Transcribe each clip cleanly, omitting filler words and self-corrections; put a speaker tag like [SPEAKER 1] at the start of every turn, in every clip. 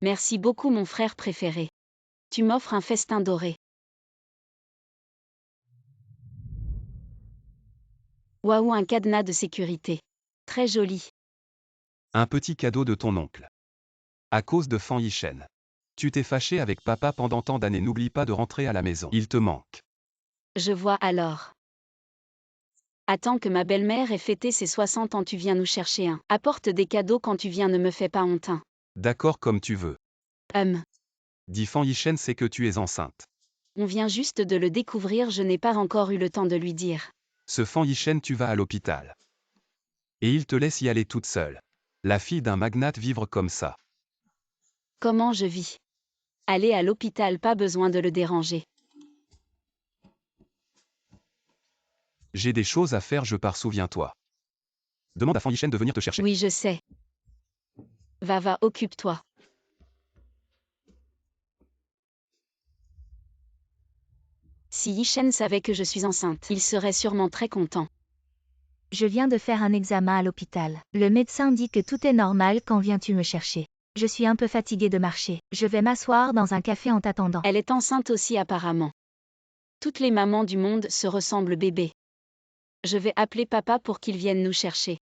[SPEAKER 1] Merci beaucoup mon frère préféré. Tu m'offres un festin doré. Waouh, un cadenas de sécurité. Très joli.
[SPEAKER 2] Un petit cadeau de ton oncle. À cause de Fan Yishen. Tu t'es fâché avec papa pendant tant d'années, n'oublie pas de rentrer à la maison. Il te manque.
[SPEAKER 1] Je vois alors. Attends que ma belle-mère ait fêté ses 60 ans, tu viens nous chercher un. Apporte des cadeaux quand tu viens, ne me fais pas honte.
[SPEAKER 2] D'accord, comme tu veux. Dit Fan Yishen, c'est que tu es enceinte.
[SPEAKER 1] On vient juste de le découvrir, je n'ai pas encore eu le temps de lui dire.
[SPEAKER 2] Ce Fan Yishen, tu vas à l'hôpital. Et il te laisse y aller toute seule. La fille d'un magnate vivre comme ça.
[SPEAKER 1] Comment je vis? Aller à l'hôpital, pas besoin de le déranger.
[SPEAKER 2] J'ai des choses à faire, je pars, souviens-toi. Demande à Fan Yishen de venir te chercher.
[SPEAKER 1] Oui, je sais. Va, occupe-toi. Si Yishen savait que je suis enceinte, il serait sûrement très content.
[SPEAKER 3] Je viens de faire un examen à l'hôpital. Le médecin dit que tout est normal, quand viens-tu me chercher? Je suis un peu fatiguée de marcher. Je vais m'asseoir dans un café en t'attendant.
[SPEAKER 1] Elle est enceinte aussi apparemment. Toutes les mamans du monde se ressemblent bébé. Je vais appeler papa pour qu'il vienne nous chercher.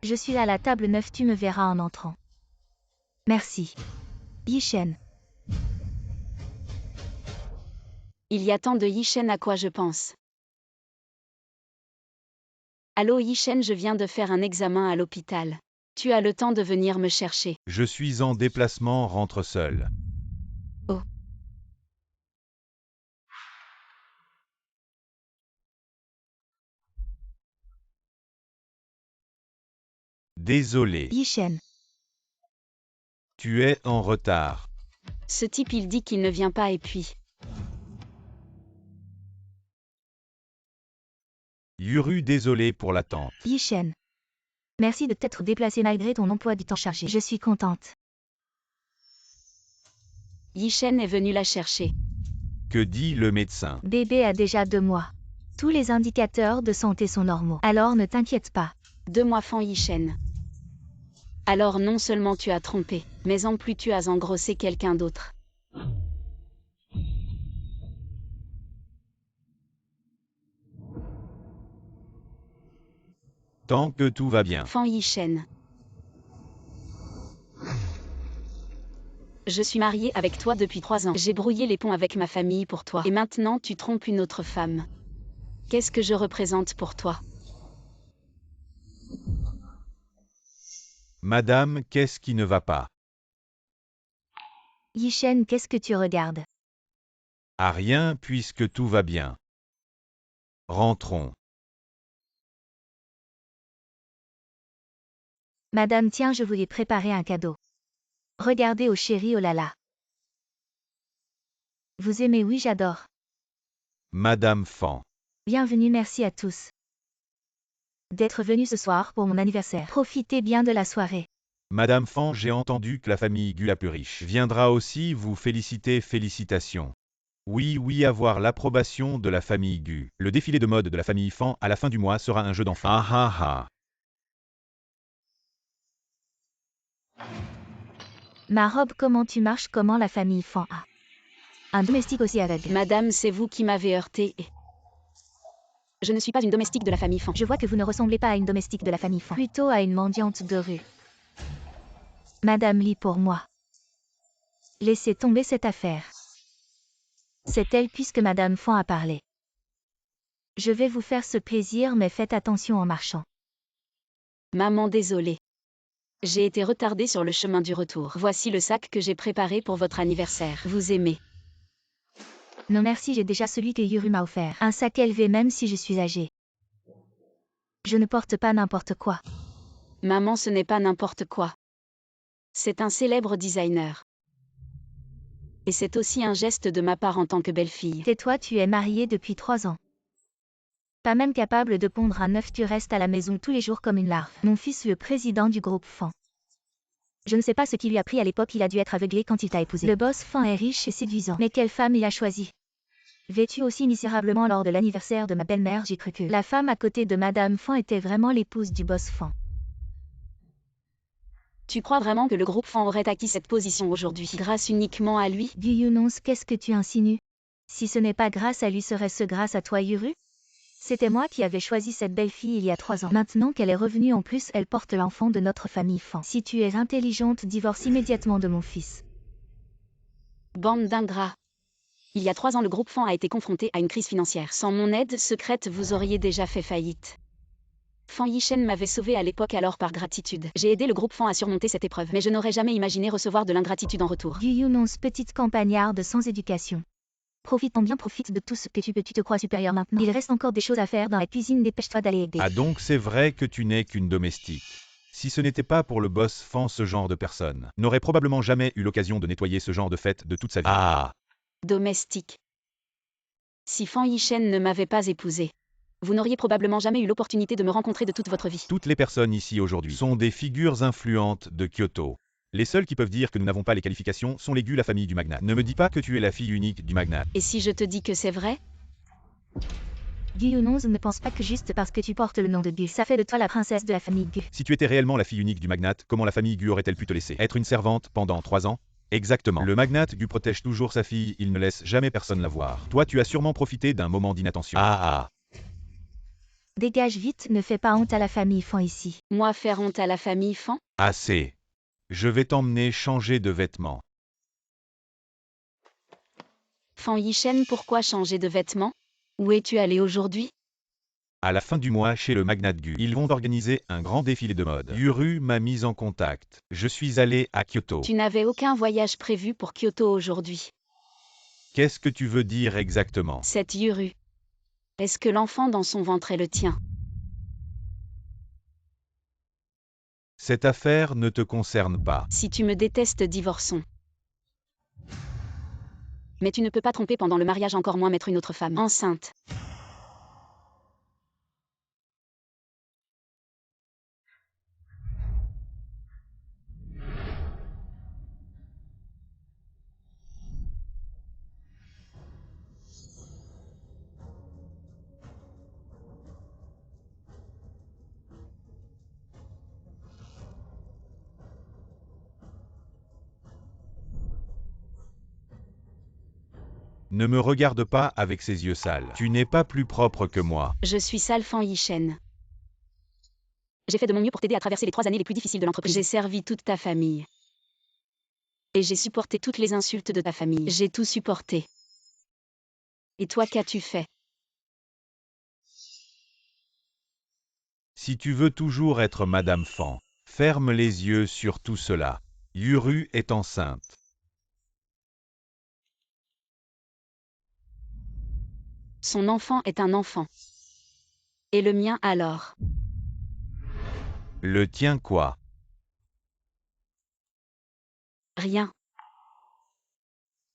[SPEAKER 3] Je suis à la table 9, tu me verras en entrant. Merci. Yishen.
[SPEAKER 1] Il y a tant de Yishen, à quoi je pense. Allô Yishen, je viens de faire un examen à l'hôpital. Tu as le temps de venir me chercher.
[SPEAKER 4] Je suis en déplacement, rentre seul.
[SPEAKER 1] Oh.
[SPEAKER 4] Désolé.
[SPEAKER 3] Yishen.
[SPEAKER 4] Tu es en retard.
[SPEAKER 1] Ce type, il dit qu'il ne vient pas et puis...
[SPEAKER 4] Yuru, désolé pour l'attente.
[SPEAKER 3] Yishen. Merci de t'être déplacé malgré ton emploi du temps chargé. Je suis contente.
[SPEAKER 1] Yishen est venu la chercher.
[SPEAKER 4] Que dit le médecin?
[SPEAKER 3] Bébé a déjà 2 mois. Tous les indicateurs de santé sont normaux. Alors ne t'inquiète pas.
[SPEAKER 1] 2 mois Fan Yishen. Alors non seulement tu as trompé, mais en plus tu as engrossé quelqu'un d'autre.
[SPEAKER 4] Tant que tout va bien.
[SPEAKER 1] Fan Yishen. Je suis mariée avec toi depuis 3 ans. J'ai brouillé les ponts avec ma famille pour toi. Et maintenant tu trompes une autre femme. Qu'est-ce que je représente pour toi?
[SPEAKER 4] Madame, qu'est-ce qui ne va pas?
[SPEAKER 3] Yishen, qu'est-ce que tu regardes?
[SPEAKER 4] À rien, puisque tout va bien. Rentrons.
[SPEAKER 3] Madame, tiens, je voulais préparer un cadeau. Regardez, oh chérie, oh là là. Vous aimez? Oui, j'adore.
[SPEAKER 4] Madame Fan.
[SPEAKER 3] Bienvenue, merci à tous d'être venus ce soir pour mon anniversaire. Profitez bien de la soirée.
[SPEAKER 4] Madame Fan, j'ai entendu que la famille Gu la plus riche viendra aussi vous féliciter, félicitations. Oui, avoir l'approbation de la famille Gu. Le défilé de mode de la famille Fan à la fin du mois sera un jeu d'enfants. Ah.
[SPEAKER 3] Ma robe, comment tu marches? Comment la famille Fan a un domestique aussi aveugle?
[SPEAKER 1] Madame, c'est vous qui m'avez heurté. Je ne suis pas une domestique de la famille Fan.
[SPEAKER 3] Je vois que vous ne ressemblez pas à une domestique de la famille Fan, plutôt à une mendiante de rue. Madame, lit pour moi. Laissez tomber cette affaire. C'est elle puisque Madame Fan a parlé. Je vais vous faire ce plaisir, mais faites attention en marchant.
[SPEAKER 1] Maman, désolée. J'ai été retardée sur le chemin du retour. Voici le sac que j'ai préparé pour votre anniversaire. Vous aimez?
[SPEAKER 3] Non merci, j'ai déjà celui que Yuru m'a offert. Un sac élevé même si je suis âgée. Je ne porte pas n'importe quoi.
[SPEAKER 1] Maman, ce n'est pas n'importe quoi. C'est un célèbre designer. Et c'est aussi un geste de ma part en tant que belle-fille.
[SPEAKER 3] Tais-toi, tu es mariée depuis 3 ans. Pas même capable de pondre un œuf, tu restes à la maison tous les jours comme une larve. Mon fils, le président du groupe Fan. Je ne sais pas ce qui lui a pris à l'époque, il a dû être aveuglé quand il t'a épousé. Le boss Fan est riche et séduisant. Mais quelle femme il a choisi? Vêtue aussi misérablement lors de l'anniversaire de ma belle-mère, j'ai cru que la femme à côté de Madame Fan était vraiment l'épouse du boss Fan.
[SPEAKER 1] Tu crois vraiment que le groupe Fan aurait acquis cette position aujourd'hui grâce uniquement à lui?
[SPEAKER 3] Gu Younons, qu'est-ce que tu insinues? Si ce n'est pas grâce à lui, serait-ce grâce à toi, Yuru? C'était moi qui avais choisi cette belle fille il y a 3 ans. Maintenant qu'elle est revenue, en plus, elle porte l'enfant de notre famille Fan. Si tu es intelligente, divorce immédiatement de mon fils.
[SPEAKER 1] Bande d'ingrats. Il y a 3 ans, le groupe Fan a été confronté à une crise financière. Sans mon aide secrète, vous auriez déjà fait faillite. Fan Yishen m'avait sauvé à l'époque, alors par gratitude. J'ai aidé le groupe Fan à surmonter cette épreuve, mais je n'aurais jamais imaginé recevoir de l'ingratitude en retour.
[SPEAKER 3] Gu Younons, petite campagnarde sans éducation. Profite de tout ce que tu peux, tu te crois supérieur maintenant. Il reste encore des choses à faire dans la cuisine, dépêche-toi d'aller aider.
[SPEAKER 4] Ah donc c'est vrai que tu n'es qu'une domestique. Si ce n'était pas pour le boss Fan, ce genre de personne n'aurait probablement jamais eu l'occasion de nettoyer ce genre de fête de toute sa vie. Ah.
[SPEAKER 1] Domestique. Si Fan Yishen ne m'avait pas épousé, vous n'auriez probablement jamais eu l'opportunité de me rencontrer de toute votre vie.
[SPEAKER 4] Toutes les personnes ici aujourd'hui sont des figures influentes de Kyoto. Les seuls qui peuvent dire que nous n'avons pas les qualifications sont les Gu, la famille du magnat. Ne me dis pas que tu es la fille unique du magnat.
[SPEAKER 1] Et si je te dis que c'est vrai?
[SPEAKER 3] Gu Younons, ne pense pas que juste parce que tu portes le nom de Gu, ça fait de toi la princesse de la famille Gu.
[SPEAKER 4] Si tu étais réellement la fille unique du magnat, comment la famille Gu aurait-elle pu te laisser être une servante pendant 3 ans? Exactement. Le magnat Gu protège toujours sa fille, il ne laisse jamais personne la voir. Toi, tu as sûrement profité d'un moment d'inattention. Ah.
[SPEAKER 3] Dégage vite, ne fais pas honte à la famille Fan ici.
[SPEAKER 1] Moi faire honte à la famille Fan?
[SPEAKER 4] Assez. Je vais t'emmener changer de vêtements.
[SPEAKER 1] Fan Yishen, pourquoi changer de vêtements? Où es-tu allé aujourd'hui?
[SPEAKER 4] À la fin du mois, chez le magnat Gu, ils vont organiser un grand défilé de mode. Yuru m'a mis en contact. Je suis allé à Kyoto.
[SPEAKER 1] Tu n'avais aucun voyage prévu pour Kyoto aujourd'hui.
[SPEAKER 4] Qu'est-ce que tu veux dire exactement?
[SPEAKER 1] Cette Yuru. Est-ce que l'enfant dans son ventre est le tien?
[SPEAKER 4] Cette affaire ne te concerne pas.
[SPEAKER 1] Si tu me détestes, divorçons. Mais tu ne peux pas tromper pendant le mariage, encore moins mettre une autre femme enceinte.
[SPEAKER 4] Ne me regarde pas avec ces yeux sales. Tu n'es pas plus propre que moi.
[SPEAKER 1] Je suis sale, Fan Yishen. J'ai fait de mon mieux pour t'aider à traverser les 3 années les plus difficiles de l'entreprise. J'ai servi toute ta famille. Et j'ai supporté toutes les insultes de ta famille. J'ai tout supporté. Et toi, qu'as-tu fait?
[SPEAKER 4] Si tu veux toujours être Madame Fan, ferme les yeux sur tout cela. Yuru est enceinte.
[SPEAKER 1] Son enfant est un enfant. Et le mien alors?
[SPEAKER 4] Le tien quoi?
[SPEAKER 1] Rien.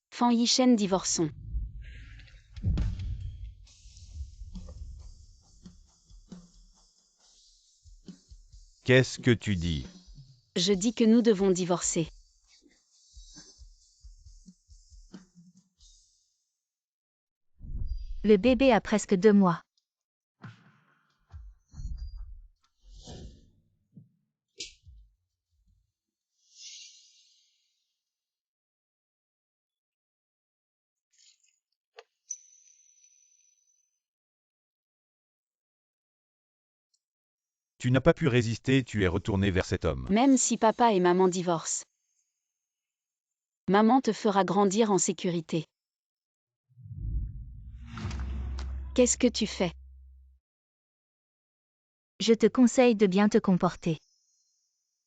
[SPEAKER 1] Fan Yishen, divorçons.
[SPEAKER 4] Qu'est-ce que tu dis?
[SPEAKER 1] Je dis que nous devons divorcer.
[SPEAKER 3] Le bébé a presque 2 mois.
[SPEAKER 4] Tu n'as pas pu résister, tu es retourné vers cet homme.
[SPEAKER 1] Même si papa et maman divorcent. Maman te fera grandir en sécurité. Qu'est-ce que tu fais?
[SPEAKER 3] Je te conseille de bien te comporter.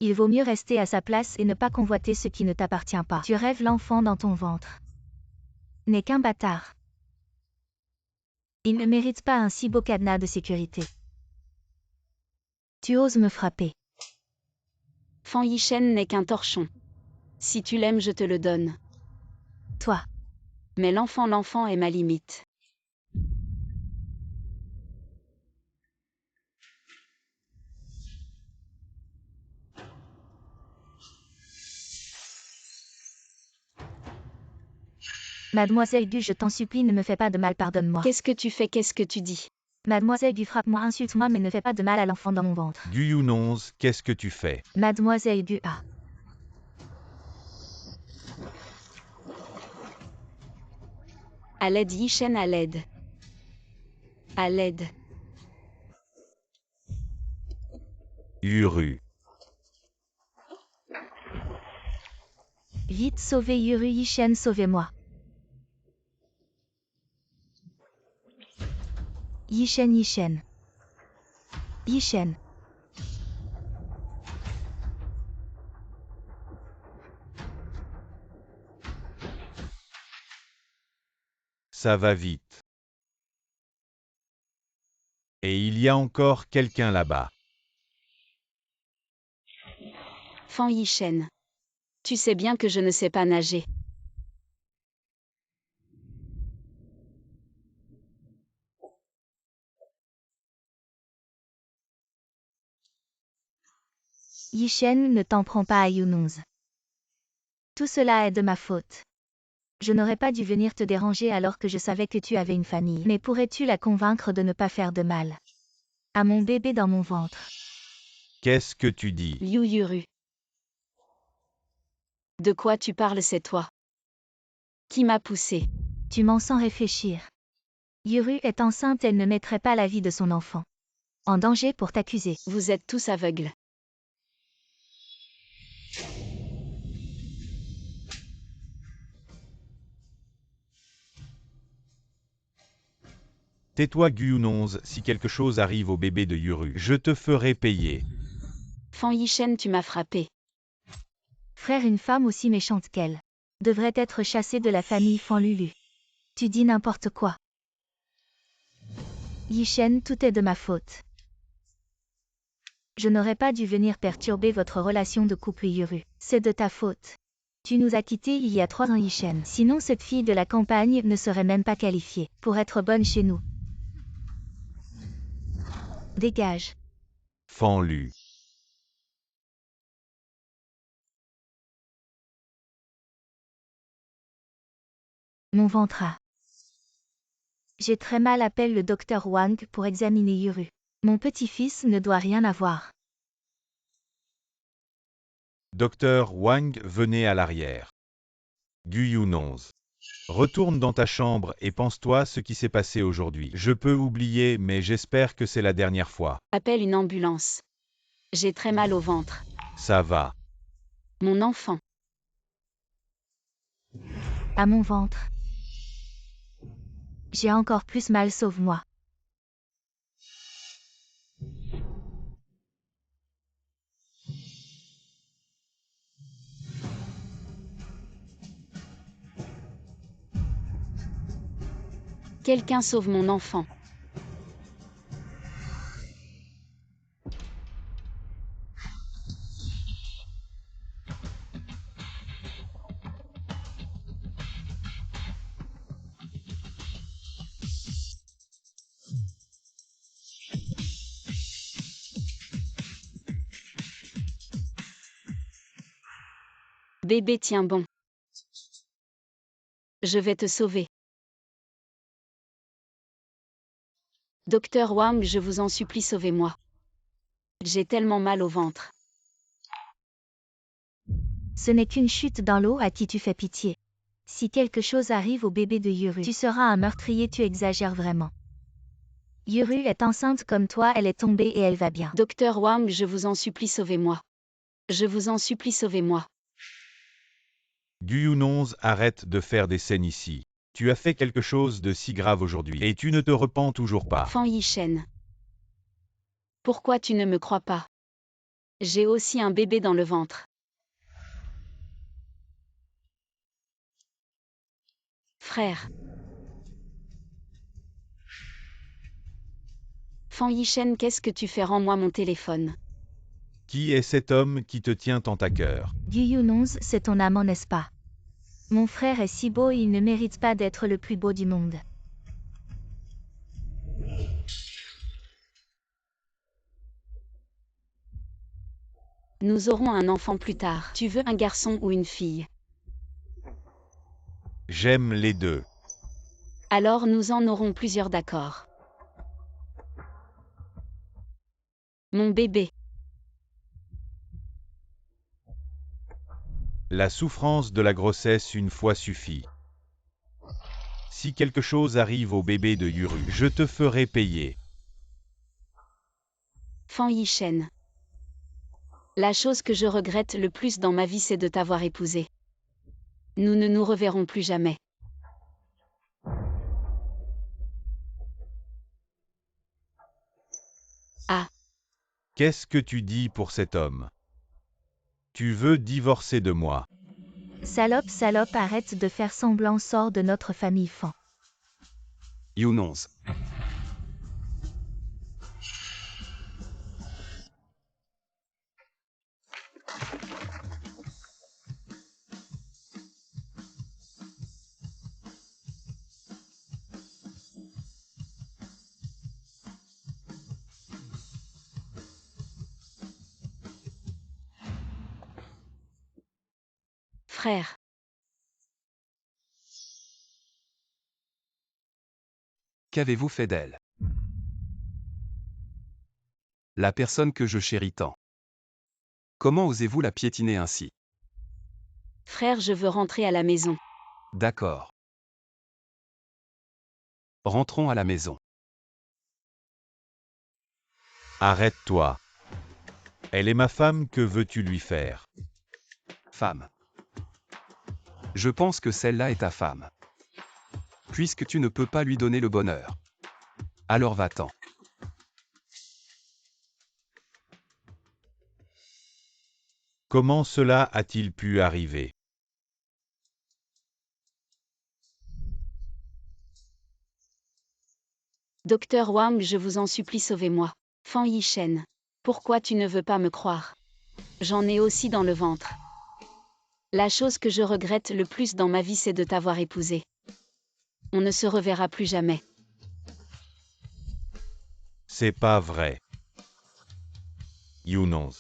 [SPEAKER 3] Il vaut mieux rester à sa place et ne pas convoiter ce qui ne t'appartient pas. Tu rêves l'enfant dans ton ventre. N'est qu'un bâtard. Il ne mérite pas un si beau cadenas de sécurité. Tu oses me frapper.
[SPEAKER 1] Fan Yishen n'est qu'un torchon. Si tu l'aimes, je te le donne.
[SPEAKER 3] Toi.
[SPEAKER 1] Mais l'enfant est ma limite.
[SPEAKER 3] Mademoiselle Gu, je t'en supplie, ne me fais pas de mal, pardonne-moi.
[SPEAKER 1] Qu'est-ce que tu fais? Qu'est-ce que tu dis?
[SPEAKER 3] Mademoiselle Gu, frappe-moi, insulte-moi, mais ne fais pas de mal à l'enfant dans mon ventre.
[SPEAKER 4] Guyunonz, qu'est-ce que tu fais?
[SPEAKER 3] Mademoiselle Gu, ah.
[SPEAKER 1] À l'aide Yishen, à l'aide. À l'aide.
[SPEAKER 4] Yuru.
[SPEAKER 3] Vite, sauvez Yuru, Yishen, sauvez-moi. Yishen, Yishen. Yishen.
[SPEAKER 4] Ça va vite. Et il y a encore quelqu'un là-bas.
[SPEAKER 1] Fan Yishen. Tu sais bien que je ne sais pas nager.
[SPEAKER 3] Yishen, ne t'en prends pas à Yunonz. Tout cela est de ma faute. Je n'aurais pas dû venir te déranger alors que je savais que tu avais une famille. Mais pourrais-tu la convaincre de ne pas faire de mal à mon bébé dans mon ventre?
[SPEAKER 4] Qu'est-ce que tu dis?
[SPEAKER 1] Liu Yuru. De quoi tu parles? C'est toi. Qui m'a poussé?
[SPEAKER 3] Tu mens sans réfléchir. Yuru est enceinte, elle ne mettrait pas la vie de son enfant en danger pour t'accuser.
[SPEAKER 1] Vous êtes tous aveugles.
[SPEAKER 4] Tais-toi Guyunonz, si quelque chose arrive au bébé de Yuru, je te ferai payer.
[SPEAKER 1] Fan Yishen, tu m'as frappé.
[SPEAKER 3] Frère, une femme aussi méchante qu'elle devrait être chassée de la famille Fan Lulu. Tu dis n'importe quoi. Yishen, tout est de ma faute. Je n'aurais pas dû venir perturber votre relation de couple Yuru. C'est de ta faute. Tu nous as quittés il y a 3 ans Yishen. Sinon cette fille de la campagne ne serait même pas qualifiée pour être bonne chez nous. Dégage.
[SPEAKER 4] Fanlu.
[SPEAKER 3] Mon ventre a. J'ai très mal, appelle le docteur Wang pour examiner Yuru. Mon petit-fils ne doit rien avoir.
[SPEAKER 4] Docteur Wang, venez à l'arrière. Guyunonz. Retourne dans ta chambre et pense-toi ce qui s'est passé aujourd'hui. Je peux oublier, mais j'espère que c'est la dernière fois.
[SPEAKER 1] Appelle une ambulance. J'ai très mal au ventre.
[SPEAKER 4] Ça va.
[SPEAKER 1] Mon enfant.
[SPEAKER 3] À mon ventre. J'ai encore plus mal, sauve-moi.
[SPEAKER 1] Quelqu'un sauve mon enfant. Bébé, tiens bon. Je vais te sauver. Docteur Wang, je vous en supplie, sauvez-moi. J'ai tellement mal au ventre.
[SPEAKER 3] Ce n'est qu'une chute dans l'eau, à qui tu fais pitié. Si quelque chose arrive au bébé de Yuru, tu seras un meurtrier, tu exagères vraiment. Yuru est enceinte comme toi, elle est tombée et elle va bien.
[SPEAKER 1] Docteur Wang, je vous en supplie, sauvez-moi. Je vous en supplie, sauvez-moi.
[SPEAKER 4] Guyunonz, arrête de faire des scènes ici. Tu as fait quelque chose de si grave aujourd'hui et tu ne te repens toujours pas.
[SPEAKER 1] Fan Yishen. Pourquoi tu ne me crois pas? J'ai aussi un bébé dans le ventre. Frère. Fan Yishen, qu'est-ce que tu fais? Rends-moi mon téléphone.
[SPEAKER 4] Qui est cet homme qui te tient tant à cœur?
[SPEAKER 3] Guyunonz, c'est ton amant, n'est-ce pas? Mon frère est si beau, il ne mérite pas d'être le plus beau du monde.
[SPEAKER 1] Nous aurons un enfant plus tard. Tu veux un garçon ou une fille?
[SPEAKER 4] J'aime les deux.
[SPEAKER 1] Alors nous en aurons plusieurs d'accord. Mon bébé.
[SPEAKER 4] La souffrance de la grossesse une fois suffit. Si quelque chose arrive au bébé de Yuru, je te ferai payer.
[SPEAKER 1] Fan Yishen. La chose que je regrette le plus dans ma vie, c'est de t'avoir épousé. Nous ne nous reverrons plus jamais. Ah,
[SPEAKER 4] Qu'est-ce que tu dis pour cet homme? Tu veux divorcer de moi.
[SPEAKER 3] Salope, salope, arrête de faire semblant, sors de notre famille Fan.
[SPEAKER 2] Younons.
[SPEAKER 1] frère.
[SPEAKER 2] Qu'avez-vous fait d'elle? La personne que je chéris tant. Comment osez-vous la piétiner ainsi?
[SPEAKER 1] Frère, je veux rentrer à la maison.
[SPEAKER 2] D'accord. Rentrons à la maison.
[SPEAKER 4] Arrête-toi. Elle est ma femme, que veux-tu lui faire?
[SPEAKER 2] Femme. Je pense que celle-là est ta femme. Puisque tu ne peux pas lui donner le bonheur. Alors va-t'en.
[SPEAKER 4] Comment cela a-t-il pu arriver?
[SPEAKER 1] Docteur Wang, je vous en supplie, sauvez-moi. Fan Yishen. Pourquoi tu ne veux pas me croire? J'en ai aussi dans le ventre. La chose que je regrette le plus dans ma vie, c'est de t'avoir épousé. On ne se reverra plus jamais.
[SPEAKER 4] C'est pas vrai. Younons.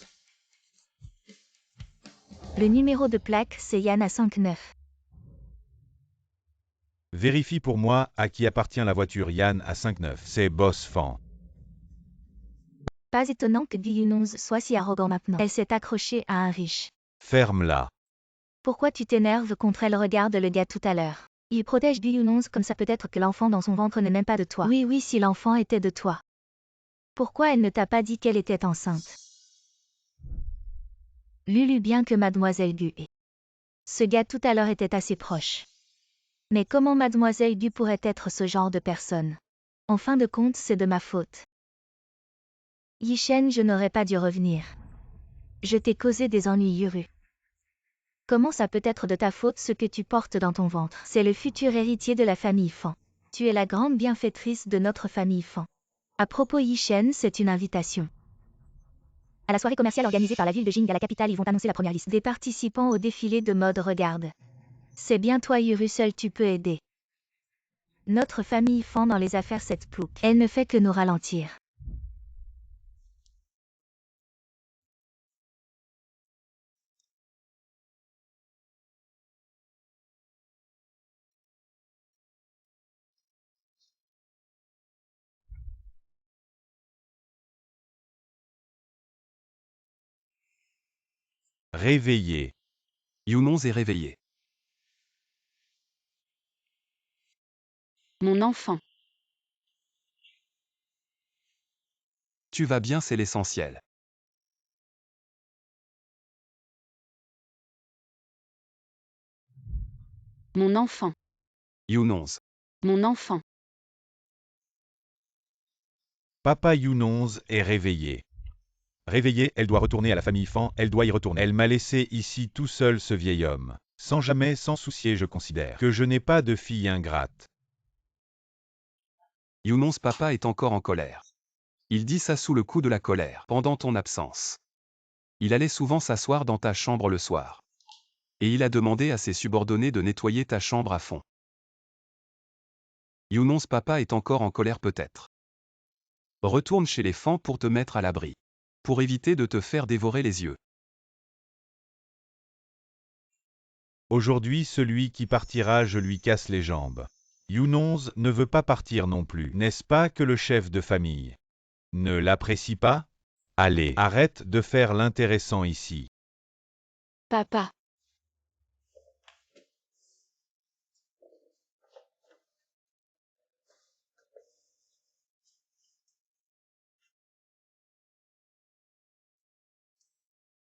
[SPEAKER 3] Le numéro de plaque, c'est Yana 59.
[SPEAKER 4] Vérifie pour moi à qui appartient la voiture Yann à 59. C'est Boss Fan.
[SPEAKER 3] Pas étonnant que Yunons soit si arrogant maintenant. Elle s'est accrochée à un riche.
[SPEAKER 4] Ferme-la.
[SPEAKER 3] Pourquoi tu t'énerves contre elle? Regarde le gars tout à l'heure. Il protège Yunons comme ça, peut-être que l'enfant dans son ventre n'est même pas de toi. Oui, oui, si l'enfant était de toi. Pourquoi elle ne t'a pas dit qu'elle était enceinte? Lulu, bien que Mademoiselle Gu et ce gars tout à l'heure étaient assez proches. Mais comment Mademoiselle Gu pourrait être ce genre de personne? En fin de compte, c'est de ma faute. Yishen, je n'aurais pas dû revenir. Je t'ai causé des ennuis, Yuru. Comment ça peut être de ta faute ce que tu portes dans ton ventre? C'est le futur héritier de la famille Fan. Tu es la grande bienfaitrice de notre famille Fan. À propos, Yishen, c'est une invitation. À la soirée commerciale organisée par la ville de Jing à la capitale, ils vont annoncer la première liste des participants au défilé de mode. Regarde. C'est bien toi, Yuru, seul tu peux aider. Notre famille Fan dans les affaires, cette plouc. Elle ne fait que nous ralentir.
[SPEAKER 4] Réveillé.
[SPEAKER 2] Younons est réveillé.
[SPEAKER 1] Mon enfant.
[SPEAKER 2] Tu vas bien, c'est l'essentiel.
[SPEAKER 1] Mon enfant.
[SPEAKER 2] Younons.
[SPEAKER 1] Mon enfant.
[SPEAKER 4] Papa Younons est réveillé. Réveillée, elle doit retourner à la famille Fan, elle doit y retourner. Elle m'a laissé ici tout seul, ce vieil homme. Sans jamais s'en soucier, je considère que je n'ai pas de fille ingrate.
[SPEAKER 2] Younons, papa est encore en colère. Il dit ça sous le coup de la colère, pendant ton absence. Il allait souvent s'asseoir dans ta chambre le soir. Et il a demandé à ses subordonnés de nettoyer ta chambre à fond. Younons, papa est encore en colère peut-être. Retourne chez les Fan pour te mettre à l'abri. Pour éviter de te faire dévorer les yeux.
[SPEAKER 4] Aujourd'hui, celui qui partira, je lui casse les jambes. Younons ne veut pas partir non plus. N'est-ce pas que le chef de famille ne l'apprécie pas? Allez, arrête de faire l'intéressant ici.
[SPEAKER 1] Papa.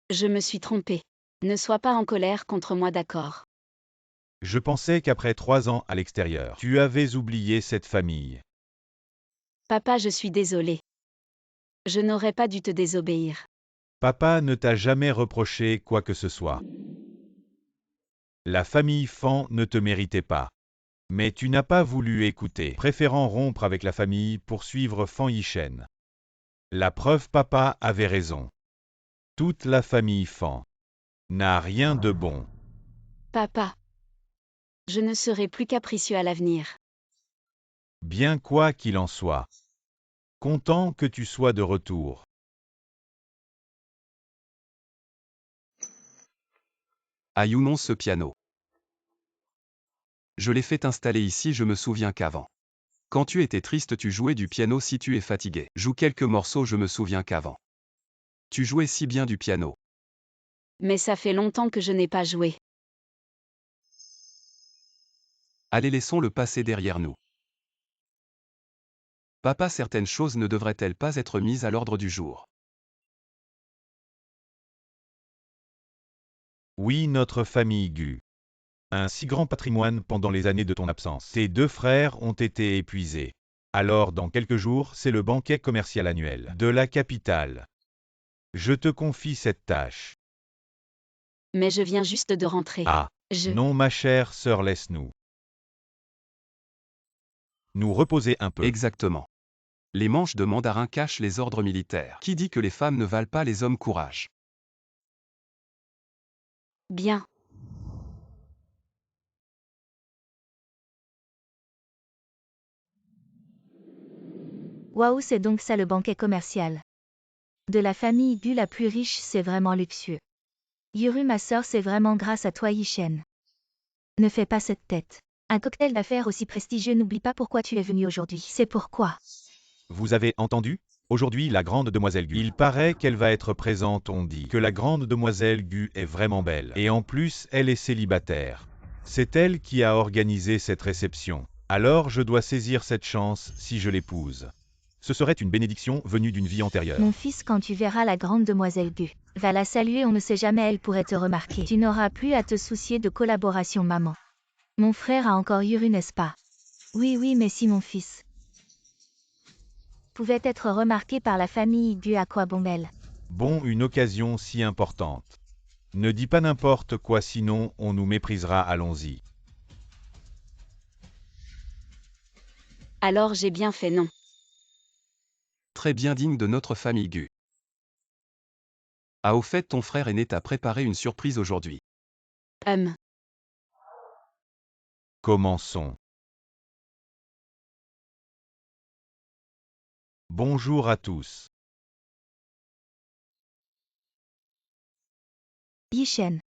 [SPEAKER 1] Je me suis trompée. Ne sois pas en colère contre moi, d'accord?
[SPEAKER 4] Je pensais qu'après 3 ans à l'extérieur, tu avais oublié cette famille.
[SPEAKER 1] Papa, je suis désolée. Je n'aurais pas dû te désobéir.
[SPEAKER 4] Papa ne t'a jamais reproché quoi que ce soit. La famille Fan ne te méritait pas. Mais tu n'as pas voulu écouter, préférant rompre avec la famille pour suivre Fan Yishen. La preuve, papa avait raison. Toute la famille Fan n'a rien de bon.
[SPEAKER 1] Papa. Je ne serai plus capricieux à l'avenir.
[SPEAKER 4] Bien quoi qu'il en soit. Content que tu sois de retour.
[SPEAKER 2] À Younons ce piano. Je l'ai fait installer ici, je me souviens qu'avant. Quand tu étais triste, tu jouais du piano. Si tu es fatigué, joue quelques morceaux, je me souviens qu'avant. Tu jouais si bien du piano.
[SPEAKER 1] Mais ça fait longtemps que je n'ai pas joué.
[SPEAKER 2] Allez, laissons le passé derrière nous. Papa, certaines choses ne devraient-elles pas être mises à l'ordre du jour?
[SPEAKER 4] Oui, notre famille Gu. Un si grand patrimoine pendant les années de ton absence. Tes 2 frères ont été épuisés. Alors dans quelques jours, c'est le banquet commercial annuel de la capitale. Je te confie cette tâche.
[SPEAKER 1] Mais je viens juste de rentrer.
[SPEAKER 4] Ah, non ma chère sœur, laisse-nous nous reposer un peu.
[SPEAKER 2] Exactement. Les manches de mandarin cachent les ordres militaires. Qui dit que les femmes ne valent pas les hommes? Courage.
[SPEAKER 1] Bien.
[SPEAKER 3] Waouh, c'est donc ça le banquet commercial. De la famille Gu la plus riche, c'est vraiment luxueux. Yuru, ma sœur, c'est vraiment grâce à toi, Yishen. Ne fais pas cette tête. Un cocktail d'affaires aussi prestigieux, n'oublie pas pourquoi tu es venu aujourd'hui. C'est pourquoi.
[SPEAKER 4] Vous avez entendu? Aujourd'hui, la grande demoiselle Gu. Il paraît qu'elle va être présente. On dit que la grande demoiselle Gu est vraiment belle. Et en plus, elle est célibataire. C'est elle qui a organisé cette réception. Alors je dois saisir cette chance si je l'épouse. Ce serait une bénédiction venue d'une vie antérieure.
[SPEAKER 3] Mon fils, quand tu verras la grande demoiselle Gu, va la saluer, on ne sait jamais, elle pourrait te remarquer. Tu n'auras plus à te soucier de collaboration, maman. Mon frère a encore Yuru, n'est-ce pas? Oui, mais si mon fils pouvait être remarqué par la famille Gu, à quoi bon elle?
[SPEAKER 4] Bon, une occasion si importante. Ne dis pas n'importe quoi, sinon on nous méprisera, allons-y.
[SPEAKER 1] Alors j'ai bien fait non.
[SPEAKER 2] Très bien, digne de notre famille Gu. Ah, au fait, ton frère aîné t'a préparé une surprise aujourd'hui.
[SPEAKER 4] Commençons. Bonjour à tous.
[SPEAKER 3] Yishen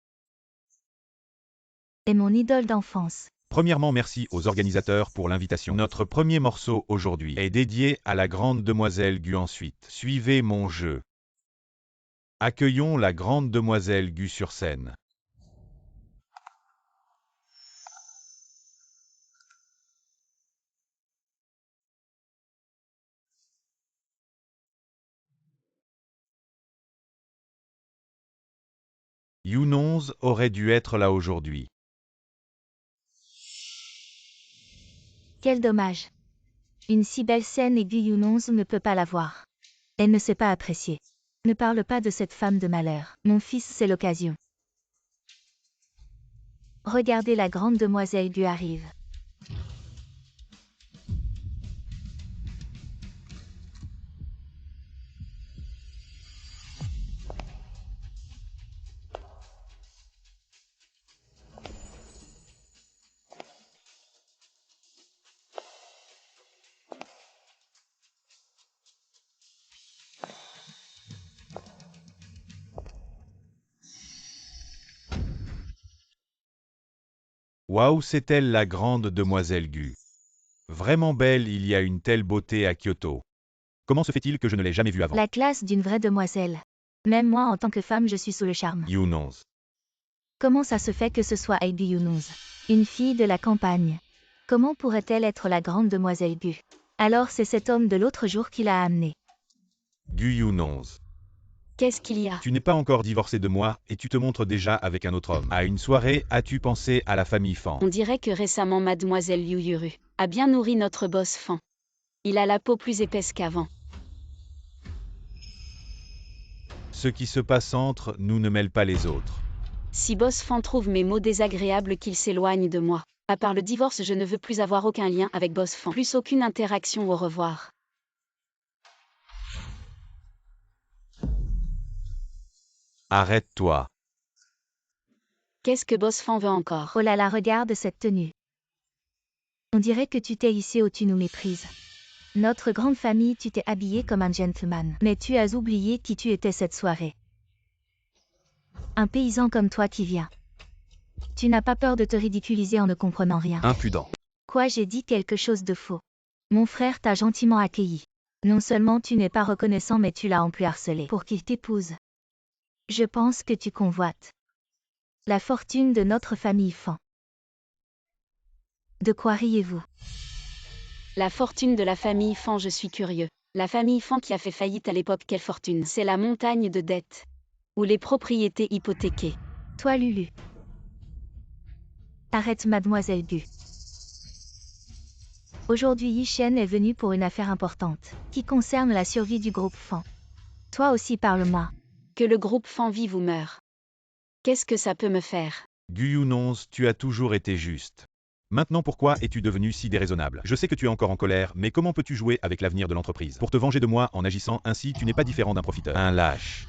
[SPEAKER 3] est mon idole d'enfance.
[SPEAKER 4] Premièrement, merci aux organisateurs pour l'invitation. Notre premier morceau aujourd'hui est dédié à la grande demoiselle Gu. Ensuite, suivez mon jeu. Accueillons la grande demoiselle Gu sur scène. Younons aurait dû être là aujourd'hui.
[SPEAKER 3] Quel dommage. Une si belle scène et Gu Younons ne peut pas la voir. Elle ne sait pas apprécier. Ne parle pas de cette femme de malheur. Mon fils, c'est l'occasion. Regardez, la grande demoiselle Gu arrive.
[SPEAKER 4] Waouh, c'est elle la grande demoiselle Gu. Vraiment belle, il y a une telle beauté à Kyoto. Comment se fait-il que je ne l'ai jamais vue avant?
[SPEAKER 3] La classe d'une vraie demoiselle. Même moi en tant que femme je suis sous le charme.
[SPEAKER 4] Younons.
[SPEAKER 3] Comment ça se fait que ce soit Aigu Younous, une fille de la campagne? Comment pourrait-elle être la grande demoiselle Gu? Alors c'est cet homme de l'autre jour qui l'a amenée.
[SPEAKER 4] Gu Younons.
[SPEAKER 1] Qu'est-ce qu'il y a?
[SPEAKER 4] Tu n'es pas encore divorcé de moi et tu te montres déjà avec un autre homme. À une soirée, as-tu pensé à la famille Fan?
[SPEAKER 1] On dirait que récemment mademoiselle Liu Yuru a bien nourri notre boss Fan. Il a la peau plus épaisse qu'avant.
[SPEAKER 4] Ce qui se passe entre nous ne mêle pas les autres.
[SPEAKER 1] Si boss Fan trouve mes mots désagréables, qu'il s'éloigne de moi. À part le divorce, je ne veux plus avoir aucun lien avec boss Fan. Plus aucune interaction, au revoir.
[SPEAKER 4] Arrête-toi.
[SPEAKER 1] Qu'est-ce que boss Fan veut encore?
[SPEAKER 3] Oh là là, regarde cette tenue. On dirait que tu t'es ici où tu nous méprises. Notre grande famille, tu t'es habillé comme un gentleman. Mais tu as oublié qui tu étais cette soirée. Un paysan comme toi qui vient. Tu n'as pas peur de te ridiculiser en ne comprenant rien.
[SPEAKER 2] Impudent.
[SPEAKER 3] Quoi, j'ai dit quelque chose de faux? Mon frère t'a gentiment accueilli. Non seulement tu n'es pas reconnaissant, mais tu l'as en plus harcelé pour qu'il t'épouse. Je pense que tu convoites la fortune de notre famille Fan. De quoi riez-vous?
[SPEAKER 1] La fortune de la famille Fan, je suis curieux. La famille Fan qui a fait faillite à l'époque, quelle fortune? C'est la montagne de dettes. Ou les propriétés hypothéquées.
[SPEAKER 3] Toi Lulu. Arrête mademoiselle Gu. Aujourd'hui Yishen est venu pour une affaire importante, qui concerne la survie du groupe Fan. Toi aussi parle-moi.
[SPEAKER 1] Que le groupe Fan vive ou meure. Qu'est-ce que ça peut me faire?
[SPEAKER 4] Gu Younons, tu as toujours été juste. Maintenant pourquoi es-tu devenu si déraisonnable? Je sais que tu es encore en colère, mais comment peux-tu jouer avec l'avenir de l'entreprise? Pour te venger de moi en agissant ainsi, tu n'es pas différent d'un profiteur. Un lâche.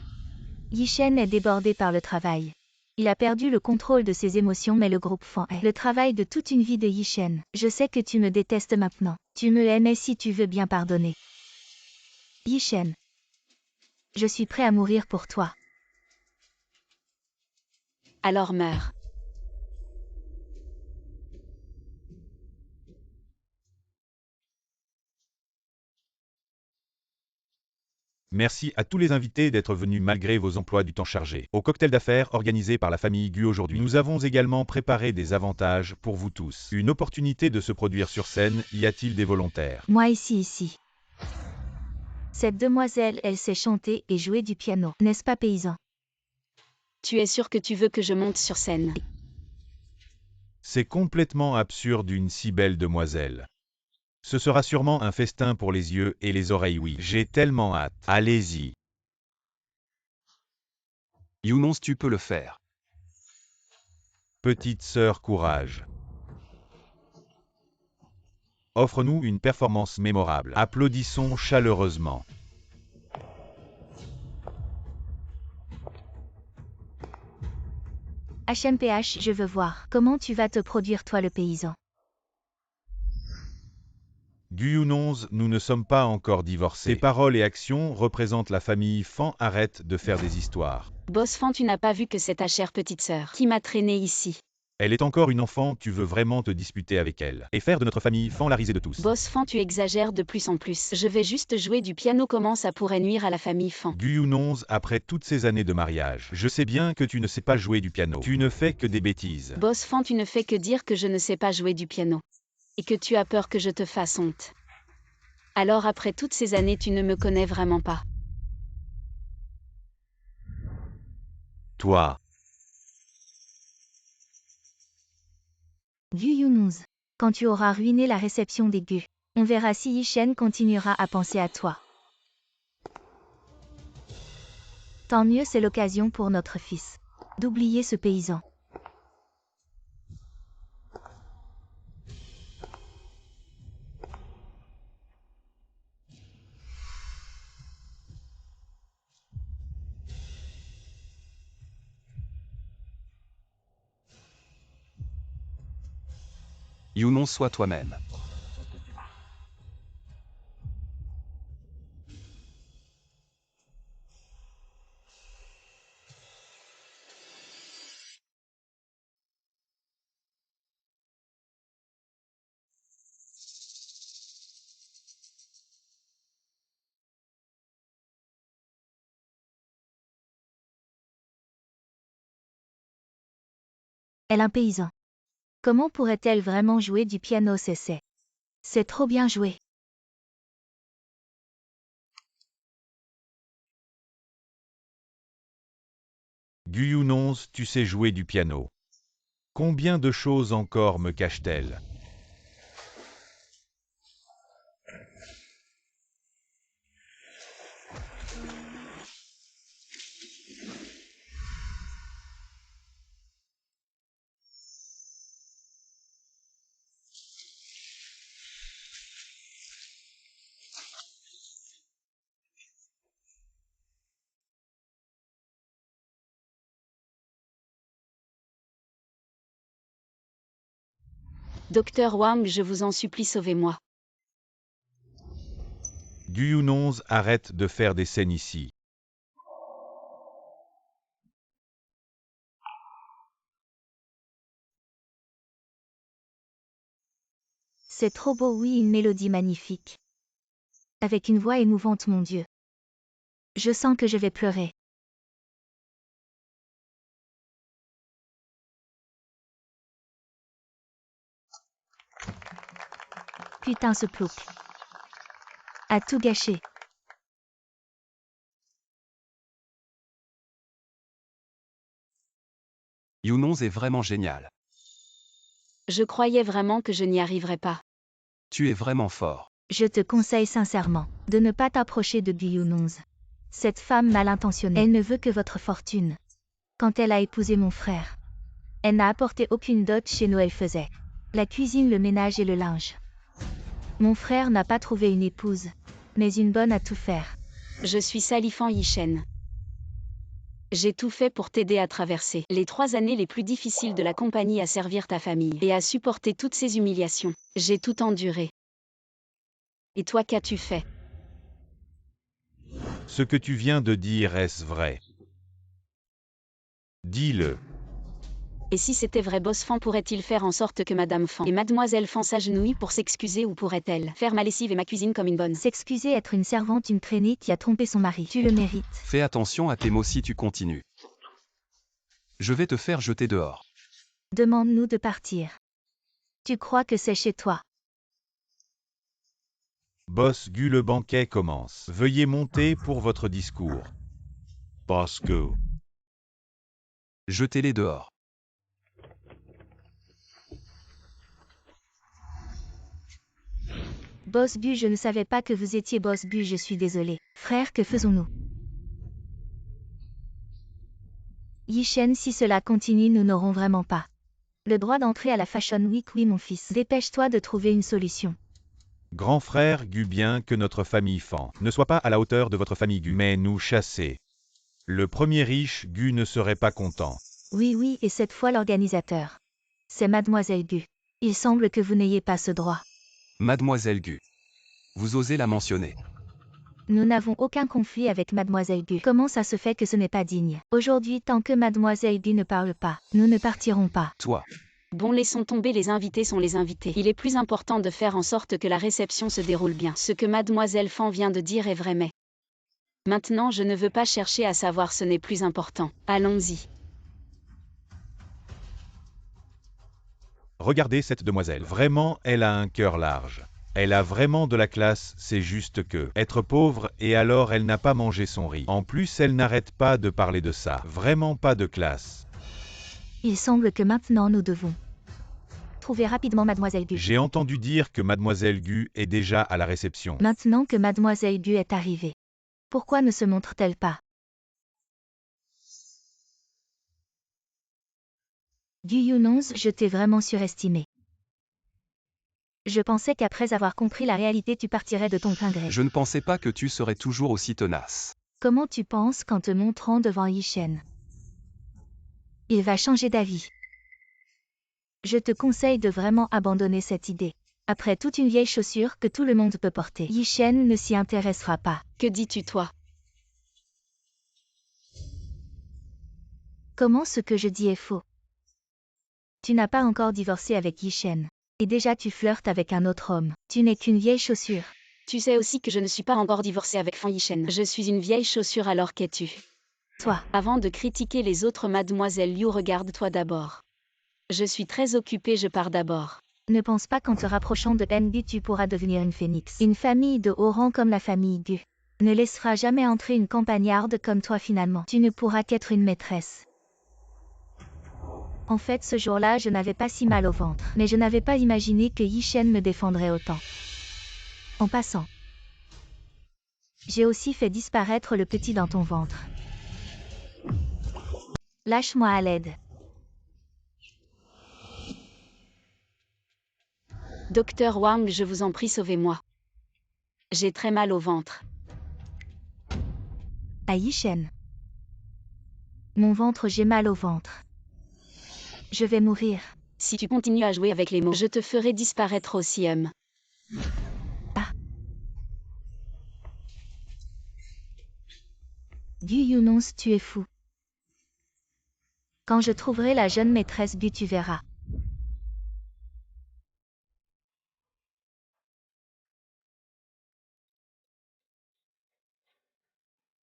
[SPEAKER 3] Yishen est débordé par le travail. Il a perdu le contrôle de ses émotions, mais le groupe Fan est le travail de toute une vie de Yishen. Je sais que tu me détestes maintenant. Tu me aimais, si tu veux bien pardonner. Yishen. Je suis prêt à mourir pour toi.
[SPEAKER 1] Alors meurs.
[SPEAKER 4] Merci à tous les invités d'être venus malgré vos emplois du temps chargés. Au cocktail d'affaires organisé par la famille Gu aujourd'hui, nous avons également préparé des avantages pour vous tous. Une opportunité de se produire sur scène, y a-t-il des volontaires?
[SPEAKER 3] Moi ici. Cette demoiselle, elle sait chanter et jouer du piano, n'est-ce pas paysan?
[SPEAKER 1] Tu es sûr que tu veux que je monte sur scène?
[SPEAKER 4] C'est complètement absurde, une si belle demoiselle. Ce sera sûrement un festin pour les yeux et les oreilles, oui. J'ai tellement hâte. Allez-y.
[SPEAKER 2] Younons, tu peux le faire.
[SPEAKER 4] Petite sœur, courage. Offre-nous une performance mémorable. Applaudissons chaleureusement.
[SPEAKER 3] HMPH, je veux voir. Comment tu vas te produire, toi le paysan?
[SPEAKER 4] Gu Younons, nous ne sommes pas encore divorcés. Tes paroles et actions représentent la famille Fan. Arrête de faire des histoires.
[SPEAKER 1] Boss Fan, tu n'as pas vu que c'est ta chère petite sœur qui m'a traîné ici.
[SPEAKER 4] Elle est encore une enfant, tu veux vraiment te disputer avec elle et faire de notre famille Fan la risée de tous.
[SPEAKER 1] Boss Fan, tu exagères de plus en plus. Je vais juste jouer du piano, comment ça pourrait nuire à la famille Fan?
[SPEAKER 4] Gu Younons, après toutes ces années de mariage, je sais bien que tu ne sais pas jouer du piano. Tu ne fais que des bêtises.
[SPEAKER 1] Boss Fan, tu ne fais que dire que je ne sais pas jouer du piano. Et que tu as peur que je te fasse honte. Alors après toutes ces années, tu ne me connais vraiment pas.
[SPEAKER 4] Toi.
[SPEAKER 3] Gu Younous. Quand tu auras ruiné la réception des Gu, on verra si Yishen continuera à penser à toi. Tant mieux, c'est l'occasion pour notre fils d'oublier ce paysan.
[SPEAKER 2] Younons, sois toi-même.
[SPEAKER 3] Elle un paysan. Comment pourrait-elle vraiment jouer du piano? C'est trop bien joué.
[SPEAKER 4] Guyunonz, tu sais jouer du piano. Combien de choses encore me cache-t-elle?
[SPEAKER 1] Docteur Wang, je vous en supplie, sauvez-moi.
[SPEAKER 4] Guyunonz, arrête de faire des scènes ici.
[SPEAKER 3] C'est trop beau, oui, une mélodie magnifique. Avec une voix émouvante, mon Dieu. Je sens que je vais pleurer. Putain, ce plouc. A tout gâché.
[SPEAKER 2] Younonz est vraiment génial.
[SPEAKER 1] Je croyais vraiment que je n'y arriverais pas.
[SPEAKER 2] Tu es vraiment fort.
[SPEAKER 3] Je te conseille sincèrement de ne pas t'approcher de Guyunonz. Cette femme mal intentionnée, elle ne veut que votre fortune. Quand elle a épousé mon frère, elle n'a apporté aucune dot chez nous, elle faisait la cuisine, le ménage et le linge. Mon frère n'a pas trouvé une épouse, mais une bonne à tout faire.
[SPEAKER 1] Je suis Salifan Yishen. J'ai tout fait pour t'aider à traverser les 3 années les plus difficiles de la compagnie, à servir ta famille et à supporter toutes ces humiliations. J'ai tout enduré. Et toi, qu'as-tu fait?
[SPEAKER 4] Ce que tu viens de dire, est-ce vrai? Dis-le.
[SPEAKER 1] Et si c'était vrai, Boss Fan pourrait-il faire en sorte que Madame Fan et Mademoiselle Fan s'agenouillent pour s'excuser, ou pourrait-elle faire ma lessive et ma cuisine comme une bonne?
[SPEAKER 3] S'excuser, être une servante, une traînée qui a trompé son mari. Tu le mérites.
[SPEAKER 2] Fais attention à tes mots si tu continues. Je vais te faire jeter dehors.
[SPEAKER 3] Demande-nous de partir. Tu crois que c'est chez toi?
[SPEAKER 4] Boss Gu, le banquet commence. Veuillez monter pour votre discours. Parce que...
[SPEAKER 2] Jetez-les dehors.
[SPEAKER 3] Boss Bu, je ne savais pas que vous étiez Boss Bu, je suis désolé. Frère, que faisons-nous? Yishen, si cela continue, nous n'aurons vraiment pas le droit d'entrer à la Fashion Week. Oui, mon fils. Dépêche-toi de trouver une solution.
[SPEAKER 4] Grand frère Gu, bien que notre famille Fan ne soit pas à la hauteur de votre famille Gu, mais nous chasser. Le premier riche Gu ne serait pas content.
[SPEAKER 3] Oui, et cette fois l'organisateur. C'est Mademoiselle Gu. Il semble que vous n'ayez pas ce droit.
[SPEAKER 2] Mademoiselle Gu. Vous osez la mentionner.
[SPEAKER 3] Nous n'avons aucun conflit avec Mademoiselle Gu. Comment ça se fait que ce n'est pas digne? Aujourd'hui, tant que Mademoiselle Gu ne parle pas, nous ne partirons pas.
[SPEAKER 2] Toi.
[SPEAKER 1] Bon, laissons tomber, les invités sont les invités. Il est plus important de faire en sorte que la réception se déroule bien. Ce que Mademoiselle Fan vient de dire est vrai, mais maintenant je ne veux pas chercher à savoir, ce n'est plus important. Allons-y.
[SPEAKER 4] Regardez cette demoiselle. Vraiment, elle a un cœur large. Elle a vraiment de la classe, c'est juste que être pauvre et alors elle n'a pas mangé son riz. En plus, elle n'arrête pas de parler de ça. Vraiment pas de classe.
[SPEAKER 3] Il semble que maintenant nous devons trouver rapidement Mademoiselle Gu.
[SPEAKER 4] J'ai entendu dire que Mademoiselle Gu est déjà à la réception.
[SPEAKER 3] Maintenant que Mademoiselle Gu est arrivée, pourquoi ne se montre-t-elle pas? Guyunonz, je t'ai vraiment surestimé. Je pensais qu'après avoir compris la réalité, tu partirais de ton plein gré.
[SPEAKER 2] Je ne pensais pas que tu serais toujours aussi tenace.
[SPEAKER 3] Comment tu penses qu'en te montrant devant Yishen, il va changer d'avis? Je te conseille de vraiment abandonner cette idée. Après toute une vieille chaussure que tout le monde peut porter, Yishen ne s'y intéressera pas.
[SPEAKER 1] Que dis-tu, toi?
[SPEAKER 3] Comment ce que je dis est faux? Tu n'as pas encore divorcé avec Yishen. Et déjà tu flirtes avec un autre homme. Tu n'es qu'une vieille chaussure.
[SPEAKER 1] Tu sais aussi que je ne suis pas encore divorcée avec Fan Yishen. Je suis une vieille chaussure, alors qu'es-tu?
[SPEAKER 3] Toi.
[SPEAKER 1] Avant de critiquer les autres, Mademoiselle Liu, regarde-toi d'abord. Je suis très occupée, je pars d'abord.
[SPEAKER 3] Ne pense pas qu'en te rapprochant de Gu tu pourras devenir une phénix. Une famille de haut rang comme la famille Gu ne laissera jamais entrer une campagnarde comme toi finalement. Tu ne pourras qu'être une maîtresse. En fait, ce jour-là, je n'avais pas si mal au ventre. Mais je n'avais pas imaginé que Yi Shen me défendrait autant. En passant, j'ai aussi fait disparaître le petit dans ton ventre. Lâche-moi à l'aide.
[SPEAKER 1] Docteur Wang, je vous en prie, sauvez-moi. J'ai très mal au ventre.
[SPEAKER 3] À Yi Shen. Mon ventre, j'ai mal au ventre. Je vais mourir.
[SPEAKER 1] Si tu continues à jouer avec les mots, je te ferai disparaître aussi.
[SPEAKER 3] Ah. Gu Yunons, tu es fou. Quand je trouverai la jeune maîtresse Gu, tu verras.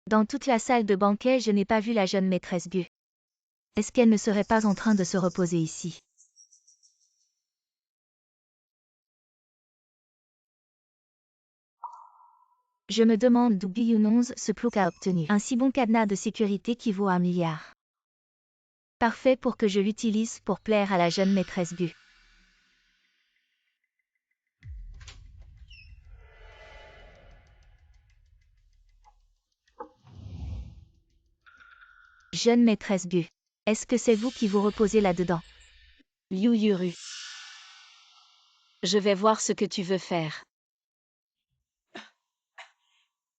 [SPEAKER 3] Dans toute la salle de banquet, je n'ai pas vu la jeune maîtresse Gu. Est-ce qu'elle ne serait pas en train de se reposer ici? Je me demande d'où Gu Yunons ce plouc a obtenu un si bon cadenas de sécurité qui vaut 1 milliard. Parfait pour que je l'utilise pour plaire à la jeune maîtresse Gu. Jeune maîtresse Gu, est-ce que c'est vous qui vous reposez là-dedans?
[SPEAKER 1] Liu Yuru. Je vais voir ce que tu veux faire.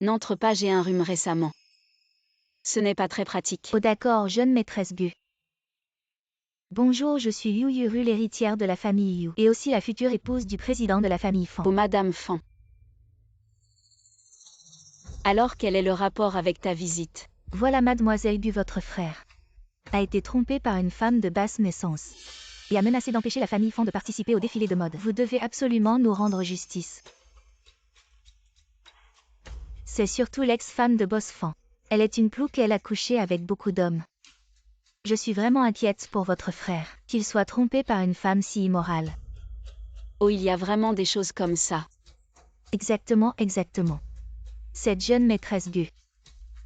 [SPEAKER 1] N'entre pas, j'ai un rhume récemment. Ce n'est pas très pratique.
[SPEAKER 3] Oh d'accord, jeune maîtresse Gu. Bonjour, je suis Liu Yuru, l'héritière de la famille Yu, et aussi la future épouse du président de la famille Fan.
[SPEAKER 1] Oh Madame Fan. Alors quel est le rapport avec ta visite?
[SPEAKER 3] Voilà mademoiselle Gu, votre frère a été trompé par une femme de basse naissance et a menacé d'empêcher la famille Fan de participer au défilé de mode. Vous devez absolument nous rendre justice. C'est surtout l'ex-femme de Boss Fan. Elle est une plouque et elle a couché avec beaucoup d'hommes. Je suis vraiment inquiète pour votre frère, qu'il soit trompé par une femme si immorale.
[SPEAKER 1] Oh, il y a vraiment des choses comme ça.
[SPEAKER 3] Exactement, exactement. Cette jeune maîtresse Gu.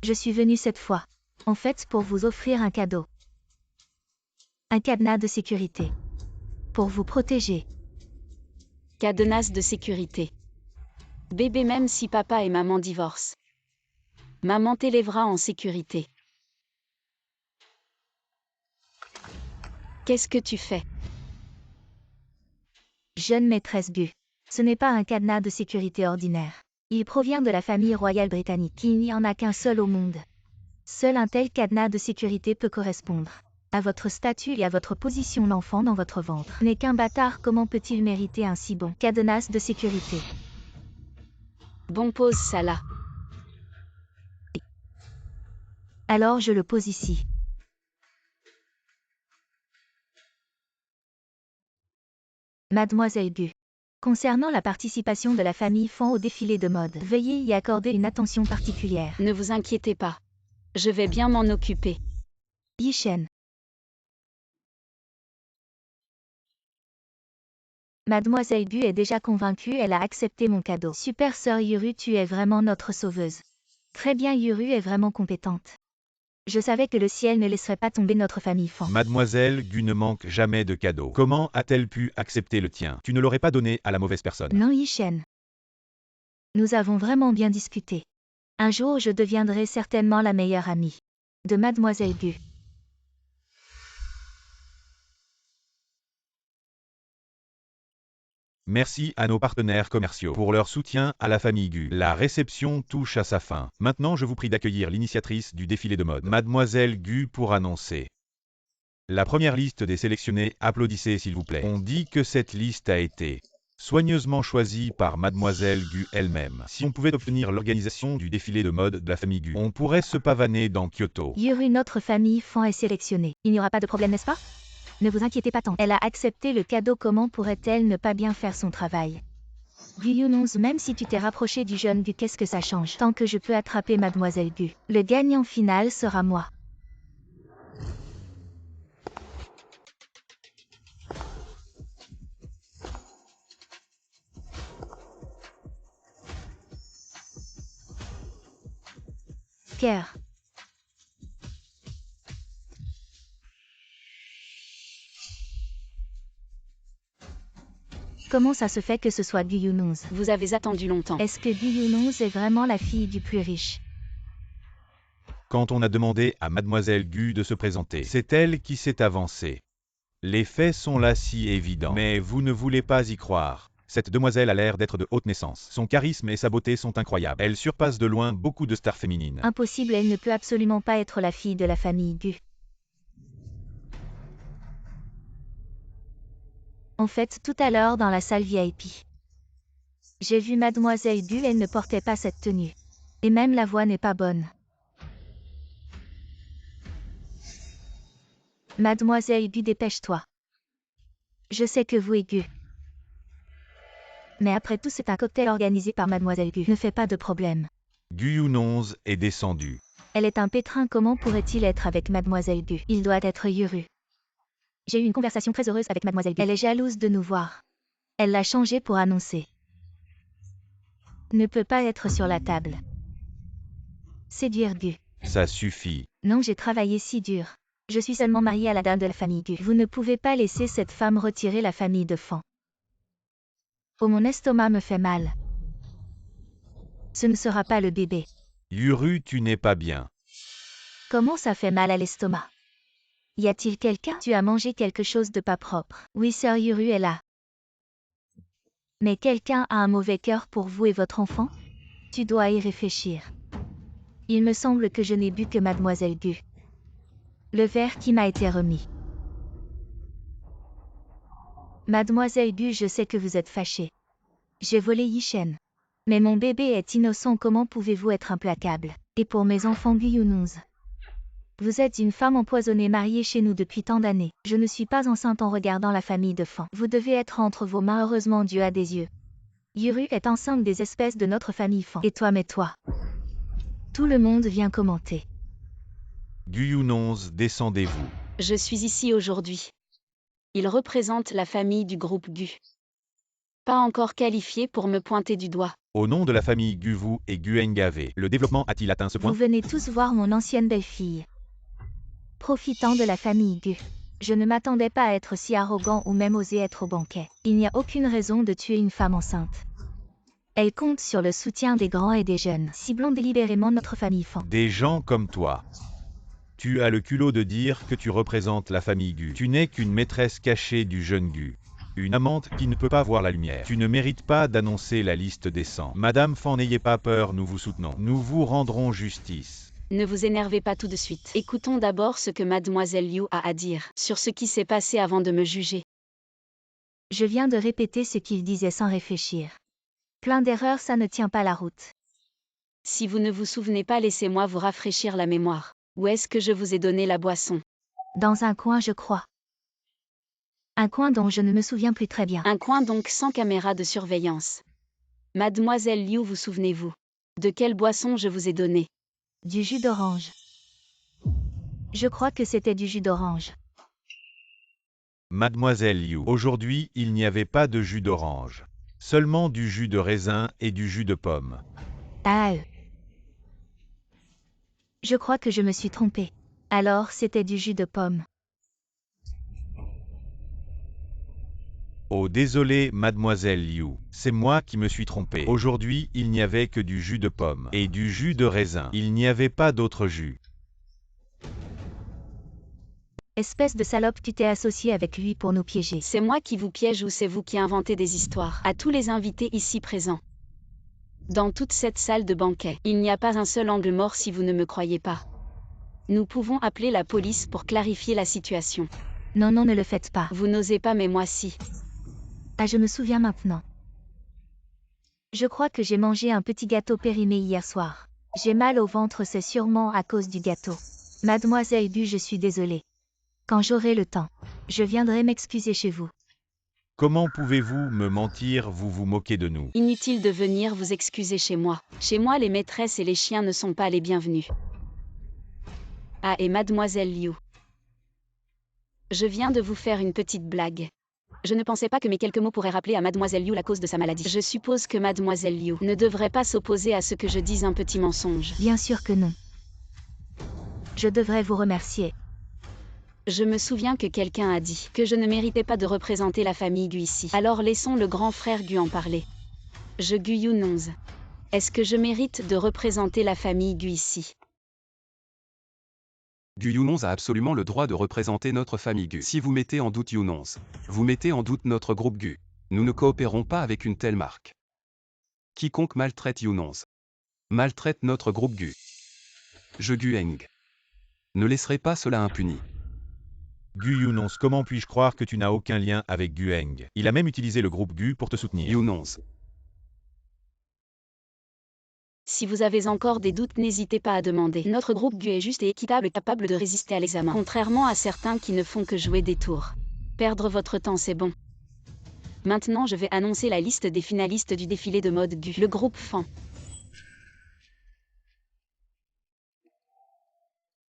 [SPEAKER 3] Je suis venue cette fois, en fait, pour vous offrir un cadeau. Un cadenas de sécurité. Pour vous protéger.
[SPEAKER 1] Cadenas de sécurité. Bébé, même si papa et maman divorcent, maman t'élèvera en sécurité. Qu'est-ce que tu fais?
[SPEAKER 3] Jeune maîtresse Gu. Ce n'est pas un cadenas de sécurité ordinaire. Il provient de la famille royale britannique. Il n'y en a qu'un seul au monde. Seul un tel cadenas de sécurité peut correspondre à votre statut et à votre position. L'enfant dans votre ventre n'est qu'un bâtard. Comment peut-il mériter un si bon cadenas de sécurité?
[SPEAKER 1] Bon, pose ça là.
[SPEAKER 3] Alors je le pose ici. Mademoiselle Gu. Concernant la participation de la famille Fan au défilé de mode, veuillez y accorder une attention particulière.
[SPEAKER 1] Ne vous inquiétez pas. Je vais bien m'en occuper.
[SPEAKER 3] Yi Shen. Mademoiselle Gu est déjà convaincue, elle a accepté mon cadeau. Super sœur Yuru, tu es vraiment notre sauveuse. Très bien, Yuru est vraiment compétente. Je savais que le ciel ne laisserait pas tomber notre famille Fan.
[SPEAKER 4] Mademoiselle Gu ne manque jamais de cadeaux. Comment a-t-elle pu accepter le tien? Tu ne l'aurais pas donné à la mauvaise personne.
[SPEAKER 3] Non, Yi Shen. Nous avons vraiment bien discuté. Un jour, je deviendrai certainement la meilleure amie de Mademoiselle Gu.
[SPEAKER 4] Merci à nos partenaires commerciaux pour leur soutien à la famille Gu. La réception touche à sa fin. Maintenant, je vous prie d'accueillir l'initiatrice du défilé de mode, Mademoiselle Gu, pour annoncer la première liste des sélectionnés. Applaudissez s'il vous plaît. On dit que cette liste a été soigneusement choisie par Mademoiselle Gu elle-même. Si on pouvait obtenir l'organisation du défilé de mode de la famille Gu, on pourrait se pavaner dans Kyoto.
[SPEAKER 3] Yuru, notre famille Fan est sélectionnée. Il n'y aura pas de problème, n'est-ce pas? Ne vous inquiétez pas tant. Elle a accepté le cadeau, comment pourrait-elle ne pas bien faire son travail? Gu Yunons, même si tu t'es rapproché du jeune Gu, qu'est-ce que ça change? Tant que je peux attraper Mademoiselle Gu, le gagnant final sera moi. cœur. Comment ça se fait que ce soit Gu Yunouz?
[SPEAKER 1] Vous avez attendu longtemps.
[SPEAKER 3] Est-ce que Gu Yunouz est vraiment la fille du plus riche?
[SPEAKER 4] Quand on a demandé à Mademoiselle Gu de se présenter, c'est elle qui s'est avancée. Les faits sont là si évidents, mais vous ne voulez pas y croire. Cette demoiselle a l'air d'être de haute naissance. Son charisme et sa beauté sont incroyables. Elle surpasse de loin beaucoup de stars féminines.
[SPEAKER 3] Impossible, elle ne peut absolument pas être la fille de la famille Gu. En fait, tout à l'heure dans la salle VIP, j'ai vu Mademoiselle Gu, elle ne portait pas cette tenue. Et même la voix n'est pas bonne. Mademoiselle Gu, dépêche-toi. Je sais que vous et Gu. Mais après tout, c'est un cocktail organisé par Mademoiselle Gu. Ne fais pas de problème.
[SPEAKER 4] Gu Yunouz est descendue.
[SPEAKER 3] Elle est un pétrin, comment pourrait-il être avec Mademoiselle Gu? Il doit être Yuru. J'ai eu une conversation très heureuse avec Mademoiselle Gu. Elle est jalouse de nous voir. Elle l'a changé pour annoncer. Ne peut pas être sur la table. Séduire Gu.
[SPEAKER 4] Ça suffit.
[SPEAKER 3] Non, j'ai travaillé si dur. Je suis seulement mariée à la dame de la famille Gu. Vous ne pouvez pas laisser cette femme retirer la famille de Fan. Oh, mon estomac me fait mal. Ce ne sera pas le bébé.
[SPEAKER 4] Yuru, tu n'es pas bien.
[SPEAKER 3] Comment ça fait mal à l'estomac? Y a-t-il quelqu'un? Tu as mangé quelque chose de pas propre. Oui, sœur Yuru est là. Mais quelqu'un a un mauvais cœur pour vous et votre enfant? Tu dois y réfléchir. Il me semble que je n'ai bu que Mademoiselle Gu. Le verre qui m'a été remis. Mademoiselle Gu, je sais que vous êtes fâchée. J'ai volé Yishen. Mais mon bébé est innocent, comment pouvez-vous être implacable? Et pour mes enfants Gu Yunouz. Vous êtes une femme empoisonnée mariée chez nous depuis tant d'années. Je ne suis pas enceinte en regardant la famille de Fan. Vous devez être entre vos mains, heureusement Dieu a des yeux. Yuru est enceinte des espèces de notre famille Fan. Et toi, mais toi. Tout le monde vient commenter.
[SPEAKER 4] Gu Yunouz, descendez-vous.
[SPEAKER 1] Je suis ici aujourd'hui. Il représente la famille du groupe Gu. Pas encore qualifié pour me pointer du doigt.
[SPEAKER 4] Au nom de la famille Guvu et Gu Ngave, le développement a-t-il atteint ce point?
[SPEAKER 3] Vous venez tous voir mon ancienne belle-fille. Profitant de la famille Gu. Je ne m'attendais pas à être si arrogant ou même oser être au banquet. Il n'y a aucune raison de tuer une femme enceinte. Elle compte sur le soutien des grands et des jeunes, ciblant délibérément notre famille Fan.
[SPEAKER 4] Des gens comme toi. Tu as le culot de dire que tu représentes la famille Gu. Tu n'es qu'une maîtresse cachée du jeune Gu. Une amante qui ne peut pas voir la lumière. Tu ne mérites pas d'annoncer la liste des 100. Madame Fan, n'ayez pas peur, nous vous soutenons. Nous vous rendrons justice.
[SPEAKER 1] Ne vous énervez pas tout de suite. Écoutons d'abord ce que Mademoiselle Liu a à dire sur ce qui s'est passé avant de me juger.
[SPEAKER 3] Je viens de répéter ce qu'il disait sans réfléchir. Plein d'erreurs, ça ne tient pas la route.
[SPEAKER 1] Si vous ne vous souvenez pas, laissez-moi vous rafraîchir la mémoire. Où est-ce que je vous ai donné la boisson?
[SPEAKER 3] Dans un coin, je crois. Un coin dont je ne me souviens plus très bien.
[SPEAKER 1] Un coin donc sans caméra de surveillance. Mademoiselle Liu, vous souvenez-vous? De quelle boisson je vous ai donné?
[SPEAKER 3] Du jus d'orange. Je crois que c'était du jus d'orange.
[SPEAKER 4] Mademoiselle Liu, aujourd'hui, il n'y avait pas de jus d'orange. Seulement du jus de raisin et du jus de pomme.
[SPEAKER 3] Ah. Je crois que je me suis trompée. Alors, c'était du jus de pomme.
[SPEAKER 4] Oh désolé Mademoiselle Liu, c'est moi qui me suis trompé. Aujourd'hui, il n'y avait que du jus de pomme et du jus de raisin. Il n'y avait pas d'autre jus.
[SPEAKER 3] Espèce de salope, tu t'es associé avec lui pour nous piéger.
[SPEAKER 1] C'est moi qui vous piège ou c'est vous qui inventez des histoires? À tous les invités ici présents. Dans toute cette salle de banquet, il n'y a pas un seul angle mort si vous ne me croyez pas. Nous pouvons appeler la police pour clarifier la situation.
[SPEAKER 3] Non, non, ne le faites pas.
[SPEAKER 1] Vous n'osez pas, mais moi si.
[SPEAKER 3] Ah, je me souviens maintenant. Je crois que j'ai mangé un petit gâteau périmé hier soir. J'ai mal au ventre, c'est sûrement à cause du gâteau. Mademoiselle Gu, je suis désolée. Quand j'aurai le temps, je viendrai m'excuser chez vous.
[SPEAKER 4] Comment pouvez-vous me mentir, vous vous moquez de nous?
[SPEAKER 1] Inutile de venir vous excuser chez moi. Chez moi, les maîtresses et les chiens ne sont pas les bienvenus. Ah, et Mademoiselle Liu. Je viens de vous faire une petite blague. Je ne pensais pas que mes quelques mots pourraient rappeler à Mademoiselle Liu la cause de sa maladie. Je suppose que Mademoiselle Liu ne devrait pas s'opposer à ce que je dise un petit mensonge.
[SPEAKER 3] Bien sûr que non. Je devrais vous remercier.
[SPEAKER 1] Je me souviens que quelqu'un a dit que je ne méritais pas de représenter la famille Gu ici. Alors laissons le grand frère Gu en parler. Je Gu Younonz. Est-ce que je mérite de représenter la famille Gu ici?
[SPEAKER 2] Gu Younonz a absolument le droit de représenter notre famille Gu. Si vous mettez en doute Younonz, vous mettez en doute notre groupe Gu. Nous ne coopérons pas avec une telle marque. Quiconque maltraite Younonz maltraite notre groupe Gu. Je Gu Eng ne laisserai pas cela impuni.
[SPEAKER 4] Gu Younonz, comment puis-je croire que tu n'as aucun lien avec Gu Eng? Il a même utilisé le groupe Gu pour te soutenir.
[SPEAKER 2] Younonz.
[SPEAKER 1] Si vous avez encore des doutes, n'hésitez pas à demander. Notre groupe Gu est juste et équitable et capable de résister à l'examen. Contrairement à certains qui ne font que jouer des tours. Perdre votre temps, c'est bon. Maintenant, je vais annoncer la liste des finalistes du défilé de mode Gu. Le groupe Fan.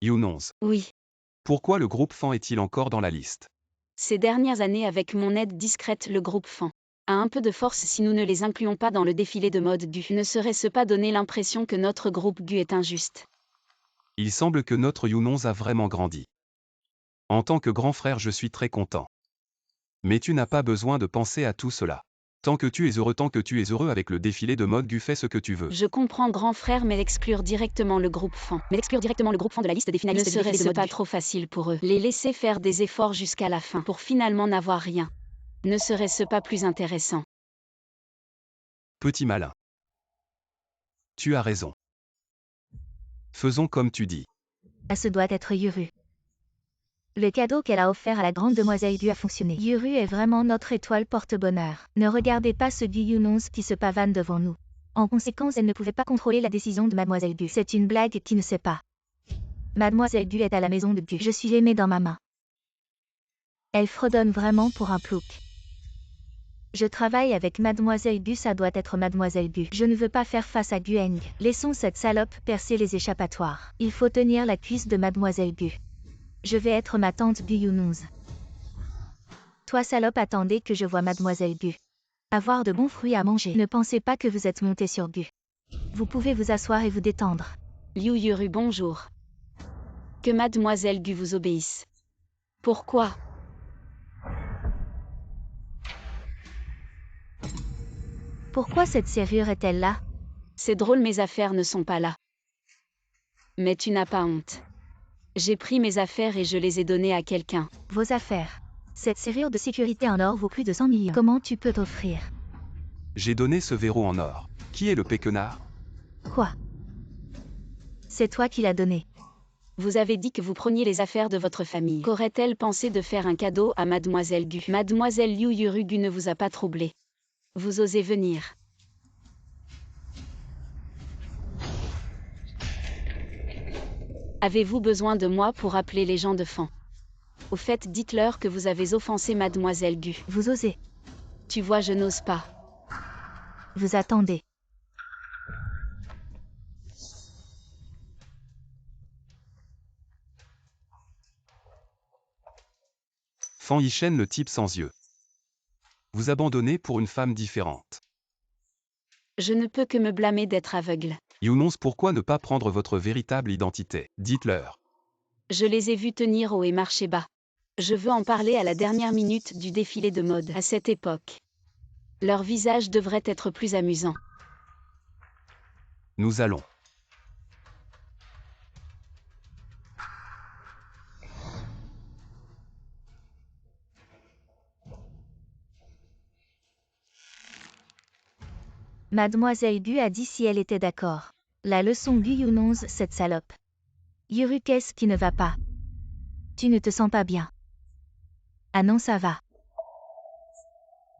[SPEAKER 2] Younonz.
[SPEAKER 1] Oui.
[SPEAKER 2] Pourquoi le groupe Fan est-il encore dans la liste?
[SPEAKER 1] Ces dernières années, avec mon aide discrète, le groupe Fan a un peu de force si nous ne les incluons pas dans le défilé de mode Gu. Ne serait-ce pas donner l'impression que notre groupe Gu est injuste?
[SPEAKER 2] Il semble que notre Younonz a vraiment grandi. En tant que grand frère, je suis très content. Mais tu n'as pas besoin de penser à tout cela. Tant que tu es heureux avec le défilé de mode Gu, fais ce que tu veux.
[SPEAKER 1] Je comprends, grand frère, mais exclure directement le groupe Fan de la liste des finalistes
[SPEAKER 2] Ne
[SPEAKER 1] du défilé de
[SPEAKER 2] serait-ce
[SPEAKER 1] mode pas trop facile pour eux? Les laisser faire des efforts jusqu'à la fin pour finalement n'avoir rien. Ne serait-ce pas plus intéressant?
[SPEAKER 2] Petit malin. Tu as raison. Faisons comme tu dis.
[SPEAKER 3] Ce doit être Yuru. Le cadeau qu'elle a offert à la grande demoiselle Gu a fonctionné. Yuru est vraiment notre étoile porte-bonheur. Ne regardez pas ce Gu Younonz qui se pavane devant nous. En conséquence, elle ne pouvait pas contrôler la décision de Mademoiselle Gu. C'est une blague qui ne sait pas. Mademoiselle Gu est à la maison de Gu. Je suis l'aimée dans ma main. Elle fredonne vraiment pour un plouc. Je travaille avec Mademoiselle Gu, ça doit être Mademoiselle Gu. Je ne veux pas faire face à Gu Eng. Laissons cette salope percer les échappatoires. Il faut tenir la cuisse de Mademoiselle Gu. Je vais être ma tante Gu Younonz. Toi salope, attendez que je vois Mademoiselle Gu. Avoir de bons fruits à manger. Ne pensez pas que vous êtes monté sur Gu. Vous pouvez vous asseoir et vous détendre.
[SPEAKER 1] Liu Yuru, bonjour. Que Mademoiselle Gu vous obéisse. Pourquoi?
[SPEAKER 3] Pourquoi cette serrure est-elle là?
[SPEAKER 1] C'est drôle, mes affaires ne sont pas là. Mais tu n'as pas honte. J'ai pris mes affaires et je les ai données à quelqu'un.
[SPEAKER 3] Vos affaires. Cette serrure de sécurité en or vaut plus de 100 millions. Comment tu peux t'offrir?
[SPEAKER 2] J'ai donné ce verrou en or. Qui est le péquenard?
[SPEAKER 3] Quoi? C'est toi qui l'as donné.
[SPEAKER 1] Vous avez dit que vous preniez les affaires de votre famille. Qu'aurait-elle pensé de faire un cadeau à Mademoiselle Gu? Mademoiselle Liu Yuru Gu ne vous a pas troublé. Vous osez venir. Avez-vous besoin de moi pour appeler les gens de Fan? Au fait, dites-leur que vous avez offensé Mademoiselle Gu.
[SPEAKER 3] Vous osez.
[SPEAKER 1] Tu vois, je n'ose pas.
[SPEAKER 3] Vous attendez.
[SPEAKER 2] Fan Yishen, le type sans yeux. Vous abandonnez pour une femme différente.
[SPEAKER 1] Je ne peux que me blâmer d'être aveugle.
[SPEAKER 2] Younonz, pourquoi ne pas prendre votre véritable identité? Dites-leur.
[SPEAKER 1] Je les ai vus tenir haut et marcher bas. Je veux en parler à la dernière minute du défilé de mode. À cette époque, leur visage devrait être plus amusant.
[SPEAKER 2] Nous allons.
[SPEAKER 3] Mademoiselle Gu a dit si elle était d'accord. La leçon Gu Younonz, cette salope. Yuru, qu'est-ce qui ne va pas? Tu ne te sens pas bien? Ah non, ça va.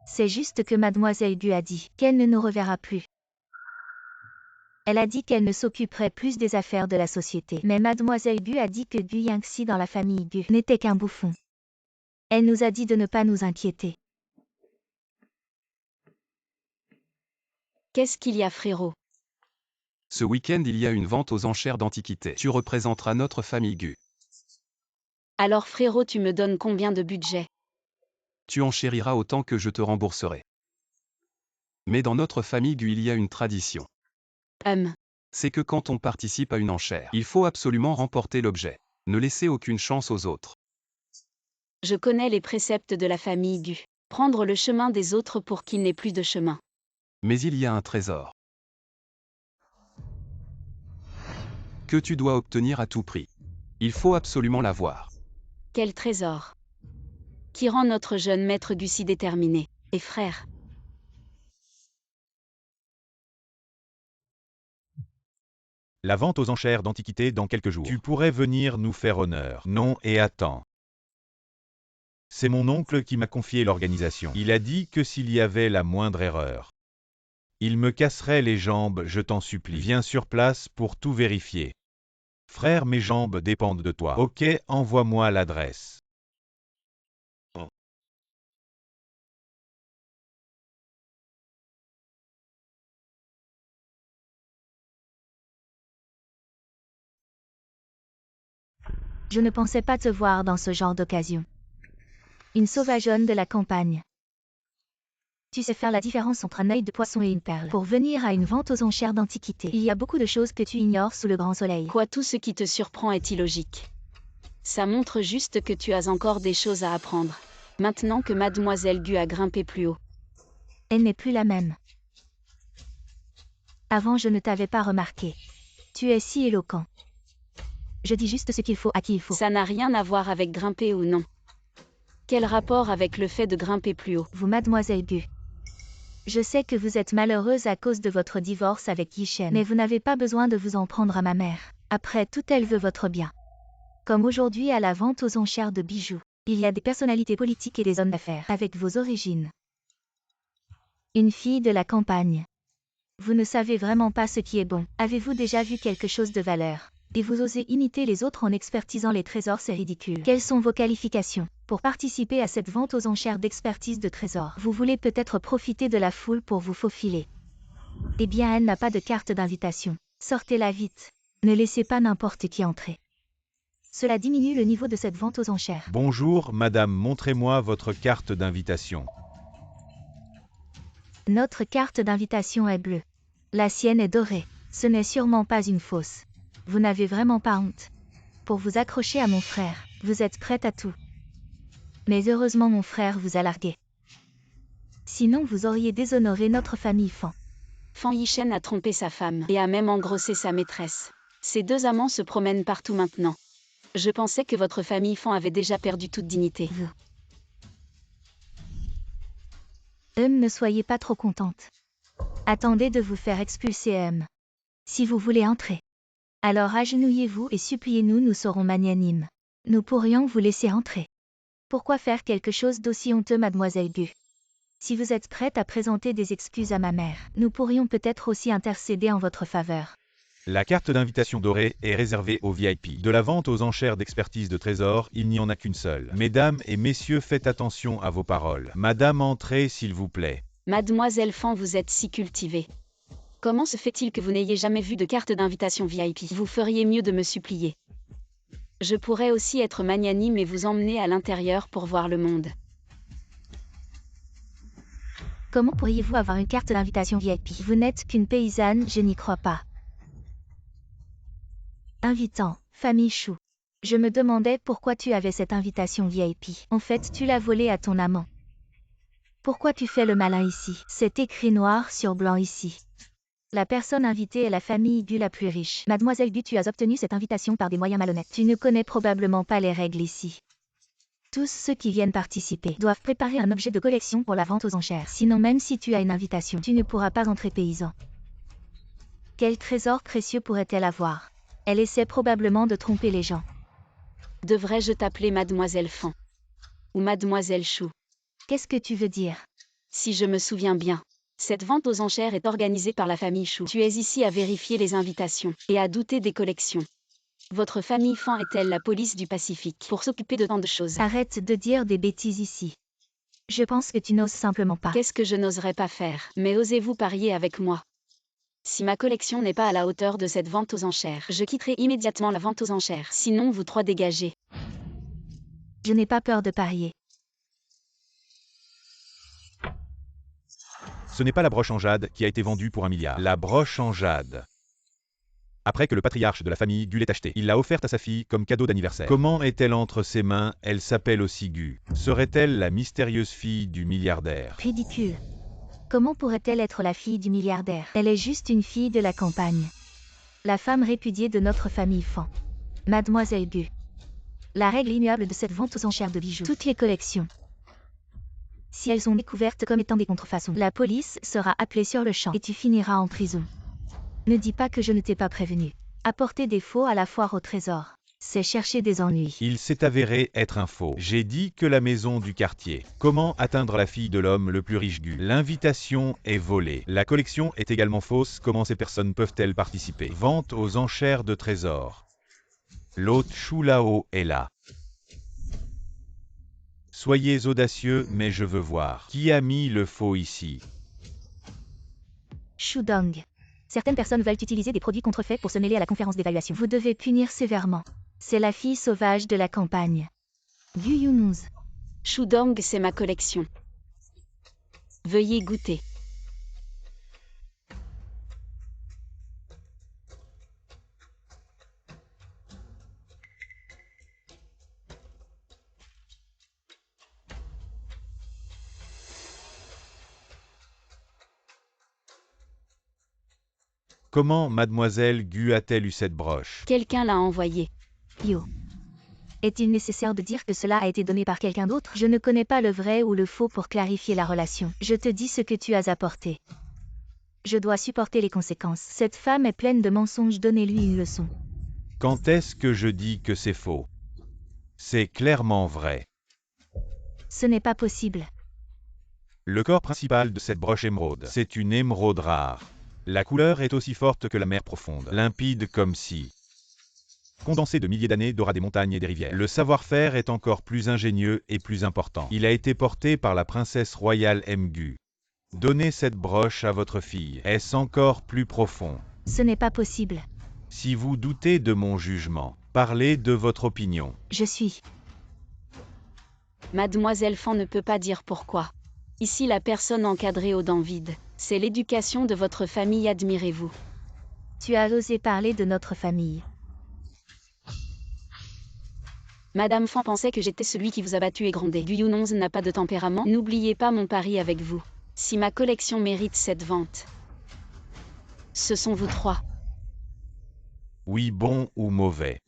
[SPEAKER 3] C'est juste que Mademoiselle Gu a dit qu'elle ne nous reverra plus. Elle a dit qu'elle ne s'occuperait plus des affaires de la société. Mais Mademoiselle Gu a dit que Gu Yangxi dans la famille Gu n'était qu'un bouffon. Elle nous a dit de ne pas nous inquiéter.
[SPEAKER 1] Qu'est-ce qu'il y a, frérot?
[SPEAKER 2] Ce week-end, il y a une vente aux enchères d'antiquités. Tu représenteras notre famille Gu.
[SPEAKER 1] Alors frérot, tu me donnes combien de budget?
[SPEAKER 2] Tu enchériras autant que je te rembourserai. Mais dans notre famille Gu, il y a une tradition. c'est que quand on participe à une enchère, il faut absolument remporter l'objet. Ne laissez aucune chance aux autres.
[SPEAKER 1] Je connais les préceptes de la famille Gu. Prendre le chemin des autres pour qu'il n'ait plus de chemin.
[SPEAKER 2] Mais il y a un trésor que tu dois obtenir à tout prix. Il faut absolument l'avoir.
[SPEAKER 1] Quel trésor! Qui rend notre jeune maître Gu si déterminé. Et frère.
[SPEAKER 4] La vente aux enchères d'antiquités dans quelques jours. Tu pourrais venir nous faire honneur. Non et attends. C'est mon oncle qui m'a confié l'organisation. Il a dit que s'il y avait la moindre erreur, il me casserait les jambes, je t'en supplie. Viens sur place pour tout vérifier. Frère, mes jambes dépendent de toi. Ok, envoie-moi l'adresse.
[SPEAKER 3] Je ne pensais pas te voir dans ce genre d'occasion. Une sauvageonne de la campagne. Tu sais faire la différence entre un œil de poisson et une perle. Pour venir à une vente aux enchères d'antiquités, il y a beaucoup de choses que tu ignores sous le grand soleil.
[SPEAKER 1] Quoi, tout ce qui te surprend est illogique. Ça montre juste que tu as encore des choses à apprendre. Maintenant que Mademoiselle Gu a grimpé plus haut.
[SPEAKER 3] Elle n'est plus la même. Avant, je ne t'avais pas remarqué. Tu es si éloquent. Je dis juste ce qu'il faut à qui il faut.
[SPEAKER 1] Ça n'a rien à voir avec grimper ou non. Quel rapport avec le fait de grimper plus haut?
[SPEAKER 3] Vous, Mademoiselle Gu. Je sais que vous êtes malheureuse à cause de votre divorce avec Yishen, mais vous n'avez pas besoin de vous en prendre à ma mère. Après tout, elle veut votre bien. Comme aujourd'hui à la vente aux enchères de bijoux, il y a des personnalités politiques et des hommes d'affaires avec vos origines. Une fille de la campagne. Vous ne savez vraiment pas ce qui est bon. Avez-vous déjà vu quelque chose de valeur? Et vous osez imiter les autres en expertisant les trésors, c'est ridicule. Quelles sont vos qualifications pour participer à cette vente aux enchères d'expertise de trésors? Vous voulez peut-être profiter de la foule pour vous faufiler. Eh bien, elle n'a pas de carte d'invitation. Sortez-la vite. Ne laissez pas n'importe qui entrer. Cela diminue le niveau de cette vente aux enchères.
[SPEAKER 4] Bonjour, madame, montrez-moi votre carte d'invitation.
[SPEAKER 3] Notre carte d'invitation est bleue. La sienne est dorée. Ce n'est sûrement pas une fausse. Vous n'avez vraiment pas honte. Pour vous accrocher à mon frère, vous êtes prête à tout. Mais heureusement mon frère vous a largué. Sinon vous auriez déshonoré notre famille Fan.
[SPEAKER 1] Fan Yishen a trompé sa femme et a même engrossé sa maîtresse. Ces deux amants se promènent partout maintenant. Je pensais que votre famille Fan avait déjà perdu toute dignité.
[SPEAKER 3] Vous. Ne soyez pas trop contente. Attendez de vous faire expulser Si vous voulez entrer. Alors agenouillez-vous et suppliez-nous, nous serons magnanimes. Nous pourrions vous laisser entrer. Pourquoi faire quelque chose d'aussi honteux, Mademoiselle Gu? Si vous êtes prête à présenter des excuses à ma mère, nous pourrions peut-être aussi intercéder en votre faveur.
[SPEAKER 4] La carte d'invitation dorée est réservée aux VIP. De la vente aux enchères d'expertise de trésors, il n'y en a qu'une seule. Mesdames et messieurs, faites attention à vos paroles. Madame, entrez s'il vous plaît.
[SPEAKER 1] Mademoiselle Fan, vous êtes si cultivée. Comment se fait-il que vous n'ayez jamais vu de carte d'invitation VIP? Vous feriez mieux de me supplier. Je pourrais aussi être magnanime et vous emmener à l'intérieur pour voir le monde.
[SPEAKER 3] Comment pourriez-vous avoir une carte d'invitation VIP? Vous n'êtes qu'une paysanne, je n'y crois pas. Invitant, famille Chou. Je me demandais pourquoi tu avais cette invitation VIP. En fait, tu l'as volée à ton amant. Pourquoi tu fais le malin ici? C'est écrit noir sur blanc ici. La personne invitée est la famille Gu la plus riche. Mademoiselle Gu, tu as obtenu cette invitation par des moyens malhonnêtes. Tu ne connais probablement pas les règles ici. Tous ceux qui viennent participer doivent préparer un objet de collection pour la vente aux enchères. Sinon, même si tu as une invitation, tu ne pourras pas entrer, paysan. Quel trésor précieux pourrait-elle avoir? Elle essaie probablement de tromper les gens.
[SPEAKER 1] Devrais-je t'appeler Mademoiselle Fan? Ou Mademoiselle Chou?
[SPEAKER 3] Qu'est-ce que tu veux dire?
[SPEAKER 1] Si je me souviens bien. Cette vente aux enchères est organisée par la famille Chou. Tu es ici à vérifier les invitations et à douter des collections. Votre famille Fan est-elle la police du Pacifique pour s'occuper de tant de choses?
[SPEAKER 3] Arrête de dire des bêtises ici. Je pense que tu n'oses simplement pas.
[SPEAKER 1] Qu'est-ce que je n'oserais pas faire? Mais osez-vous parier avec moi? Si ma collection n'est pas à la hauteur de cette vente aux enchères, je quitterai immédiatement la vente aux enchères. Sinon, vous trois dégagez.
[SPEAKER 3] Je n'ai pas peur de parier.
[SPEAKER 4] Ce n'est pas la broche en jade qui a été vendue pour 1 milliard. La broche en jade Après que le patriarche de la famille Gu l'ait achetée, il l'a offerte à sa fille comme cadeau d'anniversaire. Comment est-elle entre ses mains? Elle s'appelle aussi Gu. Serait-elle la mystérieuse fille du milliardaire?
[SPEAKER 3] Ridicule. Comment pourrait-elle être la fille du milliardaire? Elle est juste une fille de la campagne. La femme répudiée de notre famille Fan. Mademoiselle Gu. La règle immuable de cette vente aux enchères de bijoux. Toutes les collections. Si elles sont découvertes comme étant des contrefaçons, la police sera appelée sur le champ et tu finiras en prison. Ne dis pas que je ne t'ai pas prévenu. Apporter des faux à la foire au trésor, c'est chercher des ennuis.
[SPEAKER 4] Il s'est avéré être un faux. J'ai dit que la maison du quartier. Comment atteindre la fille de l'homme le plus riche Gu? L'invitation est volée. La collection est également fausse. Comment ces personnes peuvent-elles participer? Vente aux enchères de trésors. L'hôte Chou Lao est là. Soyez audacieux, mais je veux voir. Qui a mis le faux ici?
[SPEAKER 3] Shudong. Certaines personnes veulent utiliser des produits contrefaits pour se mêler à la conférence d'évaluation. Vous devez punir sévèrement. C'est la fille sauvage de la campagne. Gu Yunuz.
[SPEAKER 1] Shudong, c'est ma collection. Veuillez goûter.
[SPEAKER 4] Comment mademoiselle Gu a-t-elle eu cette broche?
[SPEAKER 1] Quelqu'un l'a envoyé.
[SPEAKER 3] Yo. Est-il nécessaire de dire que cela a été donné par quelqu'un d'autre? Je ne connais pas le vrai ou le faux pour clarifier la relation. Je te dis ce que tu as apporté. Je dois supporter les conséquences. Cette femme est pleine de mensonges, donnez-lui une leçon.
[SPEAKER 4] Quand est-ce que je dis que c'est faux? C'est clairement vrai.
[SPEAKER 3] Ce n'est pas possible.
[SPEAKER 4] Le corps principal de cette broche émeraude, c'est une émeraude rare. La couleur est aussi forte que la mer profonde, limpide comme si condensé de milliers d'années d'aura des montagnes et des rivières. Le savoir-faire est encore plus ingénieux et plus important. Il a été porté par la princesse royale Mgu. Donnez cette broche à votre fille. Est-ce encore plus profond?
[SPEAKER 3] Ce n'est pas possible.
[SPEAKER 4] Si vous doutez de mon jugement, parlez de votre opinion.
[SPEAKER 3] Je suis.
[SPEAKER 1] Mademoiselle Fan ne peut pas dire pourquoi. Ici la personne encadrée aux dents vides. C'est l'éducation de votre famille, admirez-vous.
[SPEAKER 3] Tu as osé parler de notre famille.
[SPEAKER 1] Madame Fan pensait que j'étais celui qui vous a battu et grondé. Gu Yunuz n'a pas de tempérament. N'oubliez pas mon pari avec vous. Si ma collection mérite cette vente, ce sont vous trois.
[SPEAKER 4] Oui, bon ou mauvais.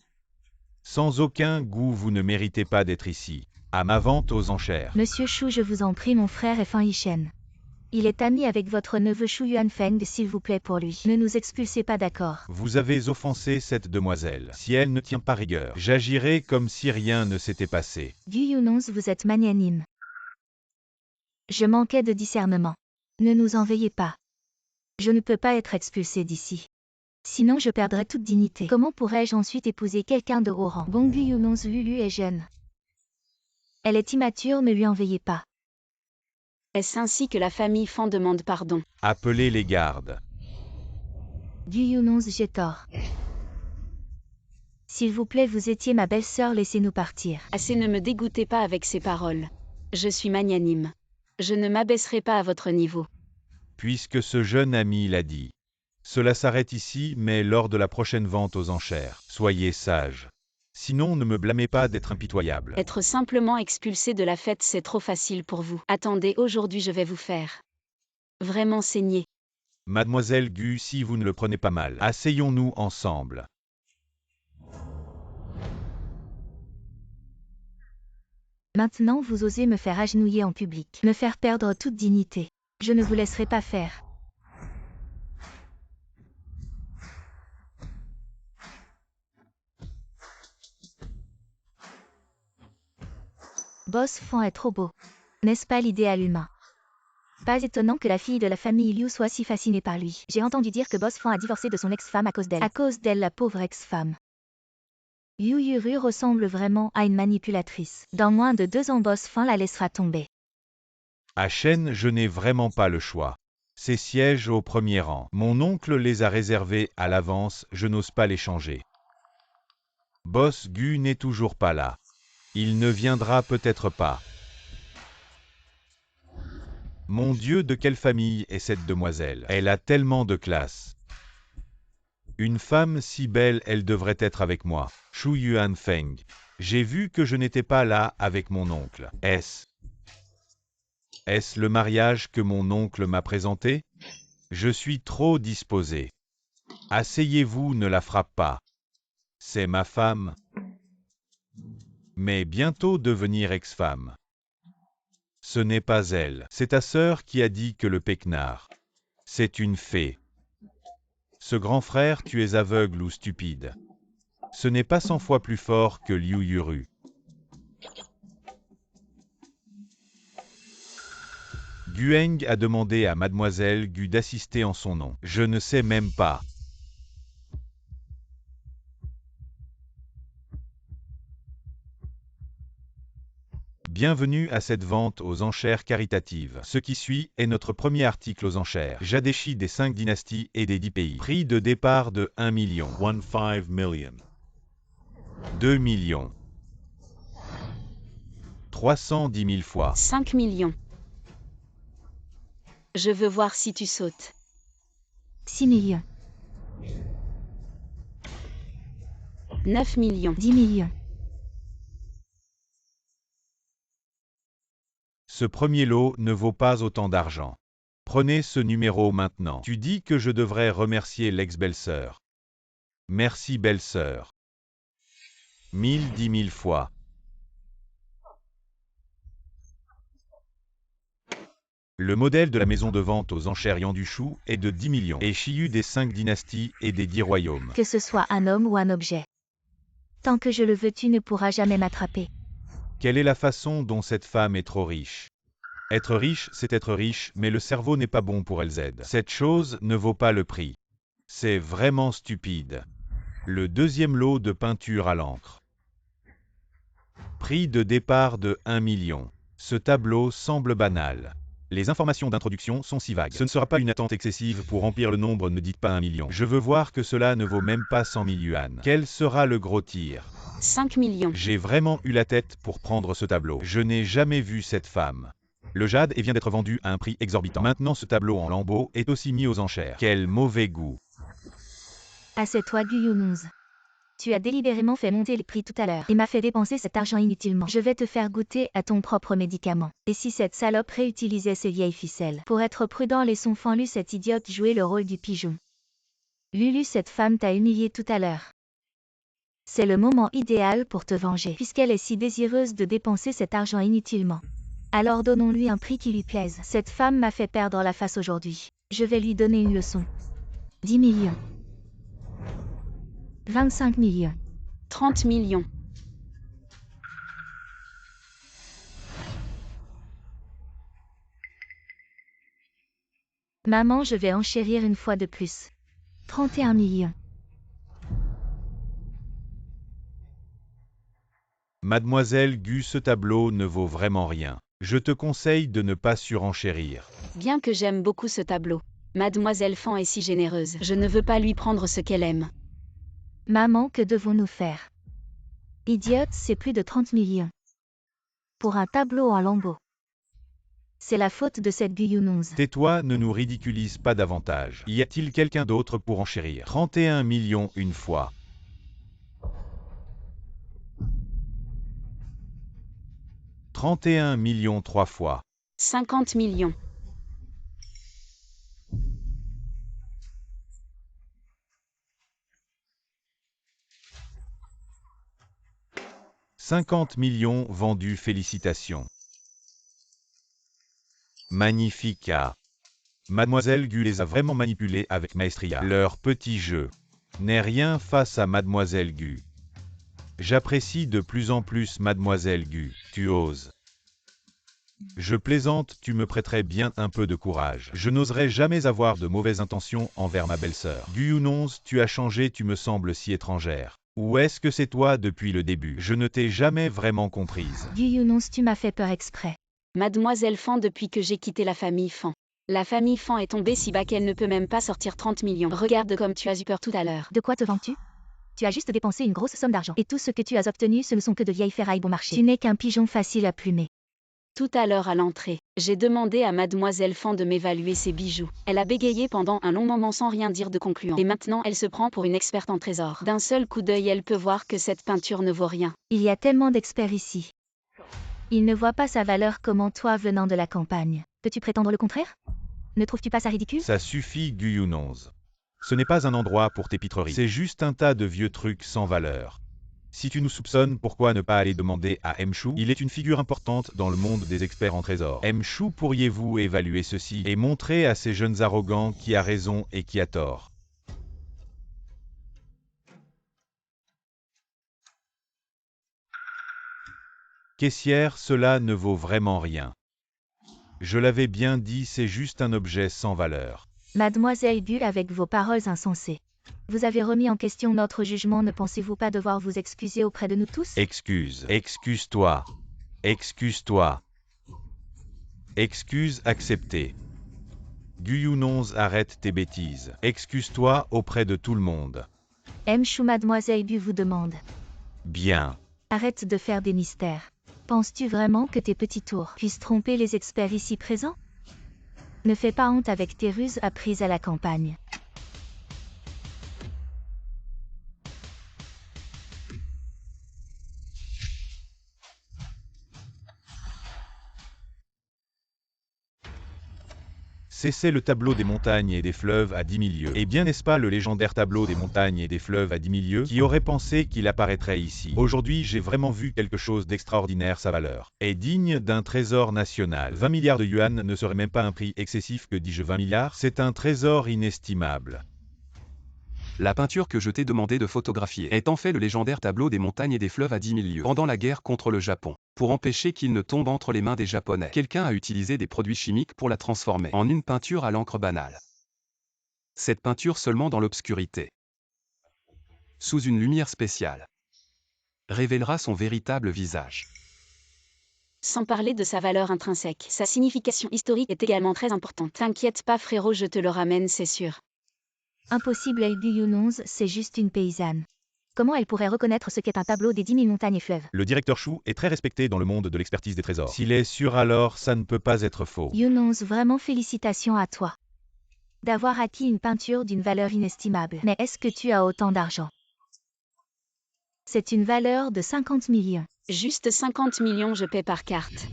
[SPEAKER 4] Sans aucun goût, vous ne méritez pas d'être ici. À ma vente aux enchères.
[SPEAKER 3] Monsieur Chou, je vous en prie, mon frère est Fan Yishen. Il est ami avec votre neveu Chou Yuanfeng, s'il vous plaît pour lui. Ne nous expulsez pas, d'accord?
[SPEAKER 4] Vous avez offensé cette demoiselle. Si elle ne tient pas rigueur, j'agirai comme si rien ne s'était passé.
[SPEAKER 3] Gu Yunuz, vous êtes magnanime. Je manquais de discernement. Ne nous en veuillez pas. Je ne peux pas être expulsé d'ici. Sinon je perdrais toute dignité. Comment pourrais-je ensuite épouser quelqu'un de haut rang? Bon, Gu Yunuz Lulu est jeune. Elle est immature, ne lui en veuillez pas.
[SPEAKER 1] Est-ce ainsi que la famille Fan demande pardon?
[SPEAKER 4] Appelez les gardes.
[SPEAKER 3] Gu Yunuz, j'ai tort. S'il vous plaît, vous étiez ma belle-sœur, laissez-nous partir.
[SPEAKER 1] Assez, ne me dégoûtez pas avec ces paroles. Je suis magnanime. Je ne m'abaisserai pas à votre niveau.
[SPEAKER 4] Puisque ce jeune ami l'a dit. Cela s'arrête ici, mais lors de la prochaine vente aux enchères. Soyez sage. Sinon, ne me blâmez pas d'être impitoyable.
[SPEAKER 1] Être simplement expulsé de la fête, c'est trop facile pour vous. Attendez, aujourd'hui je vais vous faire vraiment saigner.
[SPEAKER 4] Mademoiselle Gu, si vous ne le prenez pas mal, asseyons-nous ensemble.
[SPEAKER 3] Maintenant vous osez me faire agenouiller en public, me faire perdre toute dignité. Je ne vous laisserai pas faire. Boss Fan est trop beau. N'est-ce pas l'idéal humain? Pas étonnant que la fille de la famille Liu soit si fascinée par lui. J'ai entendu dire que Boss Fan a divorcé de son ex-femme à cause d'elle. À cause d'elle, la pauvre ex-femme. Yu Yuru ressemble vraiment à une manipulatrice. Dans moins de 2 ans, Boss Fan la laissera tomber.
[SPEAKER 4] À Shen, je n'ai vraiment pas le choix. Ces sièges au premier rang. Mon oncle les a réservés à l'avance, je n'ose pas les changer. Boss Gu n'est toujours pas là. Il ne viendra peut-être pas. Mon Dieu, de quelle famille est cette demoiselle? Elle a tellement de classe. Une femme si belle, elle devrait être avec moi. Shu Yuan Feng. J'ai vu que je n'étais pas là avec mon oncle. Est-ce le mariage que mon oncle m'a présenté? Je suis trop disposé. Asseyez-vous, ne la frappe pas. C'est ma femme. Mais bientôt devenir ex-femme. Ce n'est pas elle. C'est ta sœur qui a dit que le pecnard. C'est une fée. Ce grand frère, tu es aveugle ou stupide. Ce n'est pas 100 fois plus fort que Liu Yuru. Gueng a demandé à Mademoiselle Gu d'assister en son nom. Je ne sais même pas. Bienvenue à cette vente aux enchères caritatives. Ce qui suit est notre premier article aux enchères. Jadeshi des 5 dynasties et des 10 pays. Prix de départ de 1 million. 15 million. 2 millions. 310 000 fois.
[SPEAKER 1] 5 millions. Je veux voir si tu sautes.
[SPEAKER 3] 6 millions.
[SPEAKER 1] 9 millions.
[SPEAKER 3] 10 millions.
[SPEAKER 4] Ce premier lot ne vaut pas autant d'argent. Prenez ce numéro maintenant. Tu dis que je devrais remercier l'ex-belle-sœur. Merci belle-sœur. 1000, 10 000 fois. Le modèle de la maison de vente aux enchères Yandushu est de 10 millions et Shiyu des 5 dynasties et des 10 royaumes.
[SPEAKER 3] Que ce soit un homme ou un objet. Tant que je le veux, tu ne pourras jamais m'attraper.
[SPEAKER 4] Quelle est la façon dont cette femme est trop riche? Être riche, c'est être riche, mais le cerveau n'est pas bon pour LZ. Cette chose ne vaut pas le prix. C'est vraiment stupide. Le deuxième lot de peinture à l'encre. Prix de départ de 1 million. Ce tableau semble banal. Les informations d'introduction sont si vagues. Ce ne sera pas une attente excessive pour remplir le nombre, ne dites pas 1 million. Je veux voir que cela ne vaut même pas 100 000 yuan. Quel sera le gros tir?
[SPEAKER 1] 5 millions.
[SPEAKER 4] J'ai vraiment eu la tête pour prendre ce tableau. Je n'ai jamais vu cette femme. Le jade vient d'être vendu à un prix exorbitant. Maintenant ce tableau en lambeaux est aussi mis aux enchères. Quel mauvais goût.
[SPEAKER 3] Assieds-toi, Gu Yunuz. Tu as délibérément fait monter les prix tout à l'heure et m'as fait dépenser cet argent inutilement. Je vais te faire goûter à ton propre médicament. Et si cette salope réutilisait ces vieilles ficelles? Pour être prudent, laissons Lu cette idiote jouer le rôle du pigeon. Lulu, cette femme t'a humilié tout à l'heure. C'est le moment idéal pour te venger, puisqu'elle est si désireuse de dépenser cet argent inutilement. Alors donnons-lui un prix qui lui plaise. Cette femme m'a fait perdre la face aujourd'hui. Je vais lui donner une leçon. 10 millions. 25 millions.
[SPEAKER 1] 30 millions.
[SPEAKER 3] Maman, je vais enchérir une fois de plus. 31 millions.
[SPEAKER 4] Mademoiselle Gu, ce tableau ne vaut vraiment rien. Je te conseille de ne pas surenchérir.
[SPEAKER 1] Bien que j'aime beaucoup ce tableau, Mademoiselle Fan est si généreuse. Je ne veux pas lui prendre ce qu'elle aime.
[SPEAKER 3] Maman, que devons-nous faire? Idiote, c'est plus de 30 millions. Pour un tableau en lambeaux. C'est la faute de cette Gu Yunuz.
[SPEAKER 4] Tais-toi, ne nous ridiculise pas davantage. Y a-t-il quelqu'un d'autre pour enchérir? 31 millions une fois. 31 millions 3 fois.
[SPEAKER 1] 50 millions.
[SPEAKER 4] 50 millions vendus, félicitations. Magnifica. Mademoiselle Gu les a vraiment manipulés avec maestria. Leur petit jeu n'est rien face à Mademoiselle Gu. J'apprécie de plus en plus Mademoiselle Gu. Tu oses. Je plaisante, tu me prêterais bien un peu de courage. Je n'oserais jamais avoir de mauvaises intentions envers ma belle-sœur. Gu Yunuz, tu as changé, tu me sembles si étrangère. Ou est-ce que c'est toi depuis le début? Je ne t'ai jamais vraiment comprise.
[SPEAKER 3] Gu Yunuz, tu m'as fait peur exprès.
[SPEAKER 1] Mademoiselle Fan, depuis que j'ai quitté la famille Fan. La famille Fan est tombée si bas qu'elle ne peut même pas sortir 30 millions. Regarde comme tu as eu peur tout à l'heure.
[SPEAKER 3] De quoi te vantes-tu? Tu as juste dépensé une grosse somme d'argent. Et tout ce que tu as obtenu, ce ne sont que de vieilles ferrailles bon marché. Tu n'es qu'un pigeon facile à plumer.
[SPEAKER 1] Tout à l'heure à l'entrée. J'ai demandé à mademoiselle Fan de m'évaluer ses bijoux. Elle a bégayé pendant un long moment sans rien dire de concluant. Et maintenant elle se prend pour une experte en trésors. D'un seul coup d'œil elle peut voir que cette peinture ne vaut rien.
[SPEAKER 3] Il y a tellement d'experts ici. Ils ne voient pas sa valeur comme toi venant de la campagne. Peux-tu prétendre le contraire? Ne trouves-tu pas ça ridicule?
[SPEAKER 4] Ça suffit, Guyunonze. Ce n'est pas un endroit pour tes pitreries. C'est juste un tas de vieux trucs sans valeur. Si tu nous soupçonnes, pourquoi ne pas aller demander à Mchou? Il est une figure importante dans le monde des experts en trésors. Mchou, pourriez-vous évaluer ceci et montrer à ces jeunes arrogants qui a raison et qui a tort? Caissière, cela ne vaut vraiment rien. Je l'avais bien dit, c'est juste un objet sans valeur.
[SPEAKER 3] Mademoiselle Bu, avec vos paroles insensées. Vous avez remis en question notre jugement, ne pensez-vous pas devoir vous excuser auprès de nous tous?
[SPEAKER 4] Excuse-toi. Excuse-toi. Excuse acceptée. Guyunonze, arrête tes bêtises. Excuse-toi auprès de tout le monde.
[SPEAKER 3] Mchou, mademoiselle Bu vous demande.
[SPEAKER 4] Bien.
[SPEAKER 3] Arrête de faire des mystères. Penses-tu vraiment que tes petits tours puissent tromper les experts ici présents? Ne fais pas honte avec tes ruses apprises à la campagne.
[SPEAKER 4] C'est le tableau des montagnes et des fleuves à 10 000 lieues. Eh bien, n'est-ce pas le légendaire tableau des montagnes et des fleuves à 10 000 lieues? Qui aurait pensé qu'il apparaîtrait ici? Aujourd'hui, j'ai vraiment vu quelque chose d'extraordinaire. Sa valeur est digne d'un trésor national. 20 milliards de yuan ne serait même pas un prix excessif, que dis-je? 20 milliards? C'est un trésor inestimable.
[SPEAKER 2] La peinture que je t'ai demandé de photographier est en fait le légendaire tableau des montagnes et des fleuves à 10 000 lieues. Pendant la guerre contre le Japon, pour empêcher qu'il ne tombe entre les mains des Japonais, quelqu'un a utilisé des produits chimiques pour la transformer en une peinture à l'encre banale. Cette peinture, seulement dans l'obscurité, sous une lumière spéciale, révélera son véritable visage.
[SPEAKER 1] Sans parler de sa valeur intrinsèque, sa signification historique est également très importante. T'inquiète pas frérot, je te le ramène, c'est sûr.
[SPEAKER 3] Impossible, El Guyunonze, c'est juste une paysanne. Comment elle pourrait reconnaître ce qu'est un tableau des 10 000 montagnes et fleuves?
[SPEAKER 4] Le directeur Chou est très respecté dans le monde de l'expertise des trésors. S'il est sûr, alors ça ne peut pas être faux.
[SPEAKER 3] Yunonze, vraiment félicitations à toi d'avoir acquis une peinture d'une valeur inestimable. Mais est-ce que tu as autant d'argent? C'est une valeur de 50 millions.
[SPEAKER 1] Juste 50 millions, je paie par carte.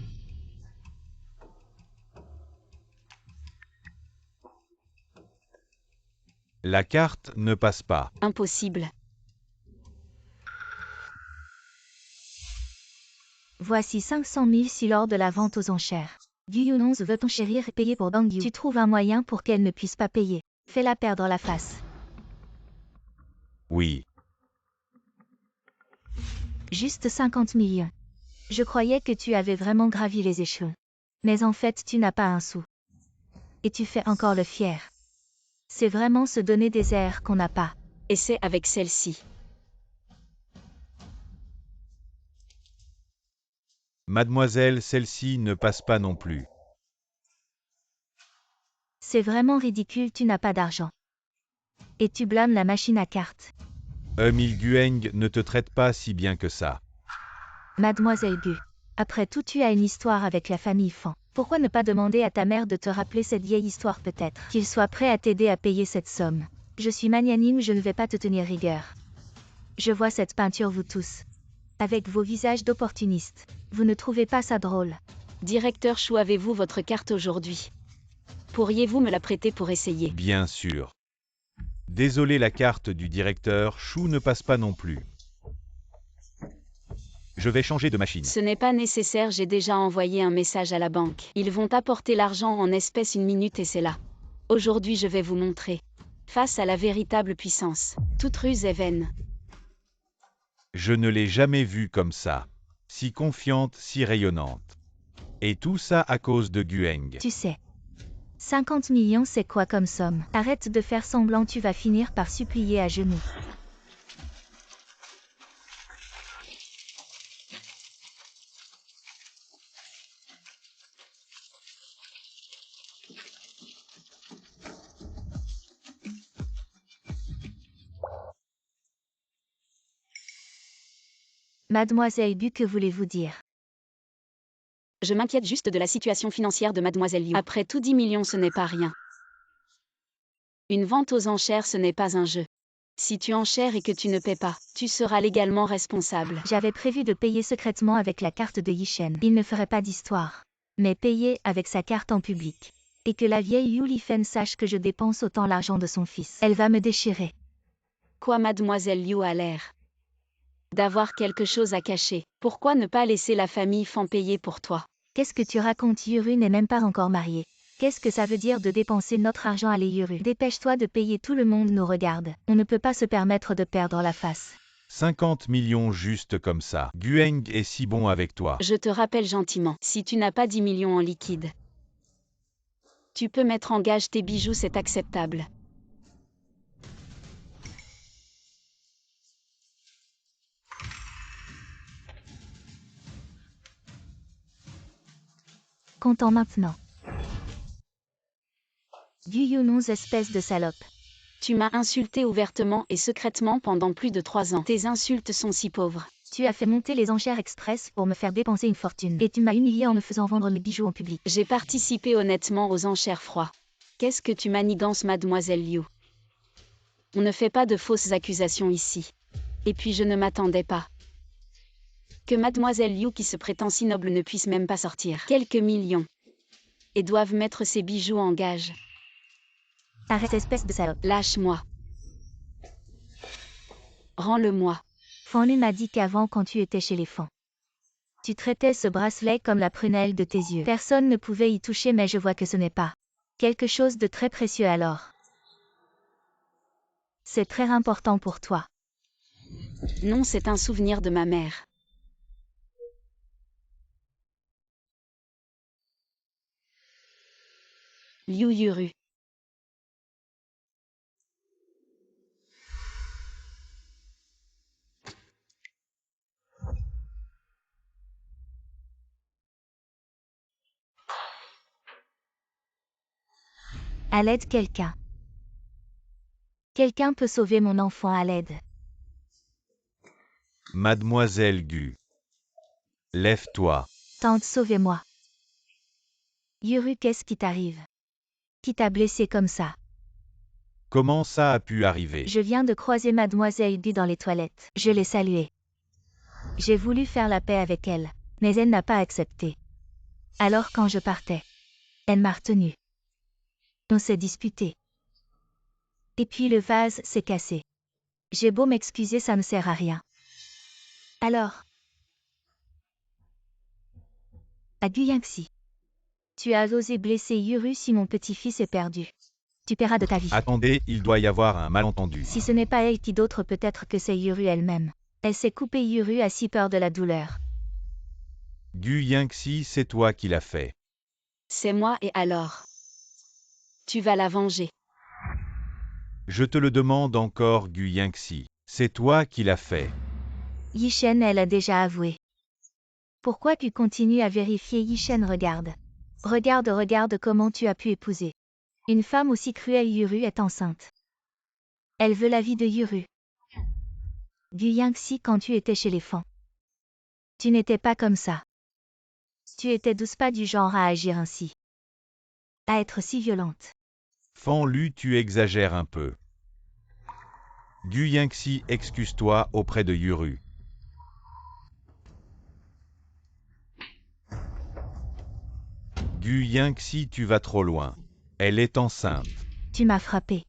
[SPEAKER 4] La carte ne passe pas.
[SPEAKER 1] Impossible.
[SPEAKER 3] Voici 500 000 si lors de la vente aux enchères. Guyunonze veut enchérir et payer pour Bangyu. Tu trouves un moyen pour qu'elle ne puisse pas payer. Fais-la perdre la face.
[SPEAKER 4] Oui.
[SPEAKER 3] Juste 50 millions. Je croyais que tu avais vraiment gravi les échelons. Mais en fait, tu n'as pas un sou. Et tu fais encore le fier. C'est vraiment se donner des airs qu'on n'a pas.
[SPEAKER 1] Et c'est avec celle-ci.
[SPEAKER 4] Mademoiselle, celle-ci ne passe pas non plus.
[SPEAKER 3] C'est vraiment ridicule, tu n'as pas d'argent. Et tu blâmes la machine à cartes.
[SPEAKER 4] Milgueng ne te traite pas si bien que ça.
[SPEAKER 3] Mademoiselle Bu. Après tout, tu as une histoire avec la famille Fan. Pourquoi ne pas demander à ta mère de te rappeler cette vieille histoire, peut-être qu'il soit prêt à t'aider à payer cette somme. Je suis magnanime, je ne vais pas te tenir rigueur. Je vois cette peinture, vous tous. Avec vos visages d'opportunistes. Vous ne trouvez pas ça drôle?
[SPEAKER 1] Directeur Chou, avez-vous votre carte aujourd'hui? Pourriez-vous me la prêter pour essayer?
[SPEAKER 4] Bien sûr. Désolé, la carte du directeur Chou ne passe pas non plus. Je vais changer de machine.
[SPEAKER 1] Ce n'est pas nécessaire, j'ai déjà envoyé un message à la banque. Ils vont apporter l'argent en espèces une minute et c'est là. Aujourd'hui je vais vous montrer. Face à la véritable puissance, toute ruse est vaine.
[SPEAKER 4] Je ne l'ai jamais vue comme ça. Si confiante, si rayonnante. Et tout ça à cause de Gueng.
[SPEAKER 3] Tu sais. 50 millions, c'est quoi comme somme? Arrête de faire semblant, tu vas finir par supplier à genoux. Mademoiselle Bu, que voulez-vous dire?
[SPEAKER 1] Je m'inquiète juste de la situation financière de Mademoiselle Liu. Après tout, 10 millions, ce n'est pas rien. Une vente aux enchères, ce n'est pas un jeu. Si tu enchères et que tu ne paies pas, tu seras légalement responsable.
[SPEAKER 3] J'avais prévu de payer secrètement avec la carte de Yishen. Il ne ferait pas d'histoire. Mais payer avec sa carte en public. Et que la vieille Yu Lifen sache que je dépense autant l'argent de son fils. Elle va me déchirer.
[SPEAKER 1] Quoi, Mademoiselle Liu a l'air d'avoir quelque chose à cacher. Pourquoi ne pas laisser la famille Fan payer pour toi?
[SPEAKER 3] Qu'est-ce que tu racontes? Yuru n'est même pas encore mariée. Qu'est-ce que ça veut dire de dépenser notre argent? Allez Yuru, dépêche-toi de payer, tout le monde nous regarde. On ne peut pas se permettre de perdre la face.
[SPEAKER 4] 50 millions juste comme ça. Gueng est si bon avec toi.
[SPEAKER 1] Je te rappelle gentiment, si tu n'as pas 10 millions en liquide, tu peux mettre en gage tes bijoux, c'est acceptable.
[SPEAKER 3] Comptons maintenant. Yu non, espèce de salope.
[SPEAKER 1] Tu m'as insulté ouvertement et secrètement pendant plus de 3 ans. Tes insultes sont si pauvres.
[SPEAKER 3] Tu as fait monter les enchères express pour me faire dépenser une fortune. Et tu m'as humilié en me faisant vendre mes bijoux en public.
[SPEAKER 1] J'ai participé honnêtement aux enchères froides. Qu'est-ce que tu manigances, Mademoiselle Liu? On ne fait pas de fausses accusations ici. Et puis je ne m'attendais pas que Mademoiselle Liu, qui se prétend si noble, ne puisse même pas sortir quelques millions et doivent mettre ses bijoux en gage.
[SPEAKER 3] Arrête, espèce de salope.
[SPEAKER 1] Lâche-moi. Rends-le-moi.
[SPEAKER 3] Fanlu m'a dit qu'avant, quand tu étais chez les Fan, tu traitais ce bracelet comme la prunelle de tes yeux. Personne ne pouvait y toucher, mais je vois que ce n'est pas quelque chose de très précieux alors. C'est très important pour toi.
[SPEAKER 1] Non, c'est un souvenir de ma mère. Liu Yuru.
[SPEAKER 3] À l'aide, quelqu'un. Quelqu'un peut sauver mon enfant, à l'aide.
[SPEAKER 4] Mademoiselle Gu. Lève-toi.
[SPEAKER 3] Tante, sauvez-moi. Yuru, qu'est-ce qui t'arrive? Qui t'a blessé comme ça?
[SPEAKER 4] Comment ça a pu arriver?
[SPEAKER 3] Je viens de croiser Mademoiselle Gu dans les toilettes. Je l'ai saluée. J'ai voulu faire la paix avec elle, mais elle n'a pas accepté. Alors quand je partais, elle m'a retenu. On s'est disputé. Et puis le vase s'est cassé. J'ai beau m'excuser, ça ne sert à rien. Alors, à Guyanxi, tu as osé blesser Yuru. Si mon petit-fils est perdu, tu paieras de ta vie.
[SPEAKER 4] Attendez, il doit y avoir un malentendu.
[SPEAKER 3] Si ce n'est pas elle, qui d'autre? Peut-être que c'est Yuru elle-même. Elle s'est coupée. Yuru a si peur de la douleur.
[SPEAKER 4] Gu Yingxi, c'est toi qui l'as fait.
[SPEAKER 1] C'est moi, et alors? Tu vas la venger.
[SPEAKER 4] Je te le demande encore, Gu Yingxi. C'est toi qui l'as fait.
[SPEAKER 3] Yishen, elle a déjà avoué. Pourquoi tu continues à vérifier? Yishen, regarde. Regarde comment tu as pu épouser une femme aussi cruelle. Yuru est enceinte. Elle veut la vie de Yuru. Gu Yingxi, quand tu étais chez les Fan, tu n'étais pas comme ça. Tu étais douce, pas du genre à agir ainsi. À être si violente.
[SPEAKER 4] Fan Lu, tu exagères un peu. Gu Yingxi, excuse-toi auprès de Yuru. Gu Yingxi, tu vas trop loin. Elle est enceinte.
[SPEAKER 3] Tu m'as frappé.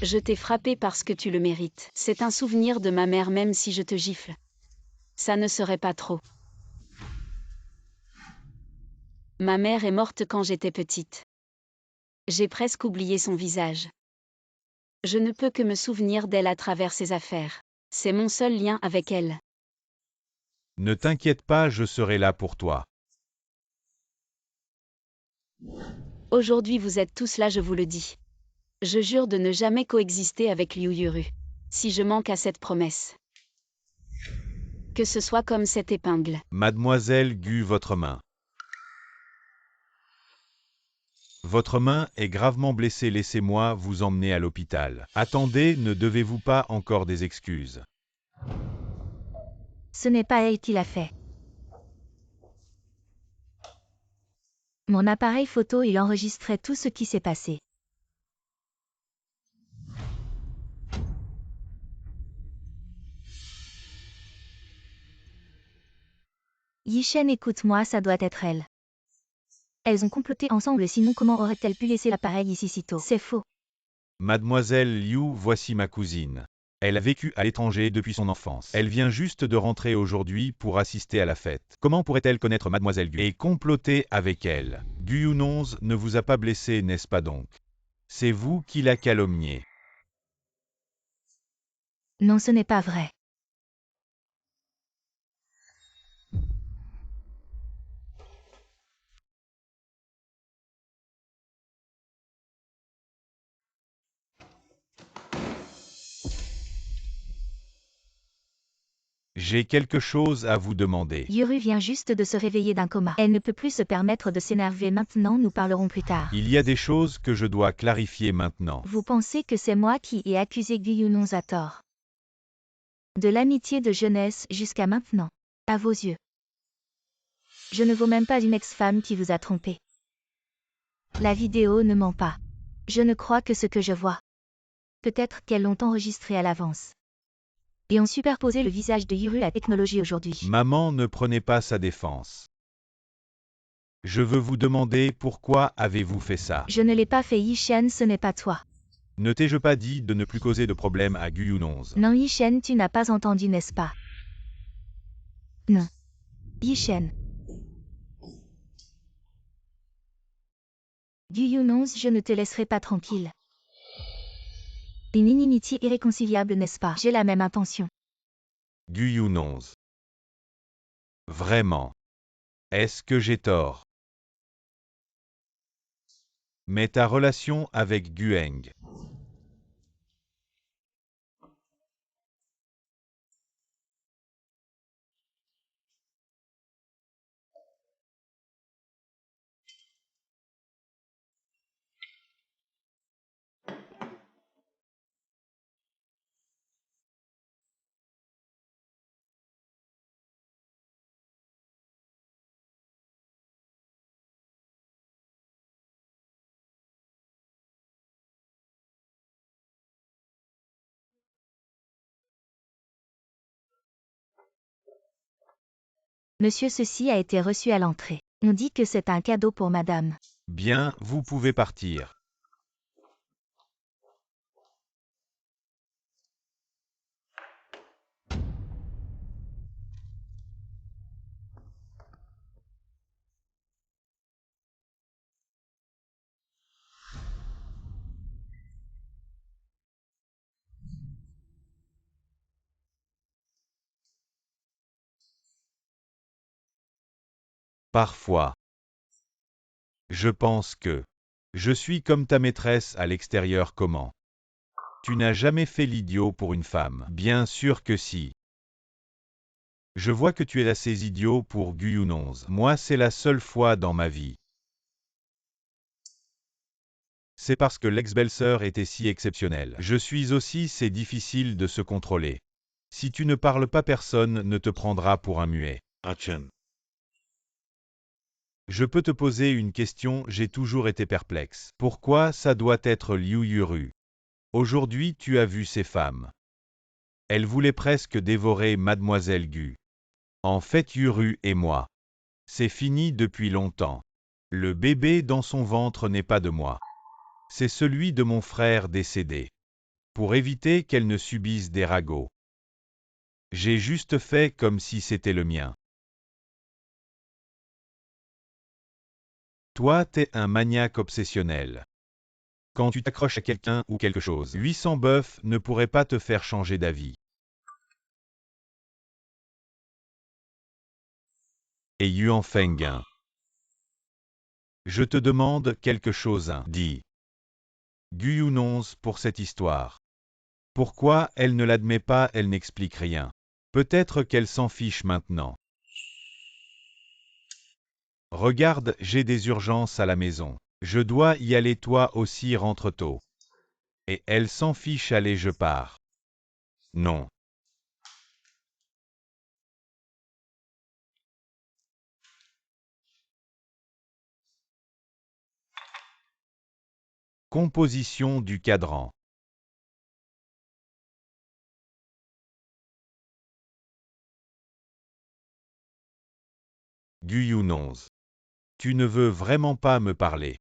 [SPEAKER 1] Je t'ai frappé parce que tu le mérites. C'est un souvenir de ma mère, même si je te gifle. Ça ne serait pas trop. Ma mère est morte quand j'étais petite. J'ai presque oublié son visage. Je ne peux que me souvenir d'elle à travers ses affaires. C'est mon seul lien avec elle.
[SPEAKER 4] Ne t'inquiète pas, je serai là pour toi.
[SPEAKER 1] Aujourd'hui vous êtes tous là, je vous le dis. Je jure de ne jamais coexister avec Liu Yuru. Si je manque à cette promesse, que ce soit comme cette épingle.
[SPEAKER 4] Mademoiselle Gu, votre main. Votre main est gravement blessée, laissez-moi vous emmener à l'hôpital. Attendez, ne devez-vous pas encore des excuses?
[SPEAKER 3] Ce n'est pas elle qui l'a fait. Mon appareil photo il enregistrait tout ce qui s'est passé. Yishen, écoute-moi, ça doit être elle. Elles ont comploté ensemble, sinon comment aurait-elle pu laisser l'appareil ici si tôt? C'est faux.
[SPEAKER 4] Mademoiselle Liu, voici ma cousine. Elle a vécu à l'étranger depuis son enfance. Elle vient juste de rentrer aujourd'hui pour assister à la fête. Comment pourrait-elle connaître Mademoiselle Gu et comploter avec elle? Gu Yunonz ne vous a pas blessé, n'est-ce pas donc? C'est vous qui la calomniez.
[SPEAKER 3] Non, ce n'est pas vrai.
[SPEAKER 4] J'ai quelque chose à vous demander.
[SPEAKER 3] Yuru vient juste de se réveiller d'un coma. Elle ne peut plus se permettre de s'énerver maintenant, nous parlerons plus tard.
[SPEAKER 4] Il y a des choses que je dois clarifier maintenant.
[SPEAKER 3] Vous pensez que c'est moi qui ai accusé Gu Yunonz à tort? De l'amitié de jeunesse jusqu'à maintenant. À vos yeux. Je ne vaux même pas une ex-femme qui vous a trompé. La vidéo ne ment pas. Je ne crois que ce que je vois. Peut-être qu'elles l'ont enregistré à l'avance. Et ont superposé le visage de Yuru à la technologie aujourd'hui.
[SPEAKER 4] Maman, ne prenez pas sa défense. Je veux vous demander pourquoi avez-vous fait ça?
[SPEAKER 3] Je ne l'ai pas fait, Yishen, ce n'est pas toi.
[SPEAKER 4] Ne t'ai-je pas dit de ne plus causer de problème à Gu Yunonz?
[SPEAKER 3] Non, Yishen, tu n'as pas entendu, n'est-ce pas? Non. Yishen. Gu Yunonz, je ne te laisserai pas tranquille. Une inimitié irréconciliable, n'est-ce pas? J'ai la même intention.
[SPEAKER 4] Gu Yunonz. Vraiment. Est-ce que j'ai tort? Mais ta relation avec Gueng.
[SPEAKER 3] Monsieur, ceci a été reçu à l'entrée. On dit que c'est un cadeau pour madame.
[SPEAKER 4] Bien, vous pouvez partir. Parfois. Je pense que je suis comme ta maîtresse à l'extérieur. Comment? Tu n'as jamais fait l'idiot pour une femme. Bien sûr que si. Je vois que tu es assez idiot pour Gu Yunonz. Moi, c'est la seule fois dans ma vie. C'est parce que l'ex-belle-sœur était si exceptionnelle. Je suis aussi, c'est difficile de se contrôler. Si tu ne parles pas, personne ne te prendra pour un muet. Je peux te poser une question, j'ai toujours été perplexe. Pourquoi ça doit être Liu Yuru? Aujourd'hui, tu as vu ces femmes. Elles voulaient presque dévorer Mademoiselle Gu. En fait, Yuru et moi. C'est fini depuis longtemps. Le bébé dans son ventre n'est pas de moi. C'est celui de mon frère décédé. Pour éviter qu'elle ne subisse des ragots. J'ai juste fait comme si c'était le mien. Toi, t'es un maniaque obsessionnel. Quand tu t'accroches à quelqu'un ou quelque chose, 800 bœufs ne pourraient pas te faire changer d'avis. Et Yuan Feng. Je te demande quelque chose, dit Gu Yunonz pour cette histoire. Pourquoi elle ne l'admet pas, elle n'explique rien. Peut-être qu'elle s'en fiche maintenant. Regarde, j'ai des urgences à la maison. Je dois y aller, toi aussi rentre tôt. Et elle s'en fiche, allez, je pars. Non. Composition du cadran. Gu-Younonz. Tu ne veux vraiment pas me parler.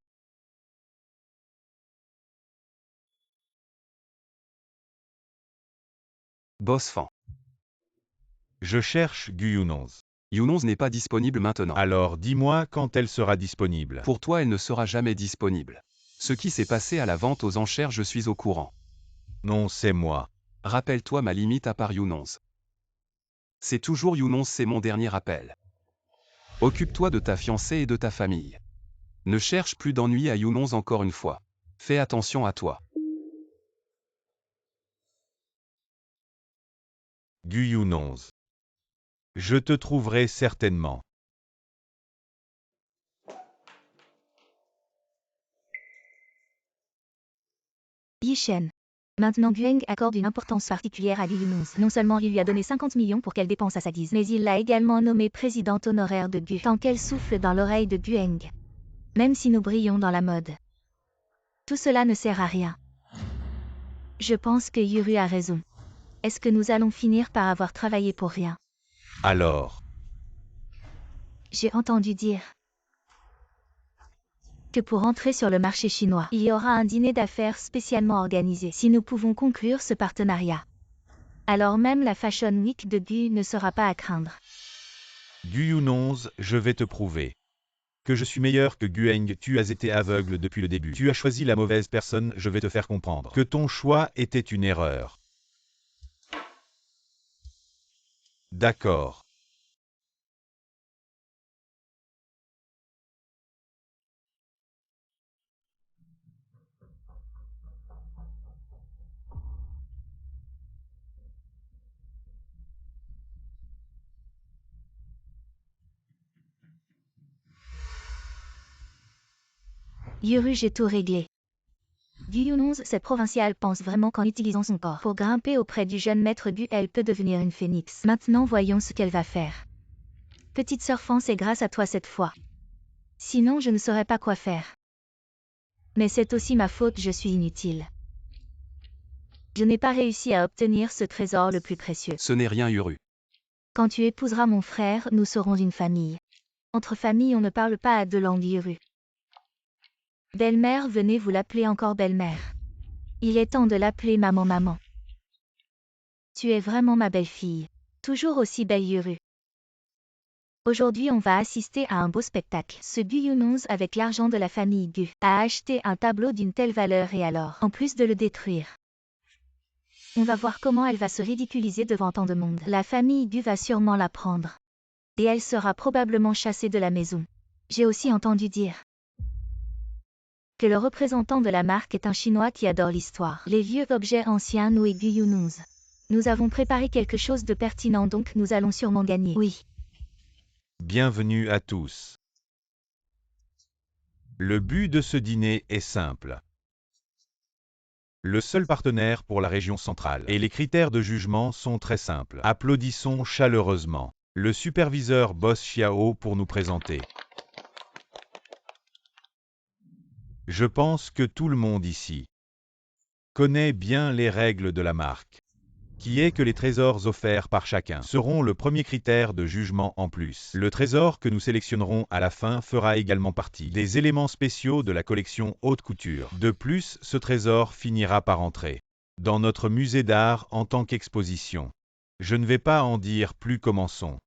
[SPEAKER 2] Boss Fan.
[SPEAKER 4] Je cherche Gu-Younonz.
[SPEAKER 2] Younonz n'est pas disponible maintenant.
[SPEAKER 4] Alors dis-moi quand elle sera disponible.
[SPEAKER 2] Pour toi, elle ne sera jamais disponible. Ce qui s'est passé à la vente aux enchères, je suis au courant.
[SPEAKER 4] Non, c'est moi.
[SPEAKER 2] Rappelle-toi ma limite à part Younonz. C'est toujours Younonz, c'est mon dernier appel. Occupe-toi de ta fiancée et de ta famille. Ne cherche plus d'ennui à Younonz encore une fois. Fais attention à toi.
[SPEAKER 4] Gu-Younonz. Je te trouverai certainement.
[SPEAKER 3] Yishen. Maintenant Gueng accorde une importance particulière à Gu-Younonz. Non seulement il lui a donné 50 millions pour qu'elle dépense à sa guise, mais il l'a également nommée présidente honoraire de Gu, tant qu'elle souffle dans l'oreille de Gueng. Même si nous brillons dans la mode. Tout cela ne sert à rien. Je pense que Yuru a raison. Est-ce que nous allons finir par avoir travaillé pour rien?
[SPEAKER 4] Alors.
[SPEAKER 3] J'ai entendu dire que pour entrer sur le marché chinois, il y aura un dîner d'affaires spécialement organisé. Si nous pouvons conclure ce partenariat, alors même la Fashion Week de Gu ne sera pas à craindre.
[SPEAKER 4] Gu-Younonz, je vais te prouver que je suis meilleur que Gueng. Tu as été aveugle depuis le début. Tu as choisi la mauvaise personne. Je vais te faire comprendre que ton choix était une erreur. D'accord.
[SPEAKER 3] Yuru, j'ai tout réglé. Gu-Younonz, cette provinciale pense vraiment qu'en utilisant son corps pour grimper auprès du jeune maître Gu, elle peut devenir une phénix. Maintenant voyons ce qu'elle va faire. Petite sœur Fan, c'est grâce à toi cette fois. Sinon je ne saurais pas quoi faire. Mais c'est aussi ma faute, je suis inutile. Je n'ai pas réussi à obtenir ce trésor le plus précieux.
[SPEAKER 2] Ce n'est rien, Yuru.
[SPEAKER 3] Quand tu épouseras mon frère, nous serons une famille. Entre familles, on ne parle pas à deux langues, Yuru. Belle-mère, venez, vous l'appelez encore belle-mère. Il est temps de l'appeler maman. Tu es vraiment ma belle-fille. Toujours aussi belle, Yuru. Aujourd'hui, on va assister à un beau spectacle. Ce Gu-Younonz, avec l'argent de la famille Gu, a acheté un tableau d'une telle valeur et alors, en plus de le détruire, on va voir comment elle va se ridiculiser devant tant de monde. La famille Gu va sûrement la prendre. Et elle sera probablement chassée de la maison. J'ai aussi entendu dire que le représentant de la marque est un Chinois qui adore l'histoire. Les vieux objets anciens Noé Gu-Younonz. Nous avons préparé quelque chose de pertinent, donc nous allons sûrement gagner. Oui.
[SPEAKER 4] Bienvenue à tous. Le but de ce dîner est simple. Le seul partenaire pour la région centrale. Et les critères de jugement sont très simples. Applaudissons chaleureusement le superviseur Boss Xiao pour nous présenter. Je pense que tout le monde ici connaît bien les règles de la marque, qui est que les trésors offerts par chacun seront le premier critère de jugement en plus. Le trésor que nous sélectionnerons à la fin fera également partie des éléments spéciaux de la collection haute couture. De plus, ce trésor finira par entrer dans notre musée d'art en tant qu'exposition. Je ne vais pas en dire plus, commençons.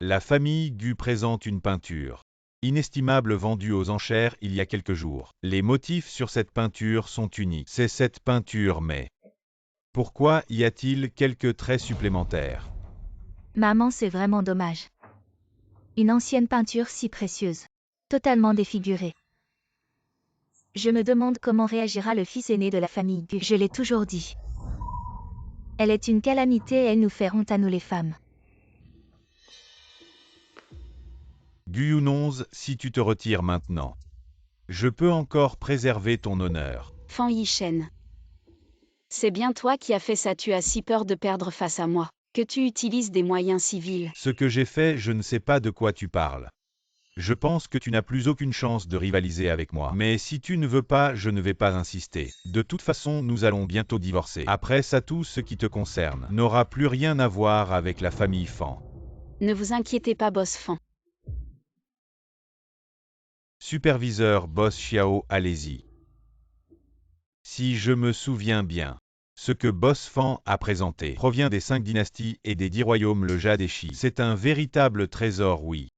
[SPEAKER 4] La famille Gu présente une peinture inestimable vendue aux enchères il y a quelques jours. Les motifs sur cette peinture sont uniques. C'est cette peinture, mais pourquoi y a-t-il quelques traits supplémentaires?
[SPEAKER 3] Maman, c'est vraiment dommage. Une ancienne peinture si précieuse. Totalement défigurée. Je me demande comment réagira le fils aîné de la famille Gu. Je l'ai toujours dit. Elle est une calamité et elle nous fait honte à nous les femmes.
[SPEAKER 4] Guyunonze, si tu te retires maintenant, je peux encore préserver ton honneur.
[SPEAKER 1] Fan Yishen. C'est bien toi qui as fait ça, tu as si peur de perdre face à moi, que tu utilises des moyens civils.
[SPEAKER 4] Ce que j'ai fait, je ne sais pas de quoi tu parles. Je pense que tu n'as plus aucune chance de rivaliser avec moi. Mais si tu ne veux pas, je ne vais pas insister. De toute façon, nous allons bientôt divorcer. Après ça, tout ce qui te concerne n'aura plus rien à voir avec la famille Fan.
[SPEAKER 1] Ne vous inquiétez pas, boss Fan.
[SPEAKER 4] Superviseur Boss Xiao, allez-y. Si je me souviens bien, ce que Boss Fan a présenté provient des 5 dynasties et des 10 royaumes, le jade Eshi. C'est un véritable trésor, oui.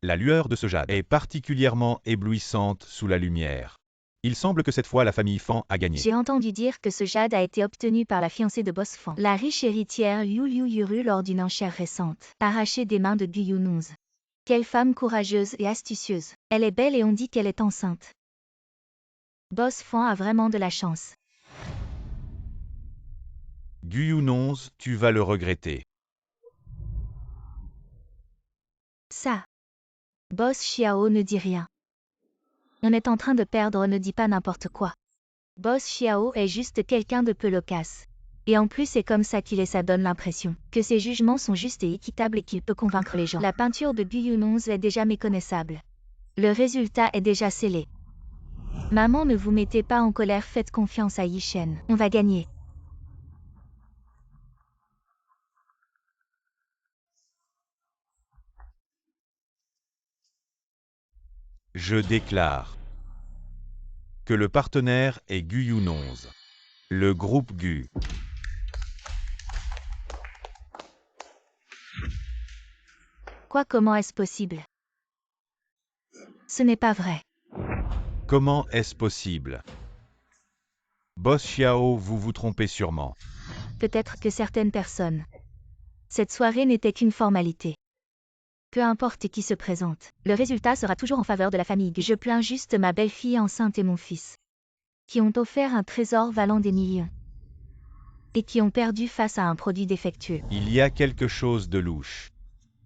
[SPEAKER 4] La lueur de ce jade est particulièrement éblouissante sous la lumière. Il semble que cette fois la famille Fan a gagné.
[SPEAKER 3] J'ai entendu dire que ce jade a été obtenu par la fiancée de Boss Fan, la riche héritière Liu Yuru lors d'une enchère récente, arrachée des mains de Guyunonze. Quelle femme courageuse et astucieuse. Elle est belle et on dit qu'elle est enceinte. Boss Fan a vraiment de la chance.
[SPEAKER 4] Guyunonze, tu vas le regretter.
[SPEAKER 3] Ça. Boss Xiao ne dit rien. On est en train de perdre, ne dit pas n'importe quoi. Boss Xiao est juste quelqu'un de peu loquace. Et en plus c'est comme ça qu'il est, ça donne l'impression que ses jugements sont justes et équitables et qu'il peut convaincre les gens. La peinture de Guyunonze est déjà méconnaissable. Le résultat est déjà scellé. Maman, ne vous mettez pas en colère, faites confiance à Yishen. On va gagner.
[SPEAKER 4] Je déclare que le partenaire est Guyunonze. Le groupe Gu.
[SPEAKER 3] Quoi, comment est-ce possible? Ce n'est pas vrai.
[SPEAKER 4] Comment est-ce possible? Boss Xiao, vous vous trompez sûrement.
[SPEAKER 3] Peut-être que certaines personnes. Cette soirée n'était qu'une formalité. Peu importe qui se présente, le résultat sera toujours en faveur de la famille Gu. Je plains juste ma belle-fille enceinte et mon fils, qui ont offert un trésor valant des millions, et qui ont perdu face à un produit défectueux.
[SPEAKER 4] Il y a quelque chose de louche.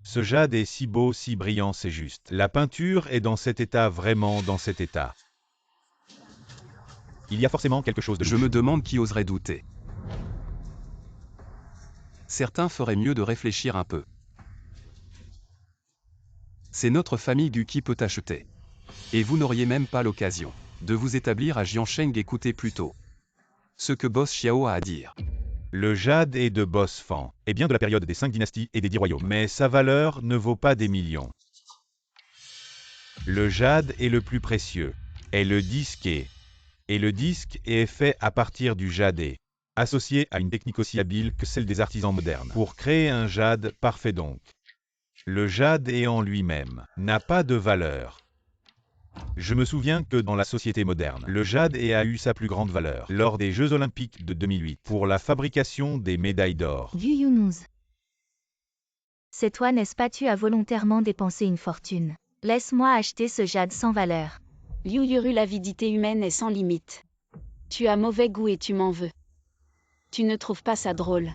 [SPEAKER 4] Ce jade est si beau, si brillant, c'est juste. La peinture est dans cet état, vraiment dans cet état. Il y a forcément quelque chose de louche.
[SPEAKER 2] Je me demande qui oserait douter. Certains feraient mieux de réfléchir un peu. C'est notre famille Gu qui peut acheter. Et vous n'auriez même pas l'occasion de vous établir à Jiansheng. Écoutez plutôt ce que Boss Xiao a à dire.
[SPEAKER 4] Le jade est de Boss Fan, et bien de la période des 5 dynasties et des 10 royaumes, mais sa valeur ne vaut pas des millions. Le jade est le plus précieux, et le disque est fait à partir du jade, associé à une technique aussi habile que celle des artisans modernes, pour créer un jade parfait donc. Le jade est en lui-même, n'a pas de valeur. Je me souviens que dans la société moderne, le jade a eu sa plus grande valeur lors des Jeux Olympiques de 2008 pour la fabrication des médailles d'or.
[SPEAKER 3] Guyunonze. C'est toi, n'est-ce pas? Tu as volontairement dépensé une fortune. Laisse-moi acheter ce jade sans valeur.
[SPEAKER 1] Liu Yuru, l'avidité humaine est sans limite. Tu as mauvais goût et tu m'en veux. Tu ne trouves pas ça drôle?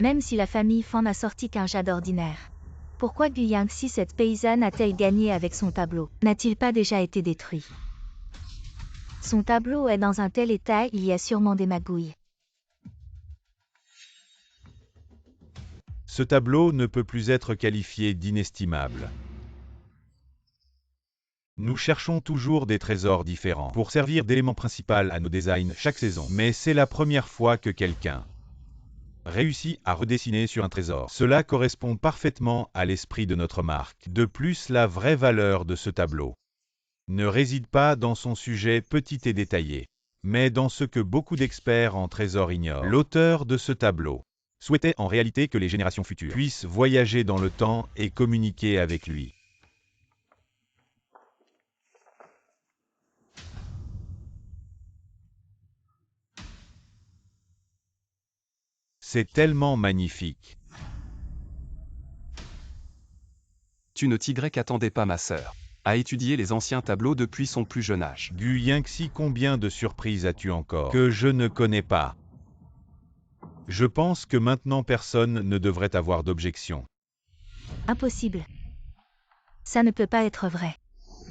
[SPEAKER 3] Même si la famille Fan n'a sorti qu'un jade ordinaire. Pourquoi Guyangxi, cette paysanne, a-t-elle gagné avec son tableau? N'a-t-il pas déjà été détruit? Son tableau est dans un tel état, il y a sûrement des magouilles.
[SPEAKER 4] Ce tableau ne peut plus être qualifié d'inestimable. Nous cherchons toujours des trésors différents pour servir d'élément principal à nos designs chaque saison, mais c'est la première fois que quelqu'un réussit à redessiner sur un trésor. Cela correspond parfaitement à l'esprit de notre marque. De plus, la vraie valeur de ce tableau ne réside pas dans son sujet petit et détaillé, mais dans ce que beaucoup d'experts en trésor ignorent. L'auteur de ce tableau souhaitait en réalité que les générations futures puissent voyager dans le temps et communiquer avec lui. C'est tellement magnifique.
[SPEAKER 2] Tu ne t'y qu'attendais pas, ma sœur, à étudier les anciens tableaux depuis son plus jeune âge.
[SPEAKER 4] Guyangxi, combien de surprises as-tu encore que je ne connais pas? Je pense que maintenant personne ne devrait avoir d'objection.
[SPEAKER 3] Impossible. Ça ne peut pas être vrai.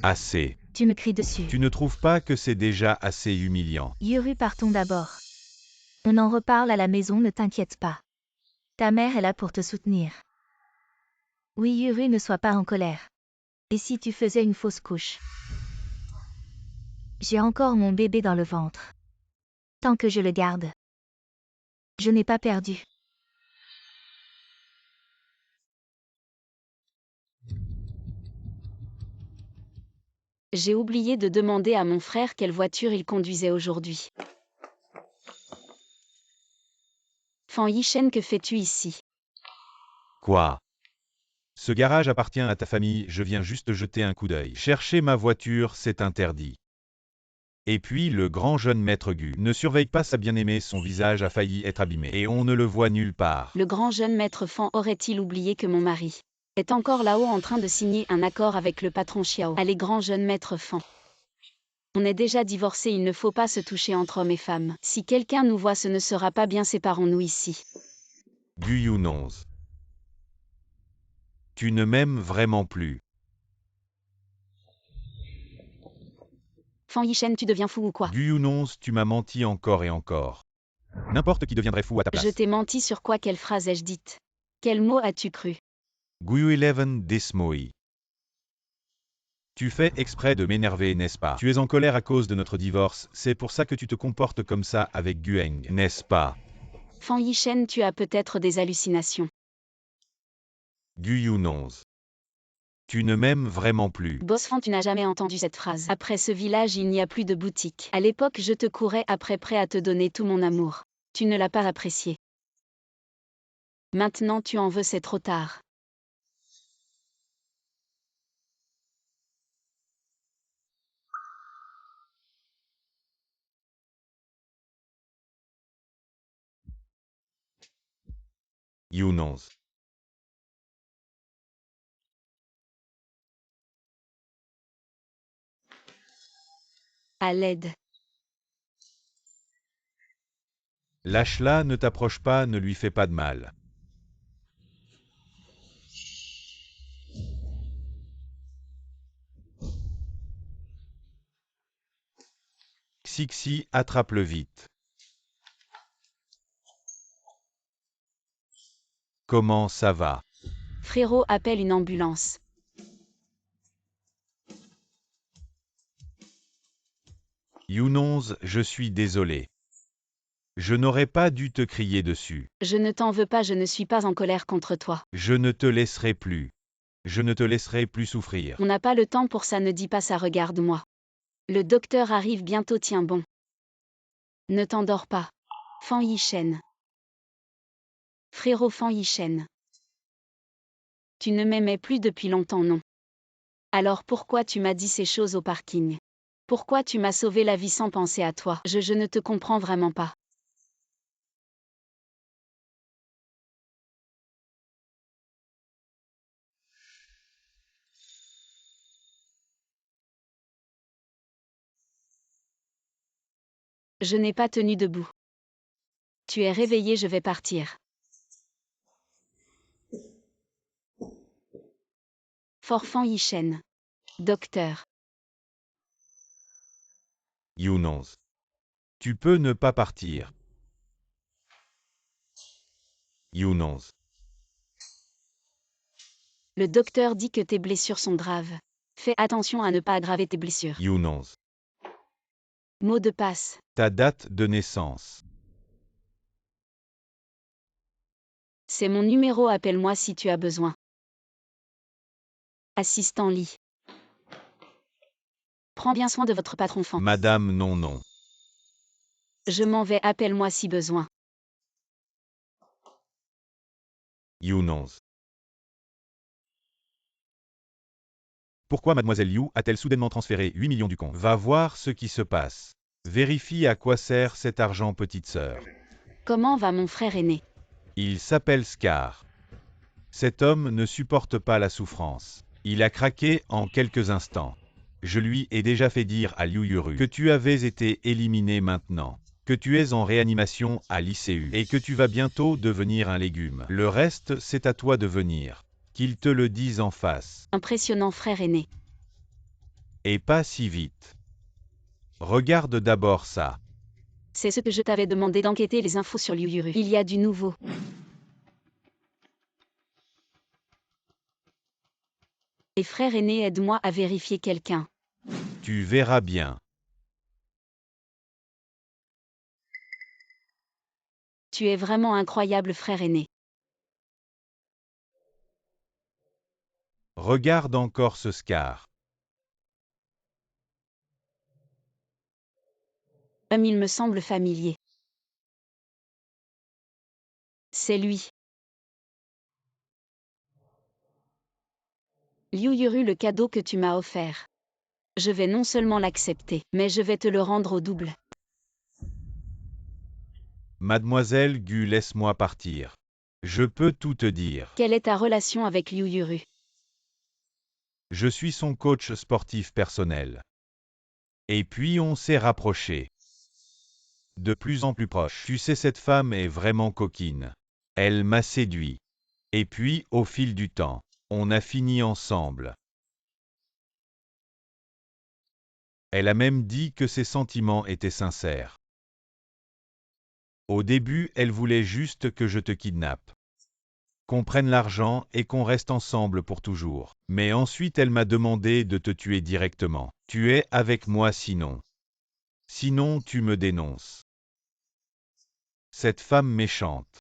[SPEAKER 4] Assez.
[SPEAKER 3] Tu me cries dessus.
[SPEAKER 4] Tu ne trouves pas que c'est déjà assez humiliant?
[SPEAKER 3] Yuru, partons d'abord. On en reparle à la maison, ne t'inquiète pas. Ta mère est là pour te soutenir. Oui, Yuru, ne sois pas en colère. Et si tu faisais une fausse couche? J'ai encore mon bébé dans le ventre. Tant que je le garde. Je n'ai pas perdu.
[SPEAKER 1] J'ai oublié de demander à mon frère quelle voiture il conduisait aujourd'hui. Fan Yishen, que fais-tu ici?
[SPEAKER 4] Quoi? Ce garage appartient à ta famille, je viens juste jeter un coup d'œil. Chercher ma voiture, c'est interdit. Et puis le grand jeune maître Gu ne surveille pas sa bien-aimée, son visage a failli être abîmé, et on ne le voit nulle part.
[SPEAKER 1] Le grand jeune maître Fan aurait-il oublié que mon mari est encore là-haut en train de signer un accord avec le patron Xiao? Allez, grand jeune maître Fan. On est déjà divorcés, il ne faut pas se toucher entre hommes et femmes. Si quelqu'un nous voit, ce ne sera pas bien, séparons-nous ici.
[SPEAKER 4] Gu Yunonze. Tu ne m'aimes vraiment plus.
[SPEAKER 1] Fan Yishen, tu deviens fou ou quoi?
[SPEAKER 4] Gu Yunonze, tu m'as menti encore et encore. N'importe qui deviendrait fou à ta place.
[SPEAKER 1] Je t'ai menti sur quoi? Quelle phrase ai-je dite? Quel mot as-tu cru?
[SPEAKER 4] Gu 11 Desmoi. Tu fais exprès de m'énerver, n'est-ce pas? Tu es en colère à cause de notre divorce, c'est pour ça que tu te comportes comme ça avec Gueng, n'est-ce pas?
[SPEAKER 1] Fan Yishen, tu as peut-être des hallucinations.
[SPEAKER 4] Gu Yunonze. Tu ne m'aimes vraiment plus.
[SPEAKER 1] Boss Fan, tu n'as jamais entendu cette phrase. Après ce village, il n'y a plus de boutique. À l'époque, je te courais après, prêt à te donner tout mon amour. Tu ne l'as pas apprécié. Maintenant tu en veux, c'est trop tard.
[SPEAKER 4] Yunonze.
[SPEAKER 1] À l'aide.
[SPEAKER 4] Lâche-la, ne t'approche pas, ne lui fais pas de mal. Xixi, attrape-le vite. Comment ça va?
[SPEAKER 1] Frérot, appelle une ambulance.
[SPEAKER 4] Yunonze, je suis désolé. Je n'aurais pas dû te crier dessus.
[SPEAKER 1] Je ne t'en veux pas, je ne suis pas en colère contre toi.
[SPEAKER 4] Je ne te laisserai plus. Je ne te laisserai plus souffrir.
[SPEAKER 1] On n'a pas le temps pour ça, ne dis pas ça, regarde-moi. Le docteur arrive bientôt, tiens bon. Ne t'endors pas. Fan Yishen. Frérot Fan Yishen. Tu ne m'aimais plus depuis longtemps, non? Alors pourquoi tu m'as dit ces choses au parking? Pourquoi tu m'as sauvé la vie sans penser à toi? Je ne te comprends vraiment pas. Je n'ai pas tenu debout. Tu es réveillé, je vais partir. Fan Yishen. Docteur.
[SPEAKER 4] Yunonze. Tu peux ne pas partir. Yunonze.
[SPEAKER 1] Le docteur dit que tes blessures sont graves. Fais attention à ne pas aggraver tes blessures.
[SPEAKER 4] Yunonze.
[SPEAKER 1] Mot de passe.
[SPEAKER 4] Ta date de naissance.
[SPEAKER 1] C'est mon numéro, appelle-moi si tu as besoin. Assistant Lee. Prends bien soin de votre patron Fan.
[SPEAKER 4] Madame non.
[SPEAKER 1] Je m'en vais, appelle-moi si besoin.
[SPEAKER 4] Yunonze. Pourquoi mademoiselle Liu a-t-elle soudainement transféré 8 millions du compte? Va voir ce qui se passe. Vérifie à quoi sert cet argent, petite sœur.
[SPEAKER 1] Comment va mon frère aîné?
[SPEAKER 4] Il s'appelle Scar. Cet homme ne supporte pas la souffrance. Il a craqué en quelques instants. Je lui ai déjà fait dire à Liu Yuru que tu avais été éliminé maintenant. que tu es en réanimation à l'ICU et que tu vas bientôt devenir un légume. Le reste, c'est à toi de venir. Qu'ils te le disent en face.
[SPEAKER 1] Impressionnant frère aîné.
[SPEAKER 4] Et pas si vite. Regarde d'abord ça.
[SPEAKER 1] C'est ce que je t'avais demandé d'enquêter les infos sur Liu Yuru. Il y a du nouveau. Et frère aîné, aide-moi à vérifier quelqu'un.
[SPEAKER 4] Tu verras bien.
[SPEAKER 1] Tu es vraiment incroyable frère aîné.
[SPEAKER 4] Regarde encore ce scar.
[SPEAKER 1] Il me semble familier. C'est lui. Liu Yuru, le cadeau que tu m'as offert. Je vais non seulement l'accepter, mais je vais te le rendre au double.
[SPEAKER 4] Mademoiselle Gu, laisse-moi partir. Je peux tout te dire.
[SPEAKER 1] Quelle est ta relation avec Liu Yuru?
[SPEAKER 4] Je suis son coach sportif personnel. Et puis on s'est rapprochés. De plus en plus proches. Tu sais, cette femme est vraiment coquine. Elle m'a séduit. Et puis, au fil du temps, on a fini ensemble. Elle a même dit que ses sentiments étaient sincères. Au début, elle voulait juste que je te kidnappe, qu'on prenne l'argent et qu'on reste ensemble pour toujours. Mais ensuite, elle m'a demandé de te tuer directement. Tu es avec moi sinon. Sinon, tu me dénonces. Cette femme méchante.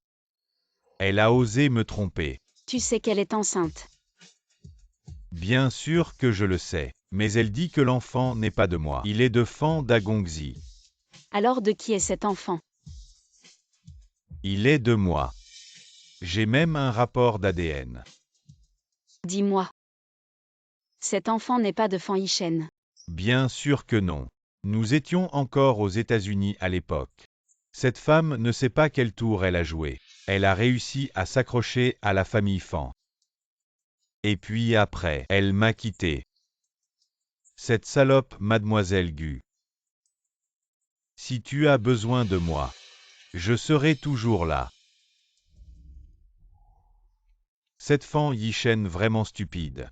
[SPEAKER 4] Elle a osé me tromper.
[SPEAKER 1] Tu sais qu'elle est enceinte.
[SPEAKER 4] Bien sûr que je le sais, mais elle dit que l'enfant n'est pas de moi. Il est de Fan Dagongzi.
[SPEAKER 1] Alors de qui est cet enfant?
[SPEAKER 4] Il est de moi. J'ai même un rapport d'ADN.
[SPEAKER 1] Dis-moi. Cet enfant n'est pas de Fan Yishen.
[SPEAKER 4] Bien sûr que non. Nous étions encore aux États-Unis à l'époque. Cette femme ne sait pas quel tour elle a joué. Elle a réussi à s'accrocher à la famille Fan. Et puis après, elle m'a quitté. Cette salope, Mademoiselle Gu. Si tu as besoin de moi, je serai toujours là. Cette Fan Yishen vraiment stupide.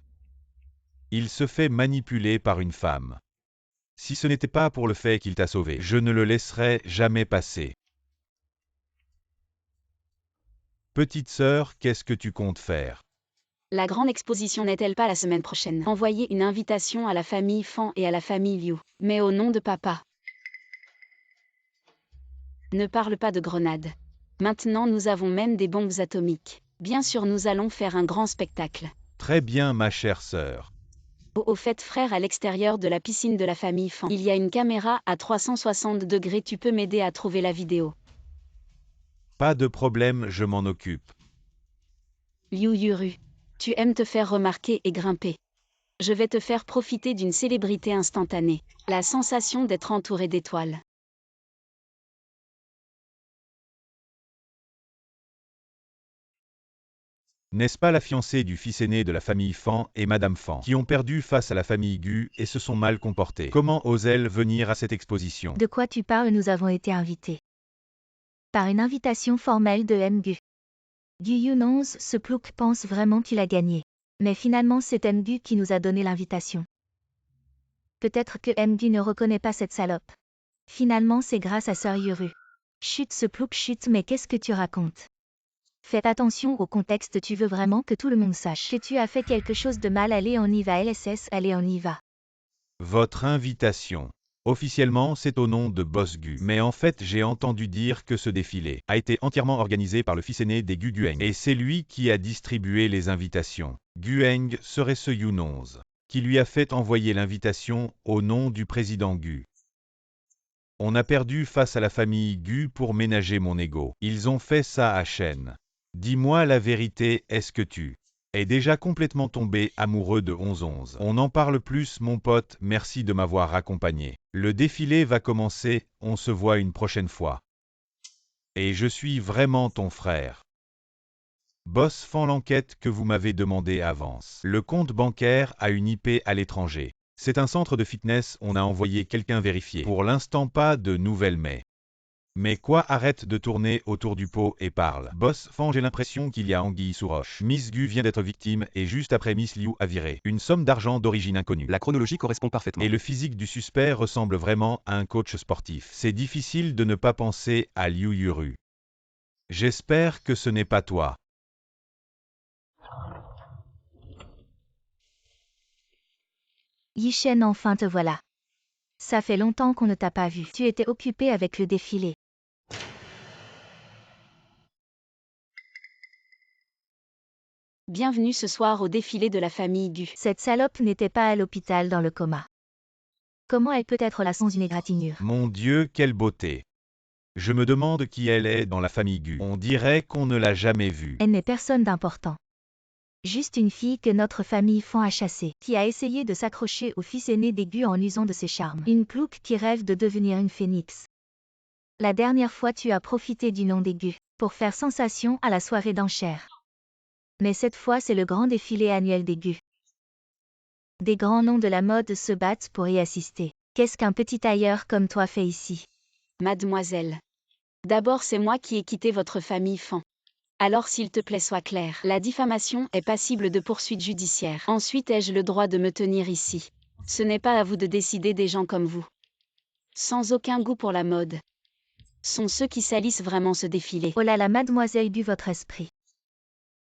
[SPEAKER 4] Il se fait manipuler par une femme. Si ce n'était pas pour le fait qu'il t'a sauvé, je ne le laisserais jamais passer. Petite sœur, qu'est-ce que tu comptes faire?
[SPEAKER 1] La grande exposition n'est-elle pas la semaine prochaine? Envoyer une invitation à la famille Fan et à la famille Liu, mais au nom de papa. Ne parle pas de grenades. Maintenant nous avons même des bombes atomiques. Bien sûr nous allons faire un grand spectacle.
[SPEAKER 4] Très bien ma chère sœur.
[SPEAKER 1] Au fait frère, à l'extérieur de la piscine de la famille Fan, il y a une caméra à 360 degrés, tu peux m'aider à trouver la vidéo.
[SPEAKER 4] Pas de problème, je m'en occupe.
[SPEAKER 1] Liu Yuru. Tu aimes te faire remarquer et grimper. Je vais te faire profiter d'une célébrité instantanée. La sensation d'être entouré d'étoiles.
[SPEAKER 4] N'est-ce pas la fiancée du fils aîné de la famille Fan et Madame Fan, qui ont perdu face à la famille Gu et se sont mal comportés? Comment ose-t-elle venir à cette exposition?
[SPEAKER 3] De quoi tu parles? Nous avons été invités. Par une invitation formelle de Mgu. Gu Yunonz, ce plouc pense vraiment qu'il a gagné. Mais finalement c'est Mgu qui nous a donné l'invitation. Peut-être que Mgu ne reconnaît pas cette salope. Finalement c'est grâce à Sœur Yuru. Chut, ce plouc, chut, mais qu'est-ce que tu racontes? Fais attention au contexte, tu veux vraiment que tout le monde sache que tu as fait quelque chose de mal. Allez, on y va, LSS, allez, on y va.
[SPEAKER 4] Votre invitation. Officiellement, c'est au nom de Boss Gu. Mais en fait, j'ai entendu dire que ce défilé a été entièrement organisé par le fils aîné des Gu, Gueng. Et c'est lui qui a distribué les invitations. Gueng serait ce Yunonz qui lui a fait envoyer l'invitation au nom du président Gu. On a perdu face à la famille Gu pour ménager mon ego. Ils ont fait ça à Shen. Dis-moi la vérité, est-ce que tu es déjà complètement tombé amoureux de 11-11? On en parle plus, mon pote, merci de m'avoir accompagné. Le défilé va commencer, on se voit une prochaine fois. Et je suis vraiment ton frère. Boss Fan, l'enquête que vous m'avez demandé avance. Le compte bancaire a une IP à l'étranger. C'est un centre de fitness, on a envoyé quelqu'un vérifier. Pour l'instant pas de nouvelles mais Mais quoi, arrête de tourner autour du pot et parle. Boss Fan, j'ai l'impression qu'il y a anguille sous roche. Miss Gu vient d'être victime et juste après Miss Liu a viré une somme d'argent d'origine inconnue.
[SPEAKER 2] La chronologie correspond parfaitement.
[SPEAKER 4] Et le physique du suspect ressemble vraiment à un coach sportif. C'est difficile de ne pas penser à Liu Yuru. J'espère que ce n'est pas toi.
[SPEAKER 3] Yishen, enfin te voilà. Ça fait longtemps qu'on ne t'a pas vu. Tu étais occupé avec le défilé.
[SPEAKER 1] Bienvenue ce soir au défilé de la famille Gu.
[SPEAKER 3] Cette salope n'était pas à l'hôpital dans le coma. Comment elle peut être là sans une égratignure?
[SPEAKER 4] Mon Dieu, quelle beauté. Je me demande qui elle est dans la famille Gu. On dirait qu'on ne l'a jamais vue.
[SPEAKER 3] Elle n'est personne d'important. Juste une fille que notre famille Fan a chassée, qui a essayé de s'accrocher au fils aîné des Gu en usant de ses charmes. Une plouc qui rêve de devenir une phénix. La dernière fois tu as profité du nom des Gu, pour faire sensation à la soirée d'enchères. Mais cette fois c'est le grand défilé annuel des Gu. Des grands noms de la mode se battent pour y assister. Qu'est-ce qu'un petit tailleur comme toi fait ici?
[SPEAKER 1] Mademoiselle. D'abord c'est moi qui ai quitté votre famille Fan. Alors s'il te plaît sois clair. La diffamation est passible de poursuites judiciaires. Ensuite ai-je le droit de me tenir ici? Ce n'est pas à vous de décider des gens comme vous. Sans aucun goût pour la mode. Sont ceux qui salissent vraiment ce défilé.
[SPEAKER 3] Oh là là, mademoiselle Gu, votre esprit.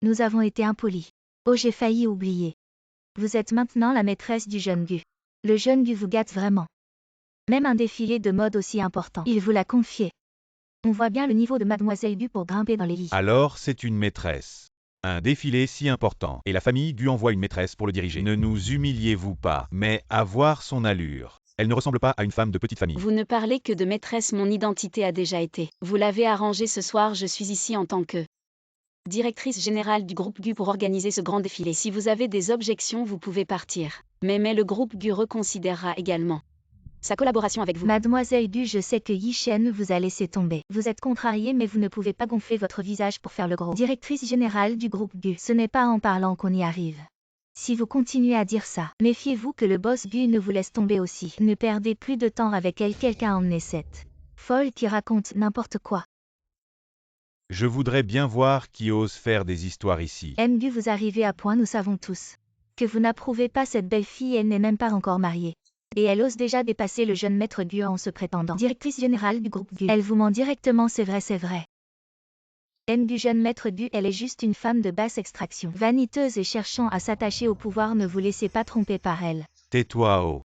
[SPEAKER 3] Nous avons été impolis. Oh, j'ai failli oublier. Vous êtes maintenant la maîtresse du jeune Gu. Le jeune Gu vous gâte vraiment. Même un défilé de mode aussi important, il vous l'a confié. On voit bien le niveau de mademoiselle Gu pour grimper dans les lits.
[SPEAKER 4] Alors c'est une maîtresse. Un défilé si important, et la famille Gu envoie une maîtresse pour le diriger. Ne nous humiliez-vous pas, mais à voir son allure. Elle ne ressemble pas à une femme de petite famille.
[SPEAKER 1] Vous ne parlez que de maîtresse, mon identité a déjà été. Vous l'avez arrangé ce soir, je suis ici en tant que directrice générale du groupe Gu pour organiser ce grand défilé. Si vous avez des objections, vous pouvez partir. Mais le groupe Gu reconsidérera également sa collaboration avec vous.
[SPEAKER 3] Mademoiselle Gu, je sais que Yishen vous a laissé tomber. Vous êtes contrariée mais vous ne pouvez pas gonfler votre visage pour faire le gros. Directrice générale du groupe Gu, ce n'est pas en parlant qu'on y arrive. Si vous continuez à dire ça, méfiez-vous que le boss Gu ne vous laisse tomber aussi. Ne perdez plus de temps avec elle, quelqu'un emmenez cette folle qui raconte n'importe quoi.
[SPEAKER 4] Je voudrais bien voir qui ose faire des histoires ici.
[SPEAKER 3] Gu, vous arrivez à point, nous savons tous. Que vous n'approuvez pas cette belle fille, elle n'est même pas encore mariée. Et elle ose déjà dépasser le jeune maître Gu en se prétendant directrice générale du groupe Gu. Elle vous ment directement, c'est vrai, c'est vrai. Gu, jeune maître Gu, elle est juste une femme de basse extraction. Vaniteuse et cherchant à s'attacher au pouvoir, ne vous laissez pas tromper par elle.
[SPEAKER 4] Tais-toi, oh.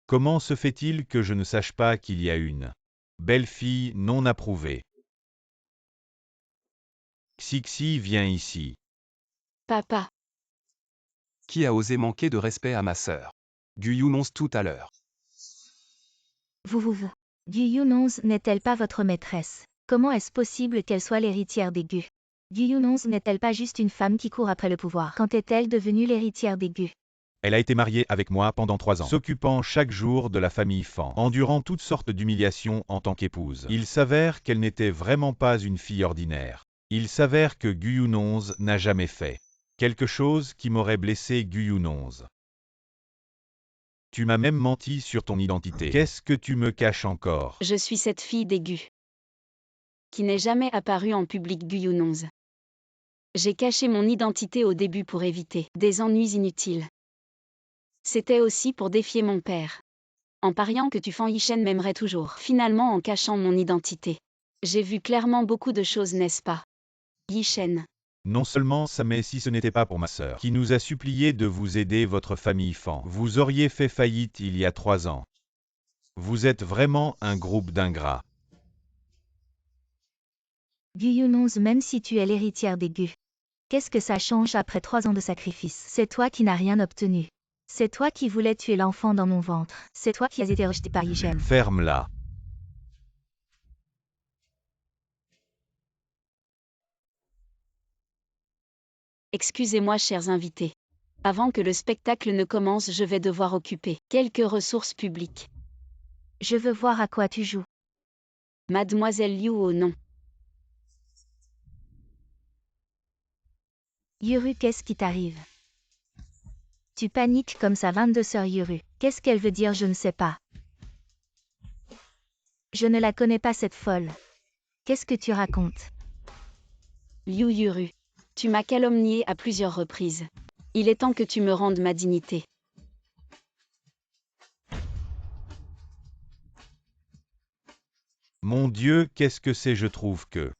[SPEAKER 4] Comment se fait-il que je ne sache pas qu'il y a une belle fille non approuvée? Xixi, viens ici.
[SPEAKER 1] Papa.
[SPEAKER 2] Qui a osé manquer de respect à ma sœur? Gu Yunonce tout à l'heure.
[SPEAKER 3] Gu Yunonce n'est-elle pas votre maîtresse? Comment est-ce possible qu'elle soit l'héritière des Gu? Gu Yunonce n'est-elle pas juste une femme qui court après le pouvoir? Quand est-elle devenue l'héritière des Gu?
[SPEAKER 4] Elle a été mariée avec moi pendant 3 ans, s'occupant chaque jour de la famille Fan, endurant toutes sortes d'humiliations en tant qu'épouse. Il s'avère qu'elle n'était vraiment pas une fille ordinaire. Il s'avère que Gu Yunonce n'a jamais fait quelque chose qui m'aurait blessé. Gu Yunonce. Tu m'as même menti sur ton identité. Qu'est-ce que tu me caches encore?
[SPEAKER 1] Je suis cette fille des Gu qui n'est jamais apparue en public. Gu Yunonce. J'ai caché mon identité au début pour éviter des ennuis inutiles. C'était aussi pour défier mon père. En pariant que tu Fan Yishen m'aimerait toujours. Finalement en cachant mon identité. J'ai vu clairement beaucoup de choses, n'est-ce pas? Yishen.
[SPEAKER 4] Non seulement ça, mais si ce n'était pas pour ma sœur, qui nous a supplié de vous aider, votre famille Fan, vous auriez fait faillite il y a 3 ans. Vous êtes vraiment un groupe d'ingrats.
[SPEAKER 3] Gu Yunonce, même si tu es l'héritière des Gu, qu'est-ce que ça change après 3 ans de sacrifice? C'est toi qui n'as rien obtenu. C'est toi qui voulais tuer l'enfant dans mon ventre. C'est toi qui as été rejeté par Yishen.
[SPEAKER 4] Ferme-la.
[SPEAKER 1] Excusez-moi, chers invités. Avant que le spectacle ne commence, je vais devoir occuper quelques ressources publiques.
[SPEAKER 3] Je veux voir à quoi tu joues.
[SPEAKER 1] Mademoiselle Liu, oh non.
[SPEAKER 3] Yuru, qu'est-ce qui t'arrive? Tu paniques comme ça, 22 sœurs Yuru. Qu'est-ce qu'elle veut dire? Je ne sais pas. Je ne la connais pas cette folle. Qu'est-ce que tu racontes?
[SPEAKER 1] Liu Yuru. Tu m'as calomnié à plusieurs reprises. Il est temps que tu me rendes ma dignité.
[SPEAKER 4] Mon Dieu, qu'est-ce que c'est, je trouve que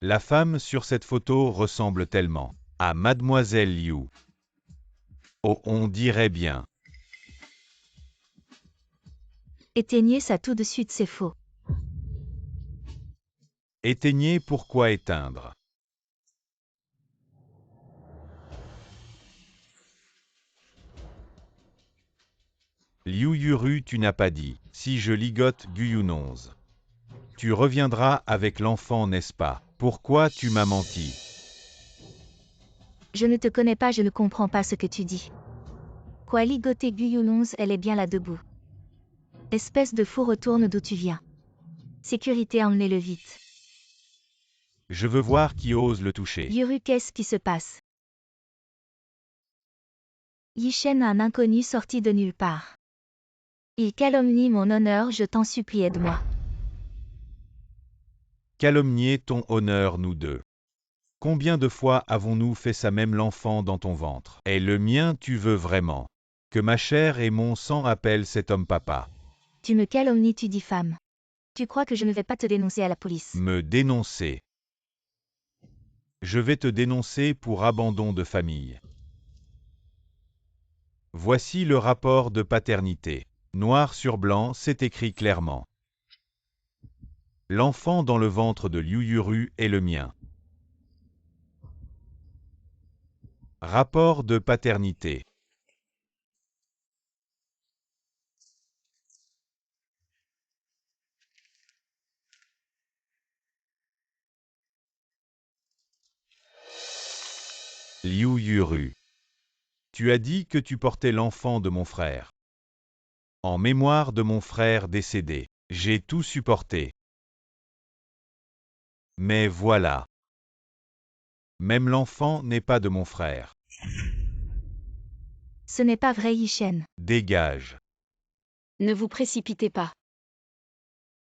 [SPEAKER 4] la femme sur cette photo ressemble tellement à Mademoiselle Liu. Oh, on dirait bien.
[SPEAKER 3] Éteignez ça tout de suite, c'est faux.
[SPEAKER 4] Éteignez, pourquoi éteindre? Liu Yuru, tu n'as pas dit, si je ligote Guyunonze. Tu reviendras avec l'enfant, n'est-ce pas? Pourquoi tu m'as menti?
[SPEAKER 3] Je ne te connais pas, je ne comprends pas ce que tu dis. Quoi, ligoter Guyunonze, elle est bien là debout. Espèce de fou, retourne d'où tu viens. Sécurité, emmenez-le vite.
[SPEAKER 4] Je veux voir qui ose le toucher.
[SPEAKER 3] Yuru, qu'est-ce qui se passe? Yishen, un inconnu sorti de nulle part. Il calomnie mon honneur, je t'en supplie, aide-moi.
[SPEAKER 4] Calomnier ton honneur, nous deux. Combien de fois avons-nous fait ça, même l'enfant dans ton ventre? Et le mien, tu veux vraiment que ma chair et mon sang appellent cet homme papa?
[SPEAKER 3] Tu me calomnies, tu diffames. Tu crois que je ne vais pas te dénoncer à la police?
[SPEAKER 4] Me dénoncer? Je vais te dénoncer pour abandon de famille. Voici le rapport de paternité. Noir sur blanc, c'est écrit clairement. L'enfant dans le ventre de Liu Yuru est le mien. Rapport de paternité. Liu Yuru. Tu as dit que tu portais l'enfant de mon frère. En mémoire de mon frère décédé, j'ai tout supporté. Mais voilà. Même l'enfant n'est pas de mon frère.
[SPEAKER 3] Ce n'est pas vrai, Yishen.
[SPEAKER 4] Dégage.
[SPEAKER 1] Ne vous précipitez pas.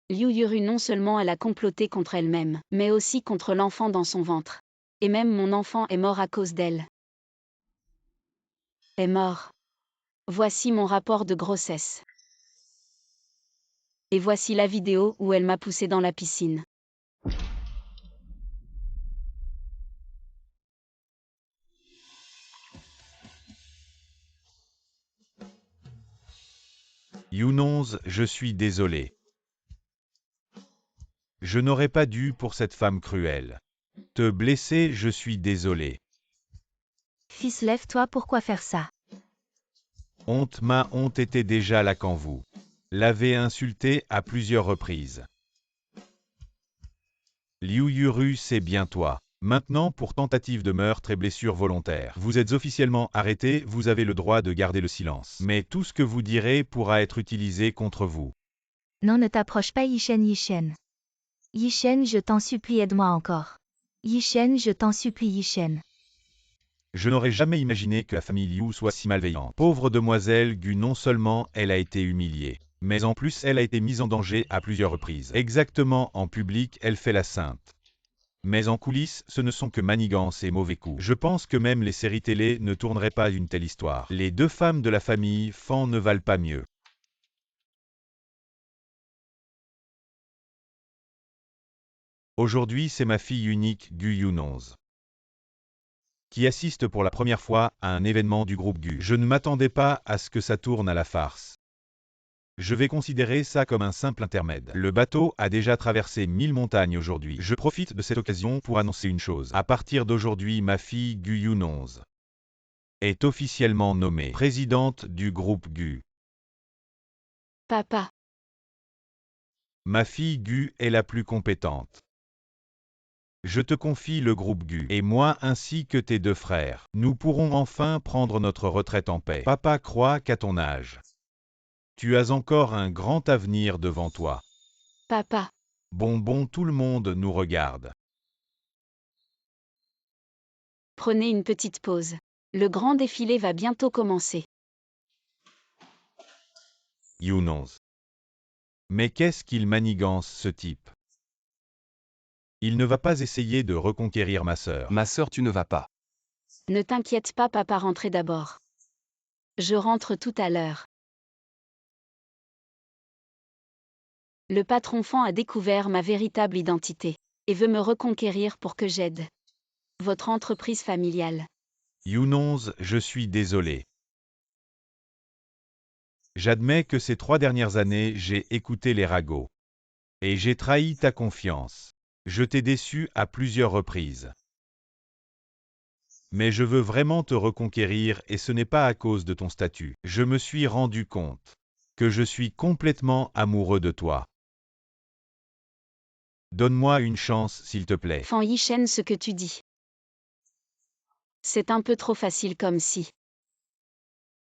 [SPEAKER 1] Liu Yuru, non seulement elle a comploté contre elle-même, mais aussi contre l'enfant dans son ventre. Et même mon enfant est mort à cause d'elle. Est mort. Voici mon rapport de grossesse. Et voici la vidéo où elle m'a poussé dans la piscine.
[SPEAKER 4] Younonze, je suis désolé. Je n'aurais pas dû pour cette femme cruelle. Te blesser, je suis désolé.
[SPEAKER 3] Fils, lève-toi, pourquoi faire ça?
[SPEAKER 4] Honte, ma honte était déjà là quand vous l'avez insulté à plusieurs reprises. Liu Yuru, c'est bien toi. Maintenant, pour tentative de meurtre et blessure volontaire, vous êtes officiellement arrêté, vous avez le droit de garder le silence. Mais tout ce que vous direz pourra être utilisé contre vous.
[SPEAKER 3] Non, ne t'approche pas, Yishen, Yishen. Yishen, je t'en supplie, aide-moi encore. Yishen, je t'en supplie, Yishen.
[SPEAKER 4] Je n'aurais jamais imaginé que la famille Liu soit si malveillante. Pauvre demoiselle Gu, non seulement elle a été humiliée, mais en plus elle a été mise en danger à plusieurs reprises. Exactement, en public, elle fait la sainte. Mais en coulisses, ce ne sont que manigances et mauvais coups. Je pense que même les séries télé ne tourneraient pas une telle histoire. Les deux femmes de la famille Fan ne valent pas mieux. Aujourd'hui, c'est ma fille unique, Gu Younonze, qui assiste pour la première fois à un événement du groupe Gu. Je ne m'attendais pas à ce que ça tourne à la farce. Je vais considérer ça comme un simple intermède. Le bateau a déjà traversé 1000 montagnes aujourd'hui. Je profite de cette occasion pour annoncer une chose. À partir d'aujourd'hui, ma fille Gu Younonze est officiellement nommée présidente du groupe Gu.
[SPEAKER 1] Papa.
[SPEAKER 4] Ma fille Gu est la plus compétente. Je te confie le groupe Gu, et moi ainsi que tes deux frères. Nous pourrons enfin prendre notre retraite en paix. Papa croit qu'à ton âge, tu as encore un grand avenir devant toi.
[SPEAKER 1] Papa.
[SPEAKER 4] Bon, tout le monde nous regarde.
[SPEAKER 1] Prenez une petite pause. Le grand défilé va bientôt commencer.
[SPEAKER 4] Younonze. Mais qu'est-ce qu'il manigance, ce type? Il ne va pas essayer de reconquérir ma sœur.
[SPEAKER 2] Ma sœur, tu ne vas pas.
[SPEAKER 1] Ne t'inquiète pas, papa, rentrez d'abord. Je rentre tout à l'heure. Le patron Fan a découvert ma véritable identité et veut me reconquérir pour que j'aide votre entreprise familiale.
[SPEAKER 4] Younons, je suis désolé. J'admets que ces 3 dernières années, j'ai écouté les ragots. Et j'ai trahi ta confiance. Je t'ai déçu à plusieurs reprises. Mais je veux vraiment te reconquérir et ce n'est pas à cause de ton statut. Je me suis rendu compte que je suis complètement amoureux de toi. Donne-moi une chance, s'il te plaît.
[SPEAKER 1] Fan Yishen, ce que tu dis. C'est un peu trop facile, comme si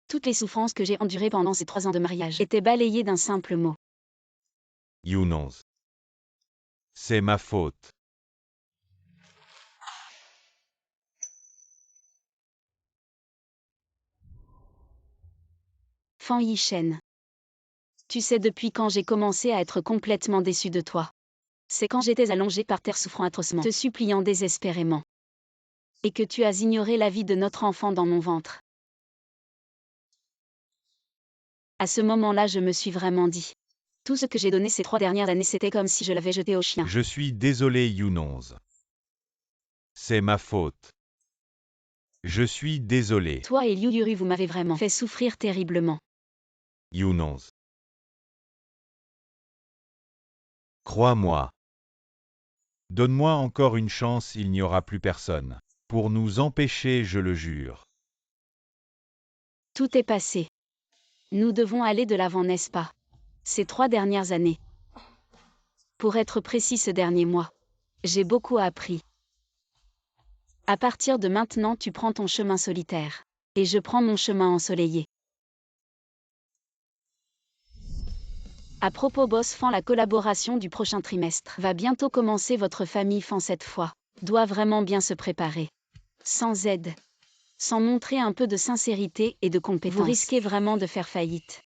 [SPEAKER 1] toutes les souffrances que j'ai endurées pendant ces 3 ans de mariage étaient balayées d'un simple mot.
[SPEAKER 4] Younons. C'est ma faute.
[SPEAKER 1] Fan Yishen. Tu sais depuis quand j'ai commencé à être complètement déçue de toi. C'est quand j'étais allongée par terre souffrant atrocement, te suppliant désespérément. Et que tu as ignoré la vie de notre enfant dans mon ventre. À ce moment-là, je me suis vraiment dit. Tout ce que j'ai donné ces 3 dernières années, c'était comme si je l'avais jeté au chien.
[SPEAKER 4] Je suis désolé, Younons. C'est ma faute. Je suis désolé.
[SPEAKER 1] Toi et Liu Yuru, vous m'avez vraiment fait souffrir terriblement.
[SPEAKER 4] Younons. Crois-moi. Donne-moi encore une chance, il n'y aura plus personne. Pour nous empêcher, je le jure.
[SPEAKER 1] Tout est passé. Nous devons aller de l'avant, n'est-ce pas? Ces 3 dernières années. Pour être précis, ce dernier mois. J'ai beaucoup appris. À partir de maintenant, tu prends ton chemin solitaire. Et je prends mon chemin ensoleillé. À propos, boss Fan, la collaboration du prochain trimestre va bientôt commencer. Votre famille Fan, cette fois, doit vraiment bien se préparer. Sans aide. Sans montrer un peu de sincérité et de compétence, vous risquez vraiment de faire faillite.